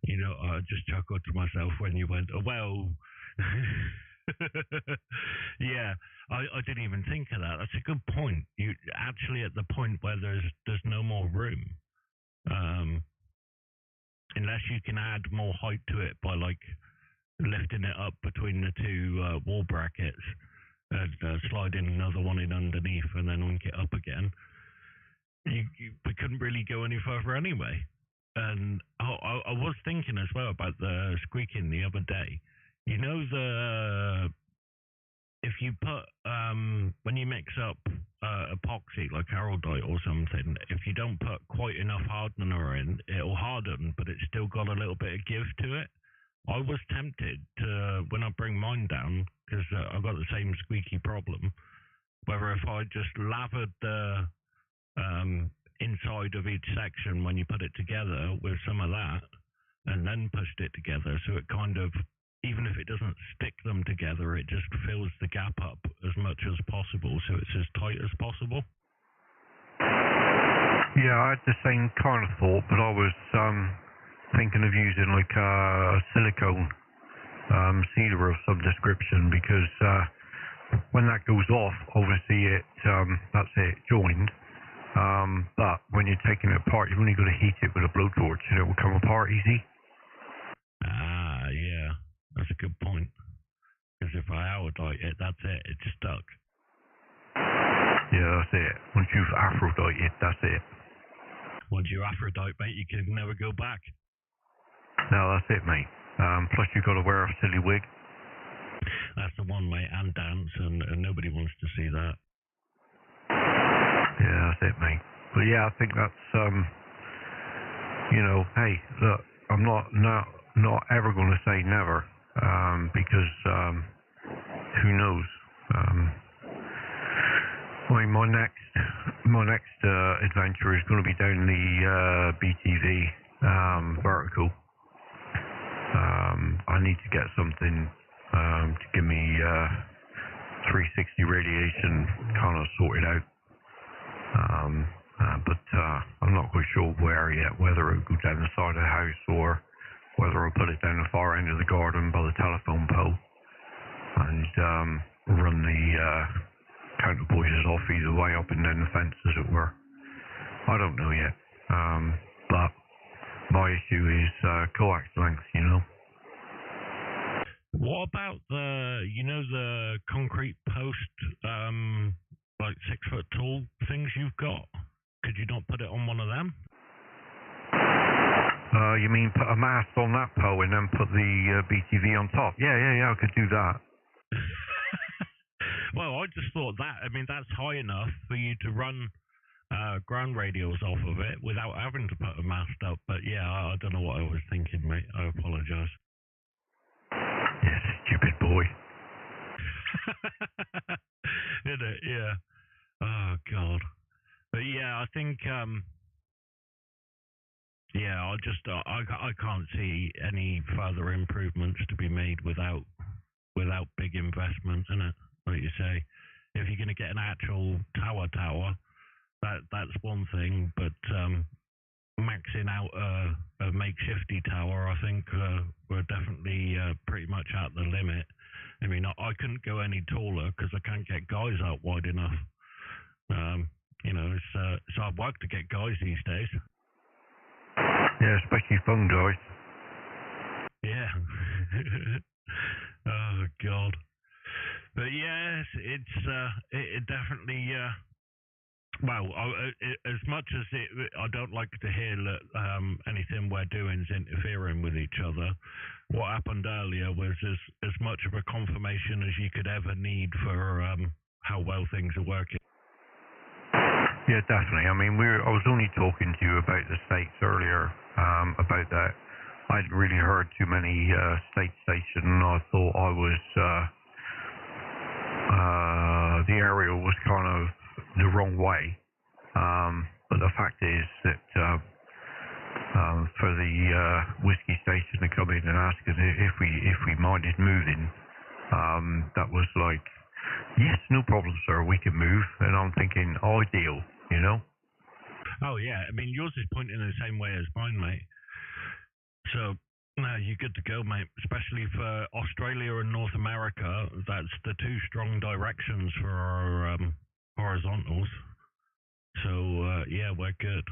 You know, I just chuckled to myself when you went, oh, well, yeah, I didn't even think of that. That's a good point. You actually at the point where there's no more room, unless you can add more height to it by like lifting it up between the two wall brackets and sliding another one in underneath and then link it up again. We couldn't really go any further anyway. And I was thinking as well about the squeaking the other day. You know if you put when you mix up epoxy like Araldite or something, if you don't put quite enough hardener in, it'll harden, but it's still got a little bit of give to it. I was tempted to, when I bring mine down, because I've got the same squeaky problem, whether if I just lathered the inside of each section when you put it together with some of that, and then pushed it together, so it kind of, even if it doesn't stick them together, it just fills the gap up as much as possible, so it's as tight as possible. Yeah, I had the same kind of thought, but I was thinking of using like a silicone sealer of some description, because when that goes off, obviously that's it, joined. But when you're taking it apart, you've only got to heat it with a blowtorch and it will come apart easy. Ah, yeah, that's a good point. Because if I Araldite it, that's it, it's stuck. Yeah, that's it. Once you've Aphrodite it, that's it. Once you Aphrodite, mate, you can never go back. No, that's it, mate. Plus you've got to wear a silly wig. That's the one, mate, and dance, and nobody wants to see that. Yeah, that's it, mate. But yeah, I think that's, you know, hey, look, I'm not ever going to say never, because who knows? I mean, my next adventure is going to be down the BTV vertical. I need to get something to give me 360 radiation kind of sorted out. But I'm not quite sure where yet, whether it'll go down the side of the house or whether I'll put it down the far end of the garden by the telephone pole and run the counterpoises off either way, up and down the fence, as it were. I don't know yet. But my issue is coax length, you know. What about the concrete post, like 6 foot tall things you've got? Could you not put it on one of them? You mean put a mast on that pole and then put the BTV on top? Yeah, I could do that. Well, I just thought that, I mean, that's high enough for you to run ground radios off of it without having to put a mast up. But yeah, I don't know what I was thinking, mate. I apologise. Yes, stupid boy. Isn't it? Yeah. Oh, God. But yeah, I think, yeah, I can't see any further improvements to be made without big investments, in it. Like you say, if you're going to get an actual tower, that's one thing, but maxing out a makeshifty tower, I think we're definitely pretty much at the limit. I mean, I couldn't go any taller because I can't get guys out wide enough. You know, it's hard work to get guys these days. Yeah, especially phone guys. Yeah. Oh, God. But yes, it definitely, well, as much as I don't like to hear that anything we're doing is interfering with each other, what happened earlier was as much of a confirmation as you could ever need for how well things are working. Yeah, definitely. I mean, I was only talking to you about the states earlier, about that. I hadn't really heard too many state stations, and I thought I was, the area was kind of the wrong way. But the fact is that for the whiskey station to come in and ask us if we minded moving, that was like, yes, no problem, sir, we can move. And I'm thinking, ideal, you know? Oh, yeah. I mean, yours is pointing in the same way as mine, mate. So, no, you're good to go, mate. Especially for Australia and North America, that's the two strong directions for our horizontals. So, yeah, we're good.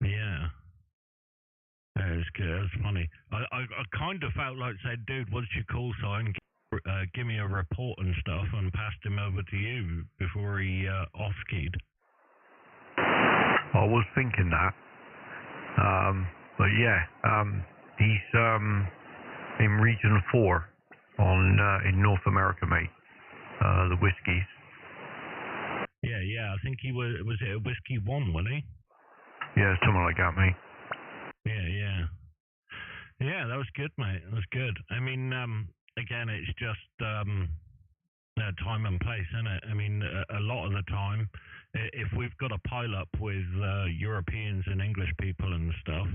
Yeah. It's good. It's funny. I kind of felt like saying, dude, what's your call sign? Give me a report and stuff, and passed him over to you before he off-keyed. I was thinking that. But yeah, he's in Region 4 in North America, mate. The whiskies. Yeah. I think he was it a Whiskey 1, wasn't he? Yeah, something like that, mate. Yeah. Yeah, that was good, mate. That was good. I mean, again, it's just time and place, isn't it? I mean, a lot of the time, if we've got a pile up with Europeans and English people and stuff,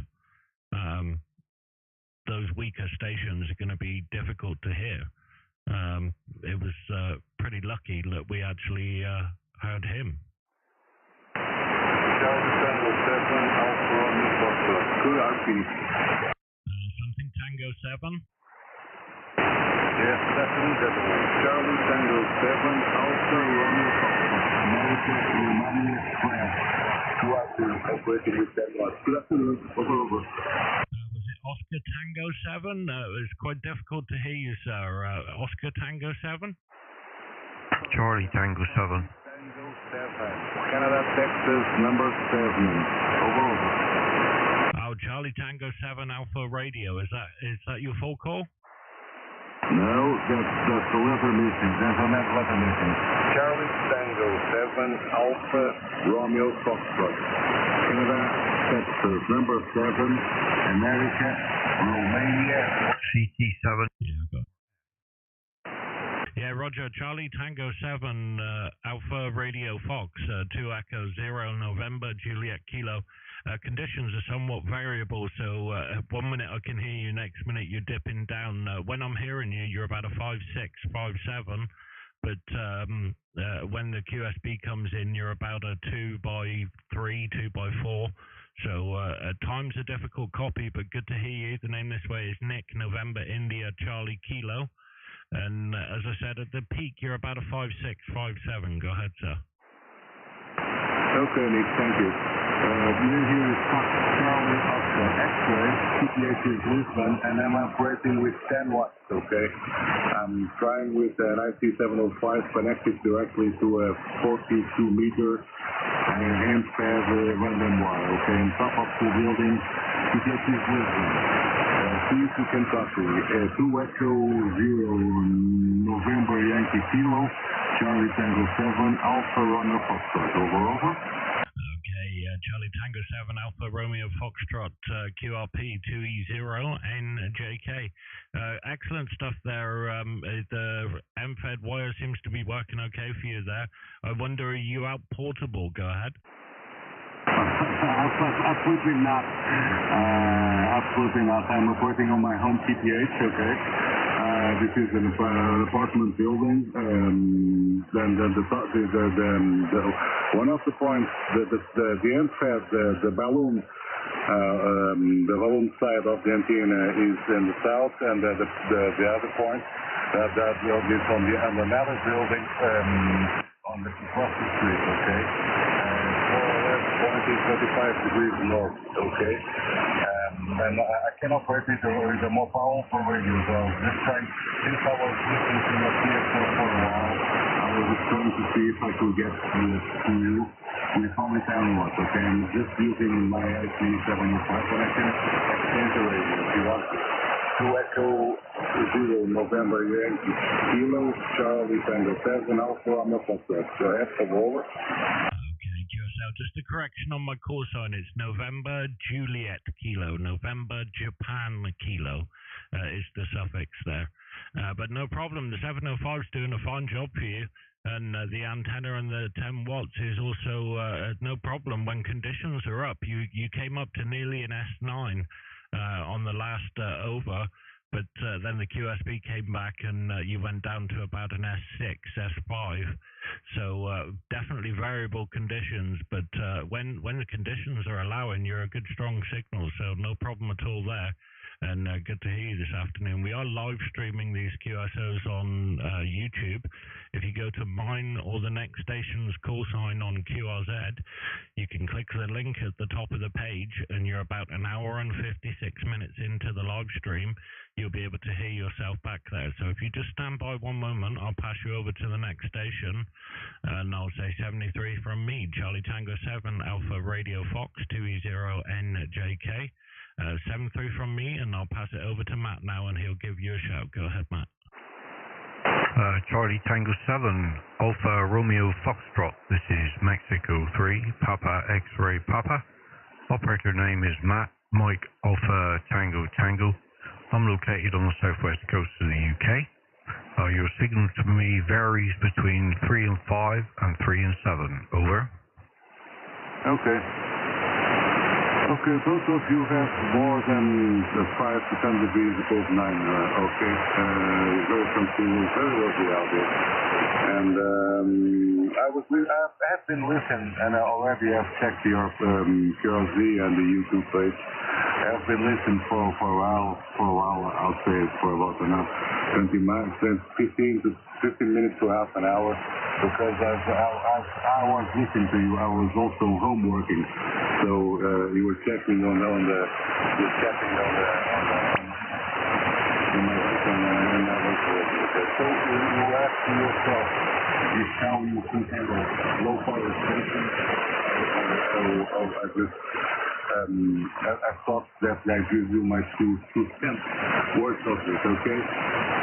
those weaker stations are going to be difficult to hear. It was pretty lucky that we actually heard him. Something Tango 7? Yes, definitely. Charlie Tango 7, Alpha Romeo Foxtrot, America, Romania Square. 2 operating with Denmark. Good afternoon. Over. Was it Oscar Tango 7? It was quite difficult to hear you, sir. Oscar Tango 7? Charlie Tango 7. Tango 7. Canada, Texas, number 7. Over. Oh, Charlie Tango 7 Alpha Radio. Is that your full call? No, that's the letter missing. There's a letter missing. Charlie Tango 7 Alpha Romeo Foxtrot. Canada, Texas, number 7. America, Romania. CT7. Yeah, Roger. Charlie Tango 7 Alpha Radio Fox 2 Echo 0 November Juliet Kilo. Conditions are somewhat variable, so 1 minute I can hear you, next minute you're dipping down. When I'm hearing you, you're about a 5.6, 5.7, but when the QSB comes in, you're about a 2x3, 2x4. So at times a difficult copy, but good to hear you. The name this way is Nick, November India Charlie Kilo. And as I said, at the peak, you're about a 5.6, 5.7. Go ahead, sir. Okay, Nick, thank you. Here is Fox Charlie Oscar X-ray, PPH is Lisbon, and I'm operating with 10 watts, okay? I'm trying with an IC705 connected directly to a 42 meter hand-fed random wire, okay? On top of the building, PPH is Lisbon. Houston, Kentucky, 2 Echo 0 November Yankee Kilo, Charlie Tango 7 Alpha Runner Foxtrot. Over. Okay, Charlie Tango 7 Alpha Romeo Foxtrot QRP 2e0njk. Excellent stuff there. The MFED wire seems to be working okay for you there. I wonder, are you out portable? Go ahead. Absolutely not. Absolutely not. I'm operating on my home PPH, okay? This is an apartment building. Then one of the points, the end fed, the balloon side of the antenna is in the south, and the other point that building is on another building on the across the street, okay? More or less 35 degrees north, okay? And I can operate it with a more powerful radio, so I was just trying, since I was listening to your PSO for a while, I was just trying to see if I could get to you with only 10 watts, okay? I'm just using my IC705, but I can exchange the radio if you want to. 2 Echo 0 November Yankee Kilo, Charlie Tango 7 Alpha Romeo Foxtrot. Go ahead, over. QSL, just a correction on my call sign. It's November Juliet Kilo. November Japan Kilo is the suffix there. But no problem. The 705 is doing a fine job for you. And the antenna and the 10 watts is also no problem when conditions are up. You came up to nearly an S9 on the last over. But then the QSB came back and you went down to about an S6, S5. So definitely variable conditions, but when the conditions are allowing, you're a good strong signal, so no problem at all there. and good to hear you this afternoon. We are live streaming these QSOs on YouTube. If you go to mine or the next station's call sign on QRZ, you can click the link at the top of the page, and you're about an hour and 56 minutes into the live stream. You'll be able to hear yourself back there. So if you just stand by one moment, I'll pass you over to the next station, and I'll say 73 from me, Charlie Tango 7, Alpha Radio Fox, 2e0njk. 73 from me, and I'll pass it over to Matt now, and he'll give you a shout. Go ahead, Matt. Charlie Tango 7, Alpha Romeo Foxtrot. This is Mexico 3, Papa X-Ray Papa. Operator name is Matt, Mike Alpha Tango Tango. I'm located on the southwest coast of the UK. Your signal to me varies between 3 and 5 and 3 and 7. Over. Okay. Okay, both of you have more than 5 to 10 degrees above 9. Okay. Welcome to very lovely out there. And I have been listening, and I already have checked your QRZ and the YouTube page. I have been listening for a while, I'll say for about 20 minutes, 15 to 15 minutes to half an hour, because as I was listening to you, I was also home working. So you were checking on my and I was working. So you asked yourself is how you can handle low power stations. I thought that I give you my two cents worth of it, okay?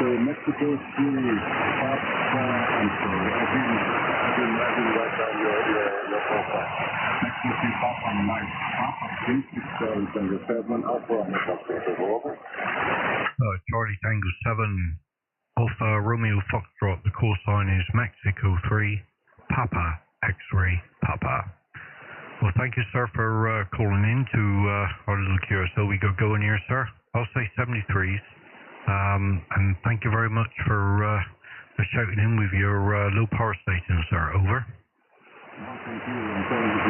So Mexico City, I'm sorry, I didn't write down your profile. Mexico City, Papa, Mike, Papa, think it's Charlie Tango 7, Alpha, over. Charlie Tango 7, Alpha Romeo Foxtrot. The call sign is Mexico 3, Papa, X-Ray, Papa. Well, thank you, sir, for calling in to our little QSO we got going here, sir. I'll say 73s. And thank you very much for shouting in with your low power station, sir. Over. No, thank you. I'm telling you. The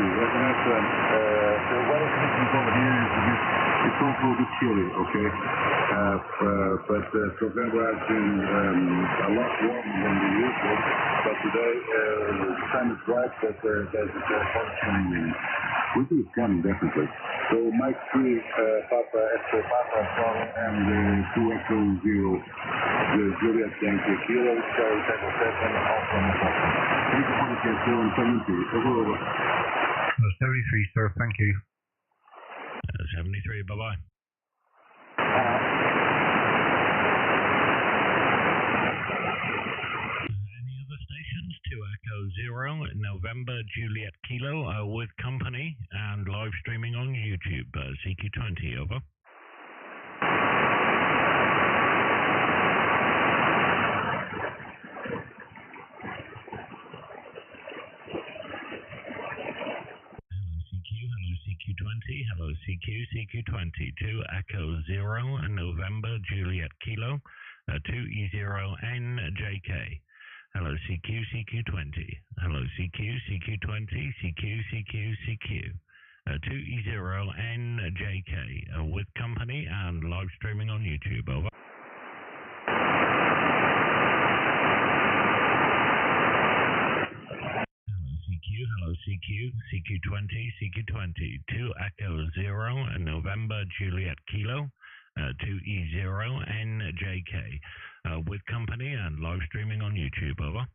weather conditions over here it's also a bit chilly, okay? But November has been a lot warmer than the usual. But today the sun is bright, but there's a hot chilly wind. Winter is coming, definitely. So Mike 3, Papa, X-Ray Papa, Charlie, and 2e0, the Juliet Yankee Kilo, Charlie Tango 7, Alpha Mesa. Thank you for the QSO and 73. Over. 73, sir. Thank you. 73. Bye-bye. Any other stations? 2e0, November Juliet Kilo, with company and live streaming on YouTube. CQ20, over. Hello CQ20, hello CQ20, 2e0, November Juliet Kilo, 2e0njk. Hello CQ20, hello CQ20, CQ, 2e0njk, with company and live streaming on YouTube, over. Hello CQ20, 2e0, November Juliet Kilo, 2e0njk, with company and live streaming on YouTube, over.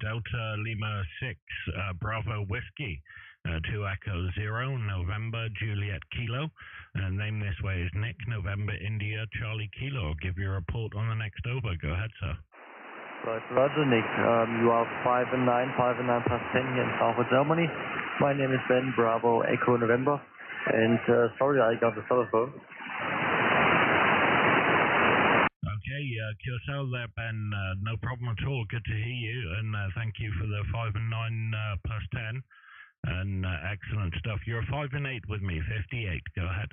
Delta Lima 6, Bravo Whiskey, 2e0, November Juliet Kilo. Name this way is Nick, November India Charlie Kilo. I'll give you a report on the next over. Go ahead, sir. Right, Roger, Nick. You are 5 and 9 plus 10 here in South Germany. My name is Ben, Bravo Echo November. And sorry, I got the telephone. Okay, QSL there, Ben. No problem at all. Good to hear you, and thank you for the 5 and 9 plus 10. And excellent stuff. You're 5 and 8 with me, 58. Go ahead.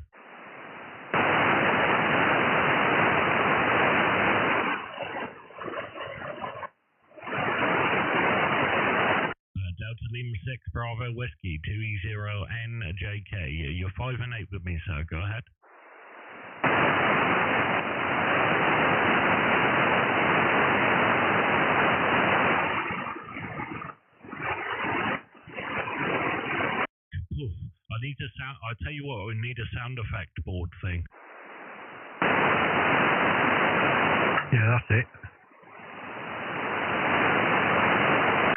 to Lima 6 Bravo Whiskey 2e0njk. You're 5 and 8 with me, sir. Go ahead. I need a sound. I tell you what, we need a sound effect board thing. Yeah, that's it.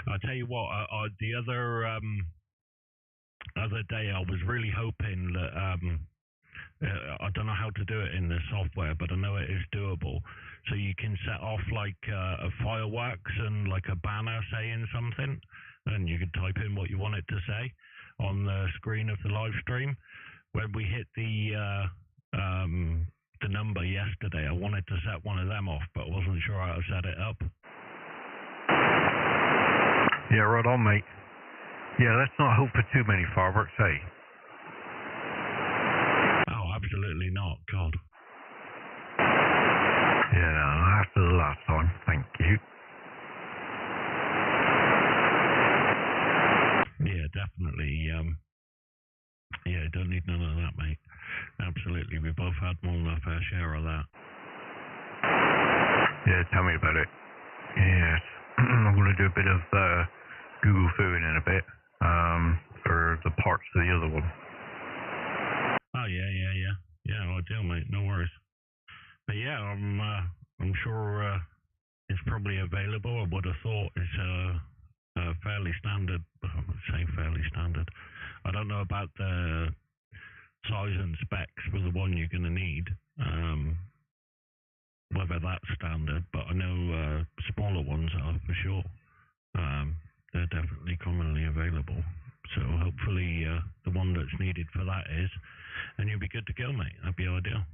I tell you what, the other day I was really hoping that I don't know how to do it in the software, but I know it is doable. So you can set off like a fireworks and like a banner saying something, and you can type in what you want it to say on the screen of the live stream. When we hit the number yesterday, I wanted to set one of them off, but I wasn't sure how to set it up. Yeah, right on, mate. Yeah, let's not hope for too many fireworks, eh? Oh, absolutely not. God. Yeah, no, after the last time. Thank you. Yeah, definitely. Yeah, don't need none of that, mate. Absolutely. We both had more than our fair share of that. Yeah, tell me about it. Yes. I'm going to do a bit of Google Fooing in a bit for the parts of the other one. Oh, yeah. Yeah, I'll deal, mate. No worries. But yeah, I'm sure it's probably available. I would have thought it's fairly standard. I would say fairly standard. I don't know about the size and specs for the one you're going to need, whether that's standard, but I know smaller ones are for sure. They're definitely commonly available. So hopefully the one that's needed for that is, and you'll be good to go, mate. That'd be ideal.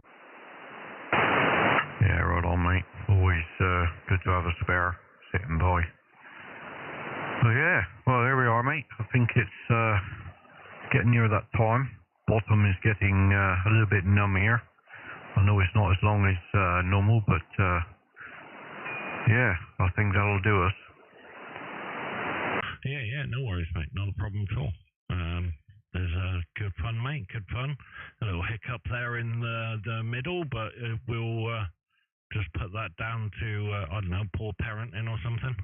Yeah, right on, mate. Always good to have a spare sitting by. So yeah, well, there we are, mate. I think it's getting near that time. Bottom is getting a little bit numb here. I know it's not as long as normal, but yeah, I think that'll do us. Yeah, no worries, mate. Not a problem at all. There's good fun, mate. Good fun. A little hiccup there in the middle, but we'll just put that down to, I don't know, poor parenting or something.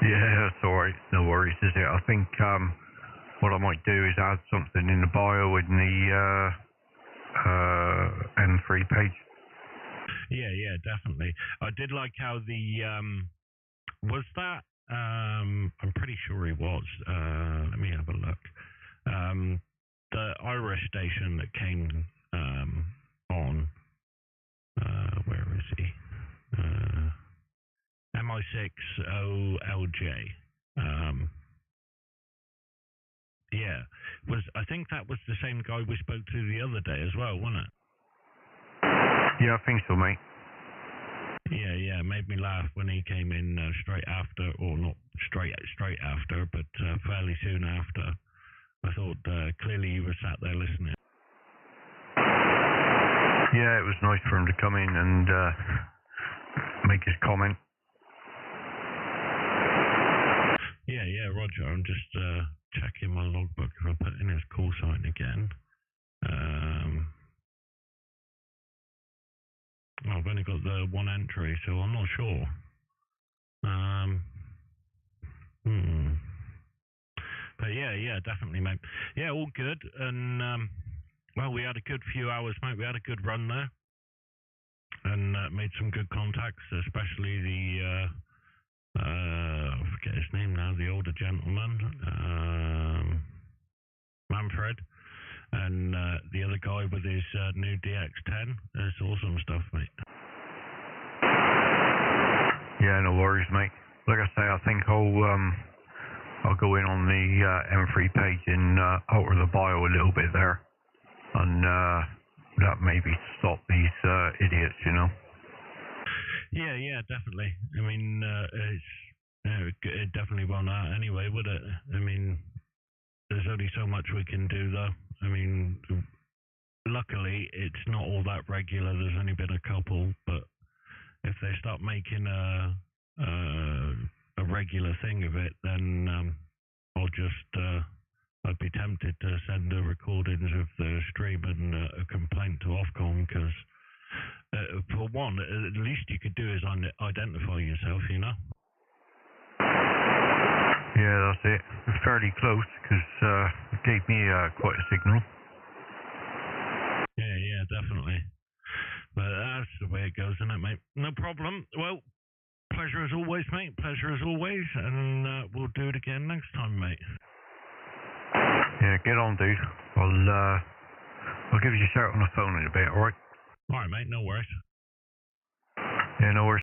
Yeah, that's alright. No worries, is it? I think what I might do is add something in the bio in the M3 page. Yeah, definitely. I did like how the was that I'm pretty sure he was. Let me have a look. The Irish station that came on, where is he? M3pxp. Yeah, I think that was the same guy we spoke to the other day as well, wasn't it? Yeah, I think so, mate. Yeah, made me laugh when he came in straight after, or not straight after, but fairly soon after. I thought clearly he was sat there listening. Yeah, it was nice for him to come in and make his comment. Yeah, Roger. I'm just checking my logbook. If I put in his call sign again. I've only got the one entry, so I'm not sure. But yeah, definitely, mate. Yeah, all good. And well, we had a good few hours, mate. We had a good run there, and made some good contacts, especially the I forget his name now. The older gentleman, Manfred. And the other guy with his new DX10. It's awesome stuff, mate. Yeah, no worries, mate. Like I say, I think I'll go in on the M3 page and alter the bio a little bit there, and that maybe stop these idiots, you know. Yeah, definitely. I mean, it definitely won't hurt anyway, would it? I mean, there's only so much we can do, though. I mean, luckily, it's not all that regular. There's only been a couple, but if they start making a a regular thing of it, then I'd be tempted to send the recordings of the stream and a complaint to Ofcom, because for one, at least you could do is identify yourself, you know? Yeah, that's it. It's fairly close, because it gave me quite a signal. Yeah, definitely. But that's the way it goes, isn't it, mate? No problem. Well, pleasure as always, mate. Pleasure as always, and we'll do it again next time, mate. Yeah, get on, dude. I'll give you a shout on the phone in a bit, alright? Alright, mate, no worries. Yeah, no worries.